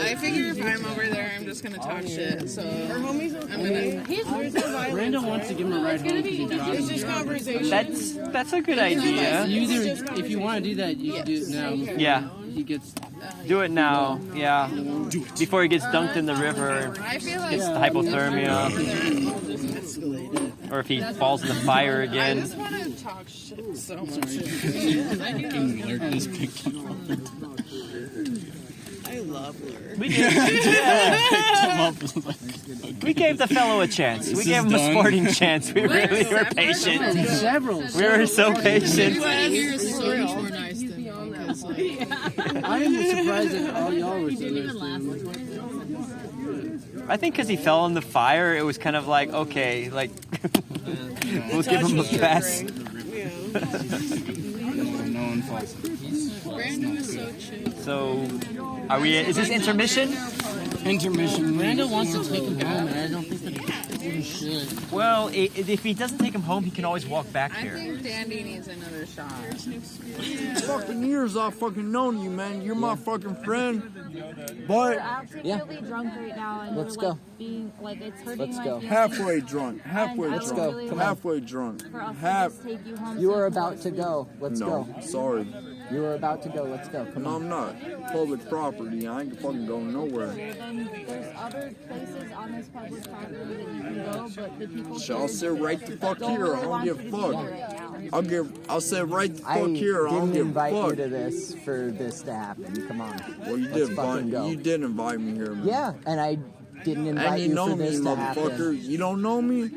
I figure if I'm over there, I'm just gonna talk shit. So I'm gonna. Brando wants to give him a ride home because he dropped It's just conversation. That's a good idea. If you want to do that, you can do it now. Yeah. He gets. Do it now. Yeah. Before he gets dunked in the river, gets hypothermia, or if he falls in the fire I again. just want to talk shit so much. I love Lure. We did. Yeah. We gave the fellow a chance. We gave him a sporting chance. We really were patient. We were so patient. You're so much more nice than me. I am surprised that all y'all were so nice. I think because he fell in the fire, it was kind of like, okay, like, we'll give him a pass. No one falls. Brandon is so chill. So, is this intermission? Intermission. Brando wants to take him home, and I don't think that he should. Well, if he doesn't take him home, he can always walk back I here. think Dandy needs another shot. Fucking years I've fucking known you, man. You're my fucking friend. But We're really drunk right now, and Let's we're, go. like, being like it's hurting Let's my go. feelings. halfway drunk. Halfway And I drunk. would really like Halfway drunk. for us to Half. just take you home. You so are can about to go. Let's No, go. sorry. You are about to go. Let's go. Come No, on. I'm not. Public property. I ain't fucking going nowhere. Then there's other places on this public property that you can go, but the people So I'll sit right the fuck don't here. really I don't want give you a to be fuck. there right now. I'll sit right the I fuck here. I don't didn't give a invite you fuck. to this for this to happen. Come on. Well, you Let's did fucking invite. go. You did invite me here, man. Yeah, and I didn't invite And you you know for me, this to motherfucker. happen. You don't know me.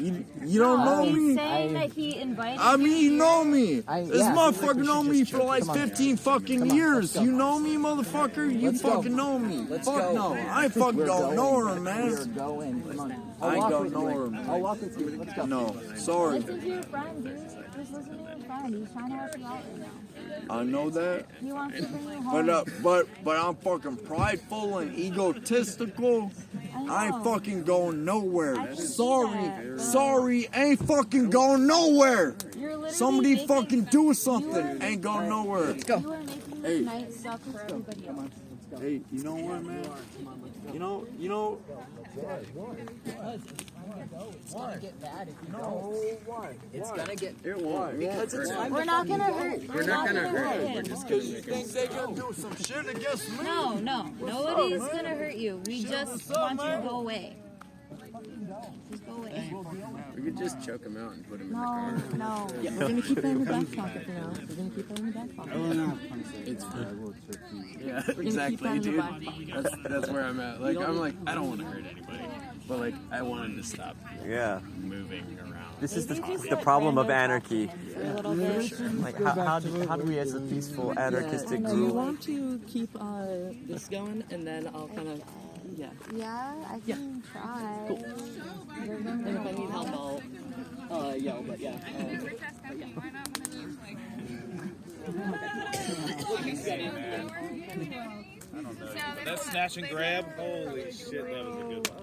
You don't know He's me. saying that he invited I mean, you know me. I- This yeah. motherfucker know me for like Come on. 15 fucking Come on, years. let's go. You know me, motherfucker? You Let's go. fucking know me. Let's Fuck go. no. I ain't fucking We're don't know her, We're man. going. Come on. I ain't walk going with you. nowhere, man. I'll walk with you. Let's go. No, sorry. Listen to your friend, dude. Just listen to your friend. He's trying to help you out right now. I know that. He wants to bring you home. But I'm fucking prideful and egotistical. I ain't fucking going nowhere. Sorry, ain't fucking going nowhere. Somebody fucking do something. Ain't going nowhere. Let's You are making this night suck for everybody else. Hey, you know what, man? You know. It's gonna get bad if you don't. It's gonna get. It won't. Because it's time We're to not fucking gonna go. hurt. We're not gonna hurt. him. We're just gonna think they gonna do some shit against me. No, nobody's gonna hurt you. We just want you to go away. Just go away. We could just choke him out and put him in the No, car. no. Yeah, we're gonna keep that in the back pocket for now. We're gonna keep that in the back pocket. It's fine. Yeah, keep that exactly, in the dude. back pocket. That's where I'm at. Like, I'm like, I don't want to hurt anybody, but like, I want him to stop. Yeah. Moving around. This is the problem of anarchy. A little bit. Like, how do we as a peaceful anarchistic You group? want to keep this going, and then I'll kind of, yeah. Yeah, I can try. Cool. And if I need help, I'll yell, but yeah. That snatch and grab, holy shit, that was a good one.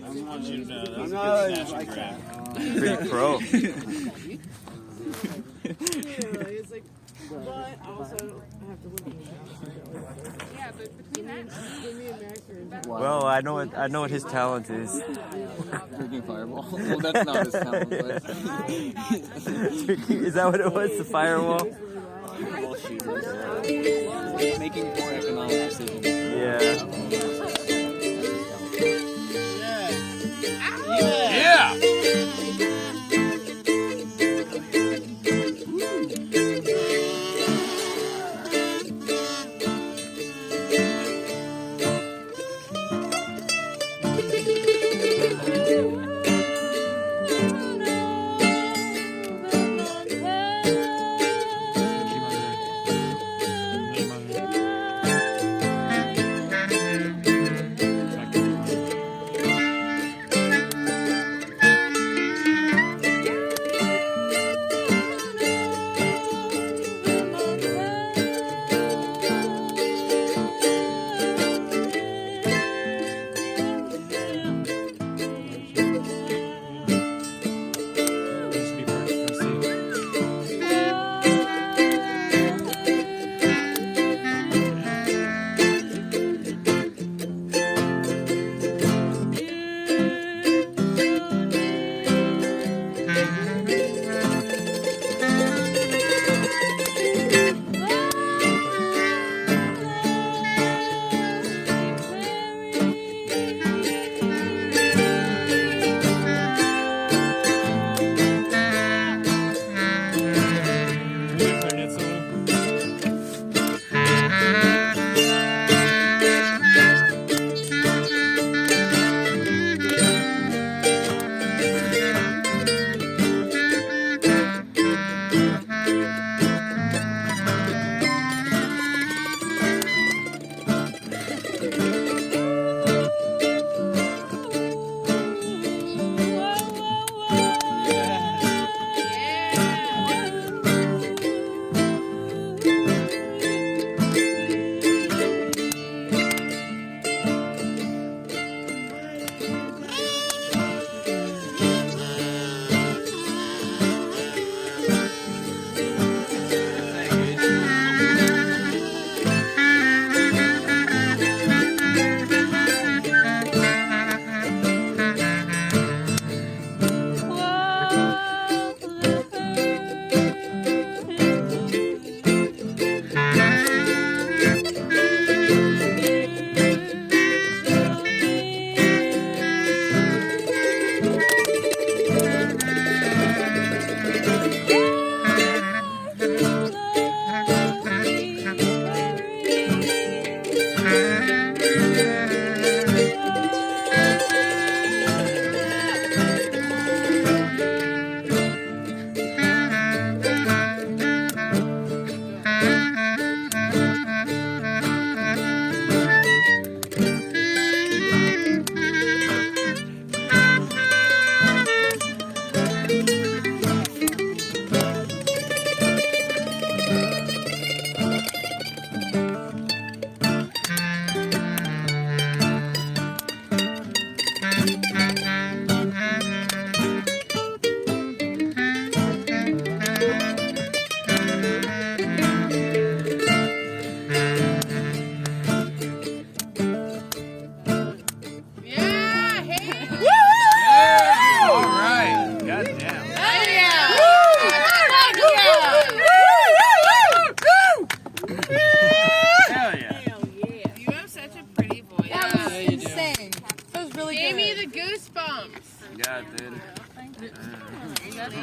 I want you to know that was a good snatch and grab. Pretty pro. It's like, but also I have to live in the Yeah, but between that, give me a master. Well, I know what his talent is. Drinking Fireball. Well, that's not his talent, but Is that what it was? The firewall? Fireball shooters. Making poor economic decisions. Yeah. Yeah!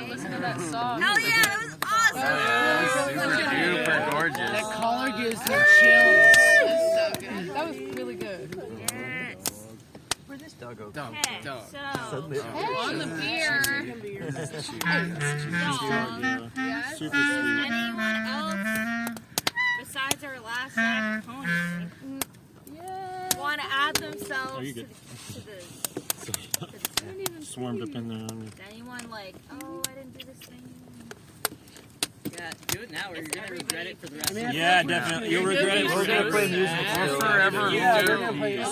Listen to that song. Hell yeah, that was awesome. Super gorgeous. That collar gives me chills. That's so good. That was really good. Yes. Where'd this dog go? Okay, so On the beer. yes. Super sweet. Anyone else besides our last live opponent want to add themselves Oh, you to good. the Swarmed up in there on me. Is anyone like, oh, I didn't do this thing? Yeah, do it now or you're gonna regret it for the rest of the Yeah, definitely. You'll regret it. We're gonna play music Or still. forever. Yeah, we'll we're do. gonna play. I'm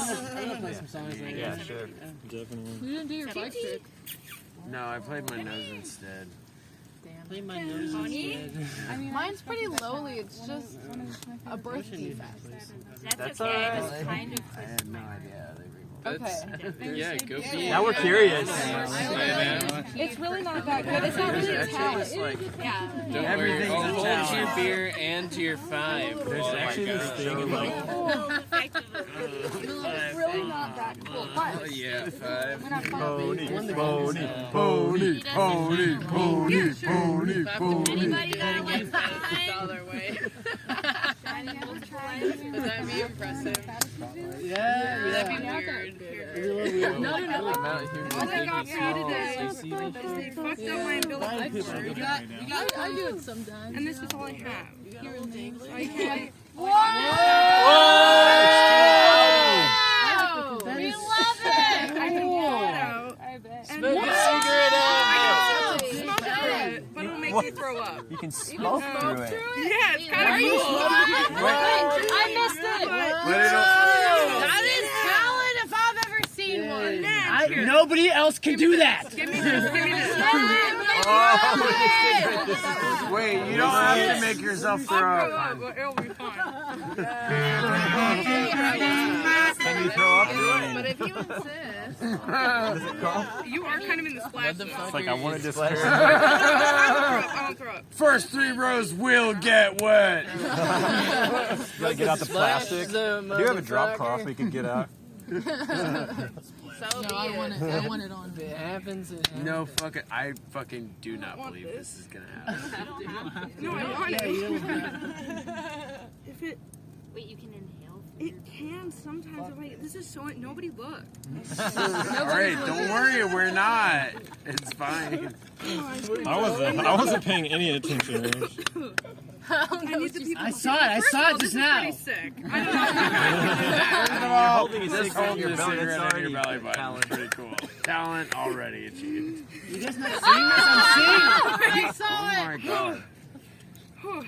gonna play some songs. Like Yeah, sure. Definitely. You didn't do your bike trick. No, I played my nose instead. Play my nose instead. I mean, mine's pretty lowly. It's just a birth defect. That's okay. That's kind of. I had no idea. Okay. Yeah, go be. Now we're curious. It's really not that good. It's not really a talent. Yeah. Don't Everything's worry. a I'll hold challenge. your beer and to your 5. There's actually this thing in like. It's really not that cool. Oh But yeah, 5. we're not fun. Pony, Pony, pony, pony, pony, pony, pony, pony. Anybody got a like $5 way. Would that be impressive? Yeah, That'd be yeah. weird. It's a little weird. No. All I got for you today is they fucked up my umbilical cord. I do it sometimes. And this is all I have. Here in things. I can't. Whoa! We love it! I can pull it out. I bet. Smoke a cigarette out. Smoke it, but it'll make me throw up. You can smoke through it. Yeah, it's kind of cool. I missed it. That is talent if I've ever seen one. Nobody else can do that. Give me this. Give me this. Wait, you don't have to make yourself throw up. It'll be fine. Can you throw up through it? But if you insist, Does it cough? you are kind of in the splash zone. It's like I want to disappear. I won't throw up. First 3 rows will get wet. You gotta get out the plastic. Do you have a drop cloth we can get out? So No, I want it on. If it happens, it happens. No fucking, I fucking do not believe this is gonna happen. No, I want Yeah, you don't it. If it, Wait, you can inhale? it can sometimes. Wait, this is so. Nobody look. Alright, don't worry, we're not. It's fine. I wasn't paying any attention. I need the people. I saw it just now. Pretty sick. I First of all, holding a just cigarette hold in your the belly, cigarette that's in your belly already button. talent. Pretty cool. Talent already achieved. You guys not seeing this? I'm seeing it. I saw Oh my god.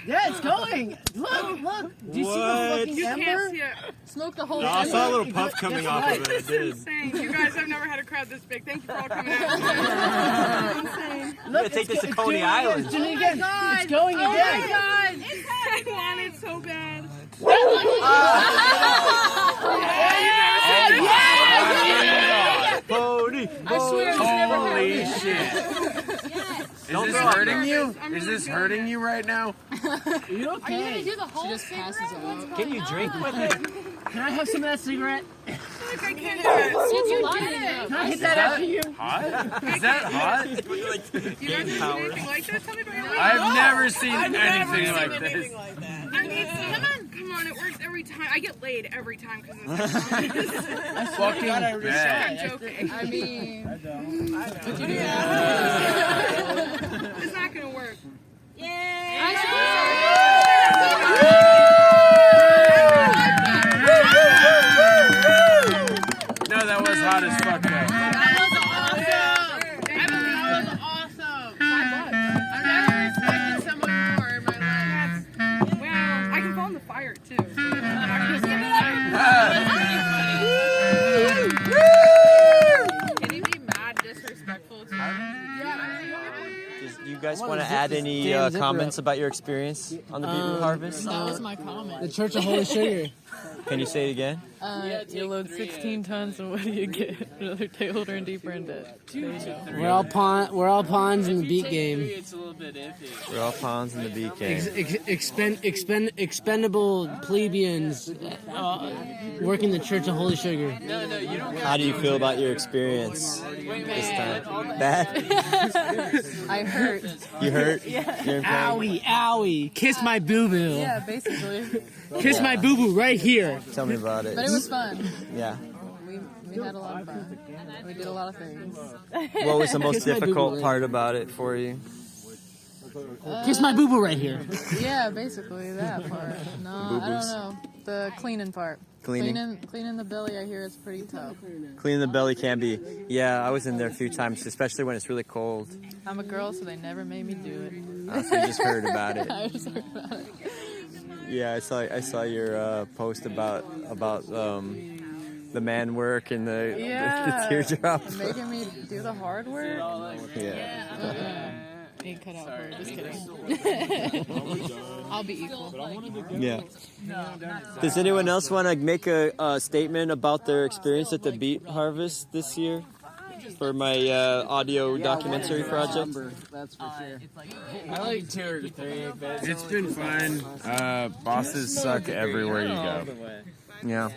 Yeah, it's going. Look. Do you see the fucking You ember? can't see it. Smoke the whole I thing. saw a little puff coming off of it. I This did. is insane. You guys have never had a crowd this big. Thank you for all coming out. Insane. Look, take this to Coney Island. It's doing it again. It's going again. I want it so bad. Pony, I swear it's never Holy happened. shit. Is this hurting you? Is this hurting you right now? Are you Are okay? you gonna do the whole She just passes out. Can you drink with it? Can I have some of that cigarette? I can't do it. Did you light it? Can I hit that after you? Hot? Is that hot? You guys ever seen anything like that? Tell me about your life. I've never seen anything like this. I mean, come on, it works every time. I get laid every time because of this. Fucking I'm bad. joking. I mean, It's not gonna work. No, that was hot as fuck though. that was awesome. I've never respected someone more in my life. Well, I can fall in the fire too. So I'm not gonna say Can he be mad disrespectful to me? You guys want to add any comments about your experience on the beetroot harvest? That was my comment. The Church of Holy Sugar. Can you say it again? You load 16 tons, and what do you get? Another tailholder and deeper in debt. We're all pawns in the beat game. It's a little bit iffy. We're all pawns in the beat game. Expendable plebeians working the Church of Holy Sugar. No, you don't. How do you feel about your experience this time? Bad? I hurt. You hurt? Yeah. You're in pain? Owie. Kiss my boo-boo. Yeah, basically. Kiss my boo-boo right here. Tell me about it. But it was fun. Yeah. We had a lot of fun. We did a lot of things. What was the most difficult part about it for you? Kiss my boo-boo right here. Yeah, basically that part. No, I don't know. The cleaning part. Cleaning? Cleaning the belly, I hear it's pretty tough. Cleaning the belly can be. Yeah, I was in there a few times, especially when it's really cold. I'm a girl, so they never made me do it. So you just heard about it. I just heard about it. Yeah, I saw your post about the man work and the teardrop. Making me do the hard work. Yeah. Ain't cut out for it. Just kidding. I'll be equal. Yeah. Does anyone else want to make a statement about their experience at the beet harvest this year for my audio documentary project? That's for sure. I like 2 or 3. It's been fun. Bosses suck everywhere you go. Yeah.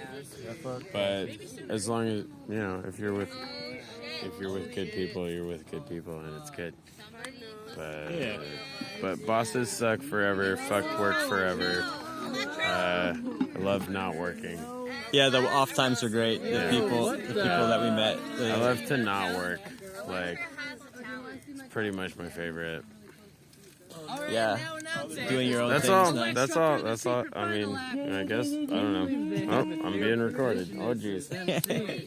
But as long as if you're with good people, you're with good people, and it's good. But bosses suck forever. Fuck work forever. I love not working. Yeah, the off times are great. The people that we met. I love to not work. Like, it's pretty much my favorite. Yeah, doing your own That's thing all. is nice. That's all. I mean, I guess I don't know. Oh, I'm being recorded. Oh, jeez.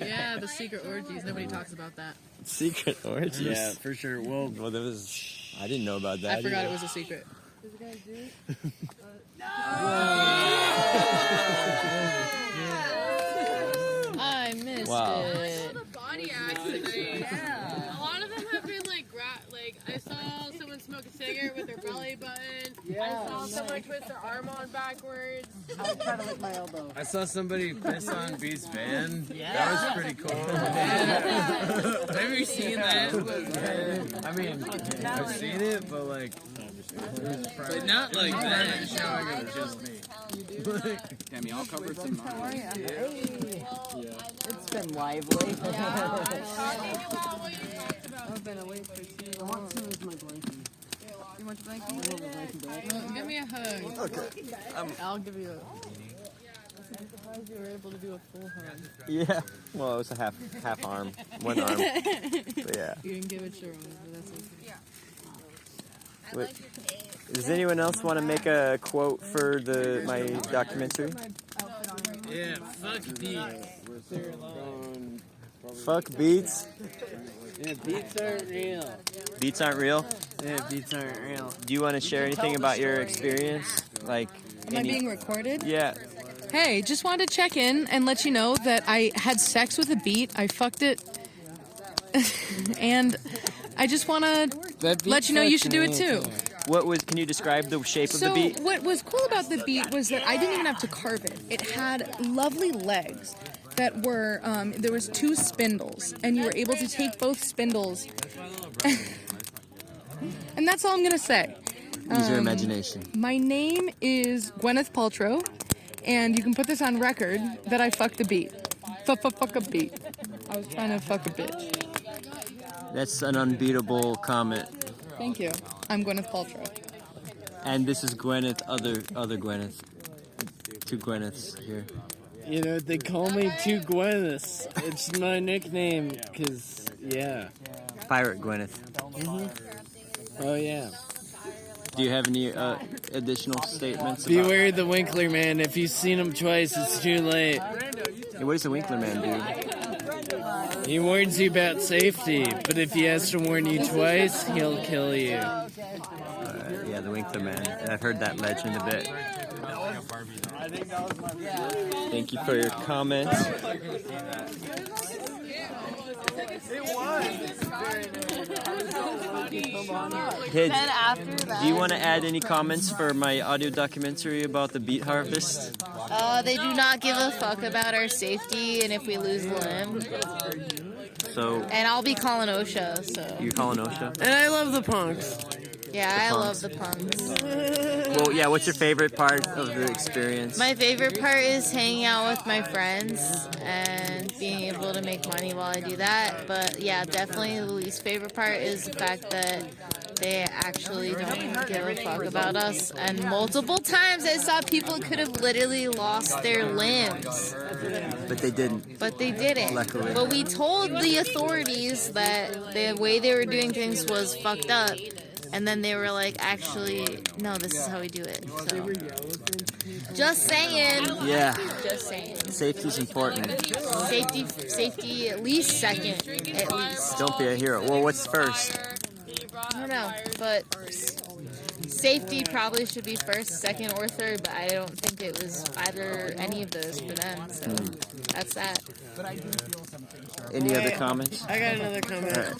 Yeah, the secret orgies. Nobody talks about that. Secret orgies. Yeah, for sure. Well, there was. I didn't know about that. I forgot it was a secret. I missed it. Body accident. Yeah. A lot of them have been like I saw someone smoke a cigarette with their belly button. I saw someone twist their arm on backwards. I was trying to lick my elbow. I saw somebody piss on Beet's van. Yeah. That was pretty cool. Have you seen that? I mean, I've seen it, but like, but not like that. Showing it was just me. Damn, y'all covered some. How are you? It's been lively. I've been awake for too long. You want your blankie? Give me a hug. Okay. I'll give you a... I'm surprised you were able to do a full hug. Yeah. Well, it was a half arm, one arm. But yeah. You didn't give it your own, but that's okay. Wait, does anyone else want to make a quote for my documentary? Yeah, fuck Beet. Fuck beets. Yeah, beats aren't real. Beets aren't real? Yeah, beats aren't real. Do you want to share anything about your experience? Like, Am I being recorded? Yeah. Hey, just wanted to check in and let you know that I had sex with a beet. I fucked it. And I just want to let you know you should do it too. Can you describe the shape of the beet? So what was cool about the beet was that I didn't even have to carve it. It had lovely legs that were, there was 2 spindles, and you were able to take both spindles. And that's all I'm going to say. Use your imagination. My name is Gwyneth Paltrow, and you can put this on record that I fucked a beet. Fuck a beet. I was trying to fuck a bitch. That's an unbeatable comment. Thank you. I'm Gwyneth Paltrow. And this is Gwyneth, other Gwyneth. 2 Gwyneths here. You know, they call me 2 Gwyneths. It's my nickname, because, yeah. Pirate Gwyneth. Mm-hmm. Oh, yeah. Do you have any additional statements? Beware the Winkler Man. If you've seen him twice, it's too late. Hey, what does the Winkler Man do? He warns you about safety, but if he has to warn you twice, he'll kill you. Yeah, the Winkler Man. I've heard that legend a bit. Thank you for your comments. Kids, do you want to add any comments for my audio documentary about the beet harvest? They do not give a fuck about our safety and if we lose a limb. So. And I'll be calling OSHA, so. You calling OSHA? And I love the punks. Yeah, I love the punks. Well, yeah. What's your favorite part of the experience? My favorite part is hanging out with my friends and being able to make money while I do that. But yeah, definitely the least favorite part is the fact that they actually don't give a fuck about us. And multiple times I saw people who could have literally lost their limbs. But they didn't. But they didn't. Luckily. But we told the authorities that the way they were doing things was fucked up. And then they were like, actually, no, this is how we do it. So. Just saying. Yeah. Just saying. Safety's important. Safety, at least second, at least. Don't be a hero. Well, what's first? I don't know, but safety probably should be first, second, or third. But I don't think it was either any of those for them. So that's that. Any other comments? I got another comment. Right.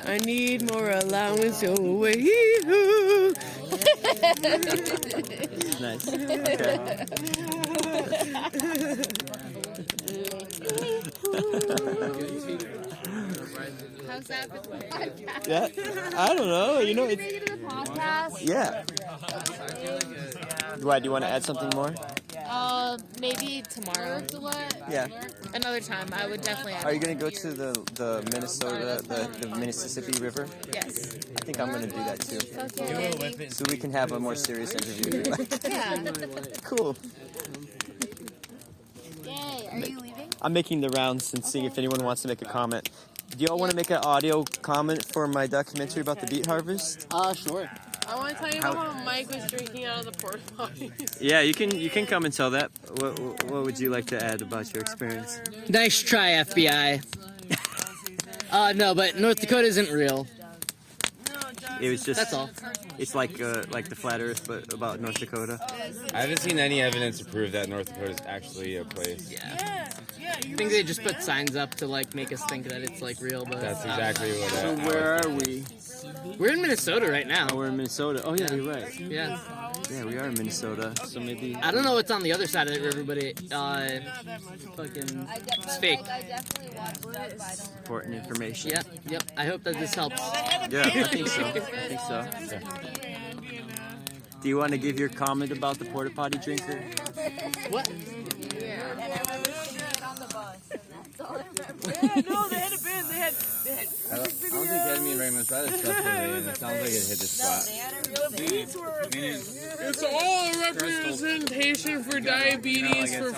I need more allowance away. Nice. Okay. How's that for the podcast? Yeah. I don't know. You know, it's. Yeah. Why? Do you want to add something more? Maybe tomorrow. Yeah. Another time. I would definitely add. Are you gonna go to the Minnesota, the Mississippi River? Yes. I think I'm gonna do that too. Okay. So we can have a more serious interview. Yeah. Cool. Yay. Are you leaving? I'm making the rounds and seeing if anyone wants to make a comment. Do y'all want to make an audio comment for my documentary about the beet harvest? Sure. I want to tell you about how Mike was drinking out of the porta potties. Yeah, you can come and tell that. What would you like to add about your experience? Nice try, FBI. No, but North Dakota isn't real. It was just. That's all. It's like the flat Earth, but about North Dakota. I haven't seen any evidence to prove that North Dakota is actually a place. Yeah. I think they just put signs up to like make us think that it's like real, but That's exactly what. So where are we? We're in Minnesota right now. Oh, we're in Minnesota. Oh yeah, you're right. Yeah. Yeah, we are in Minnesota. So maybe. I don't know what's on the other side of the river, but fucking, it's fake. Important information. Yep. I hope that this helps. Yeah, I think so. Do you want to give your comment about the porta potty drinker? What? Yeah, no, they had a band. They had I don't think ketamine very much better stuff for me, and it sounds like it hit the spot. Beets were. It's all a representation for diabetes. For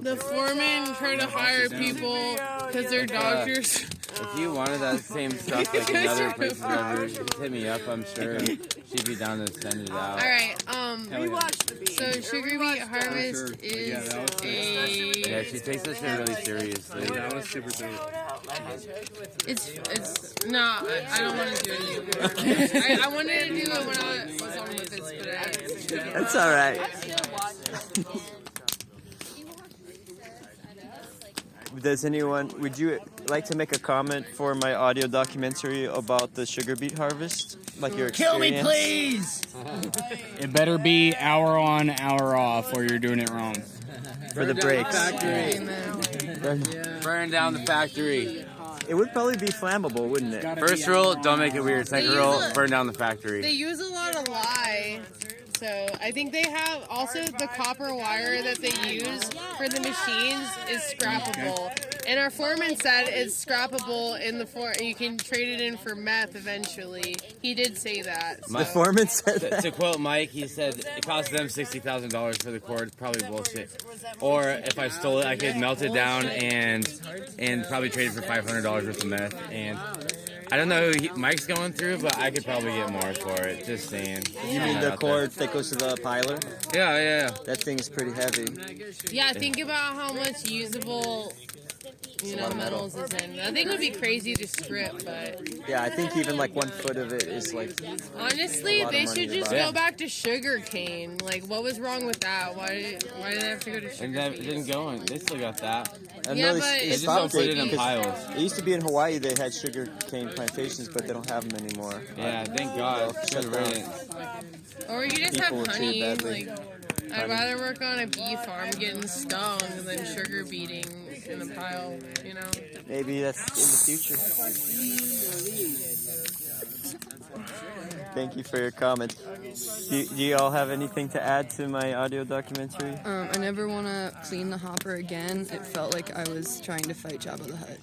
the foreman trying to hire people because they're doctors. If you wanted that same stuff like in other places, just hit me up. I'm sure she'd be down to send it out. All right. We watched the Beet. So sugar beet harvest is Yeah, she takes this shit really seriously. That was super dope. It's no, I don't want to do it anymore. I wanted to do it when I was on with this, but That's all right. Would you like to make a comment for my audio documentary about the sugar beet harvest? Like your experience? Kill me, please! It better be hour on, hour off, or you're doing it wrong. For the breaks. Burn down the factory. It would probably be flammable, wouldn't it? First rule, don't make it weird. Second rule, burn down the factory. they use a lot of lye. So I think they have also the copper wire that they use for the machines is scrappable. And our foreman said it's scrappable in the you can trade it in for meth eventually. He did say that. So. The foreman said that. To quote Mike, he said it cost them $60,000 for the cord. Probably bullshit. Or if I stole it, I could melt it down and probably trade it for $500 worth of meth. And I don't know who Mike's going through, but I could probably get more for it. Just saying. You mean the cord that goes to the piler? Yeah. That thing is pretty heavy. Yeah, think about how much usable metals is in. I think it would be crazy to strip, but Yeah, I think even like 1 foot of it is like. honestly, they should just go back to sugar cane. Like, what was wrong with that? Why did they have to go to sugar And that didn't go in. They still got that. Yeah, but they just don't put it in piles. It used to be in Hawaii, they had sugar cane plantations, but they don't have them anymore. Yeah, thank God. Should have read it. Or you just People have were treated honey. badly. Like, I'd rather work on a bee farm getting stung than sugar beating in a pile, you know? Maybe that's in the future. Thank you for your comments. Do you all have anything to add to my audio documentary? I never want to clean the hopper again. It felt like I was trying to fight Jabba the Hutt.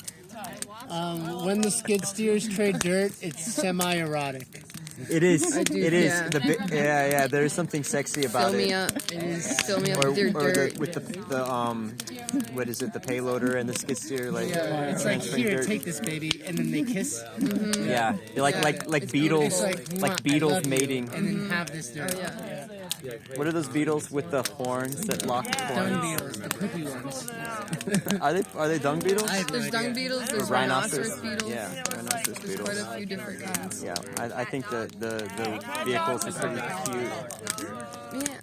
When the skid steers trade dirt, it's semi-erotic. It is. I do, It is. yeah. Yeah. There is something sexy about Fill it. me up. Fill me up with your dirt. With the what is it? The payloader and the skid steer, like It's like, transferring here, dirt. take this, baby, and then they kiss. Yeah, like It's beetles, like, like "Mwah, I beetles love you," mating. and then have this dirt. What are those beetles with the horns that lock the horns? Dung beetles, the cookie ones. Are they dung beetles? There's dung beetles, there's Or rhinoceros beetles. Yeah, rhinoceros There's beetles. quite a few different kinds. Yeah, I think the vehicles are pretty cute. Yeah.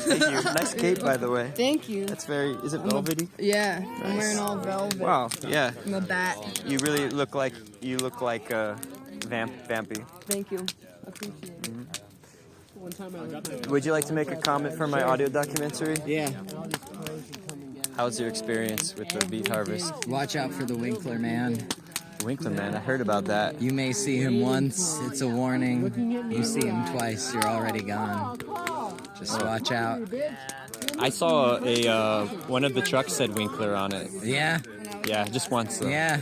Thank you. Nice cape, by the way. Thank you. That's very. Is it velvety? Yeah, I'm Nice. wearing all velvet. Wow. Yeah. I'm a bat. You really look like vampy. Thank you. Appreciate it. One time I was Would you like to make a comment for my audio documentary? Yeah. How's your experience with the beet harvest? Watch out for the Winkler man. Winkler man, I heard about that. You may see him once, it's a warning. You see him twice, you're already gone. Just watch out. I saw a one of the trucks said Winkler on it. Yeah? Yeah, just once. Though. Yeah.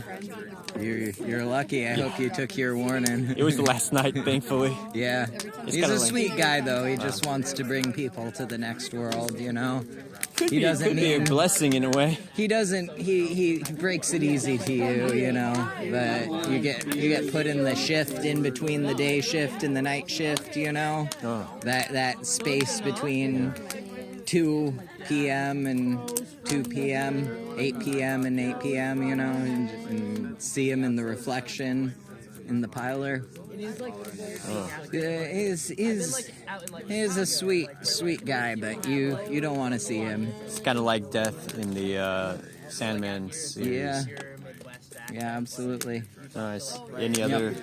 You're lucky. I hope you took your warning. It was the last night, thankfully. Yeah. It's He's kinda a like- sweet guy, though. He just wants to bring people to the next world, you know? Could He be a blessing in a way. He doesn't. He breaks it easy to you, you know. But you get put in the shift in between the day shift and the night shift, you know. Oh. That space between 2 p.m. and 2 p.m., 8 p.m. and 8 p.m., you know, and see him in the reflection in the piler. He's a sweet guy, but you don't want to see him. It's kind of like Death in the Sandman series. Yeah, absolutely. Nice. Any other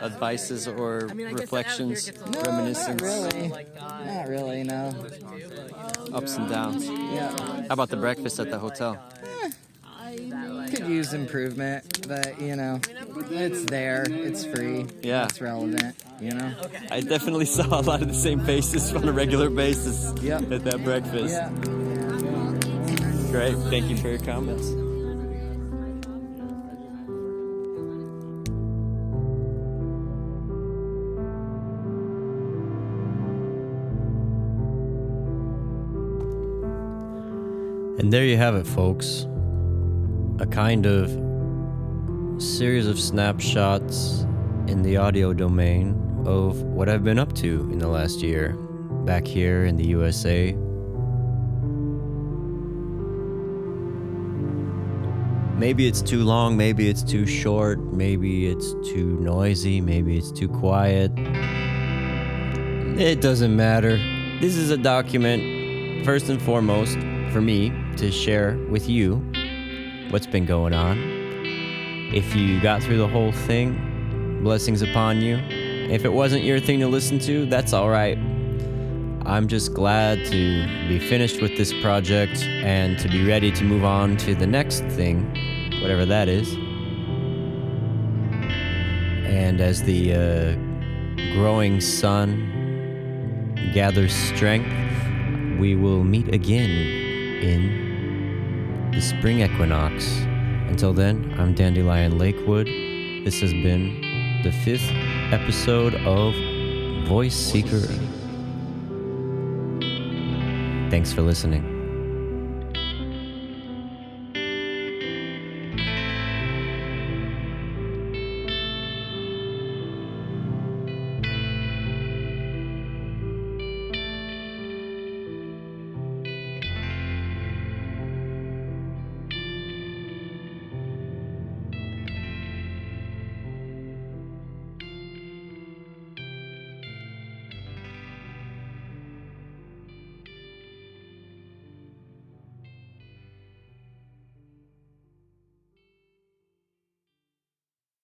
advices or reflections, reminiscence? Not really, no. Ups and downs. Yeah. How about the breakfast at the hotel? Could use improvement, but you know, it's there, it's free, Yeah. it's relevant, you know. I definitely saw a lot of the same faces on a regular basis at that breakfast. Yeah. Great. Thank you for your comments. And there you have it, folks. A kind of series of snapshots in the audio domain of what I've been up to in the last year back here in the USA. Maybe it's too long, maybe it's too short, maybe it's too noisy, maybe it's too quiet. It doesn't matter. This is a document, first and foremost, for me to share with you what's been going on. If you got through the whole thing, blessings upon you. If it wasn't your thing to listen to, that's all right. I'm just glad to be finished with this project and to be ready to move on to the next thing, whatever that is. And as the growing sun gathers strength, we will meet again in the spring equinox. Until then, I'm Dandelion Lakewood. This has been the 5th episode of Voice Seeker. Thanks for listening.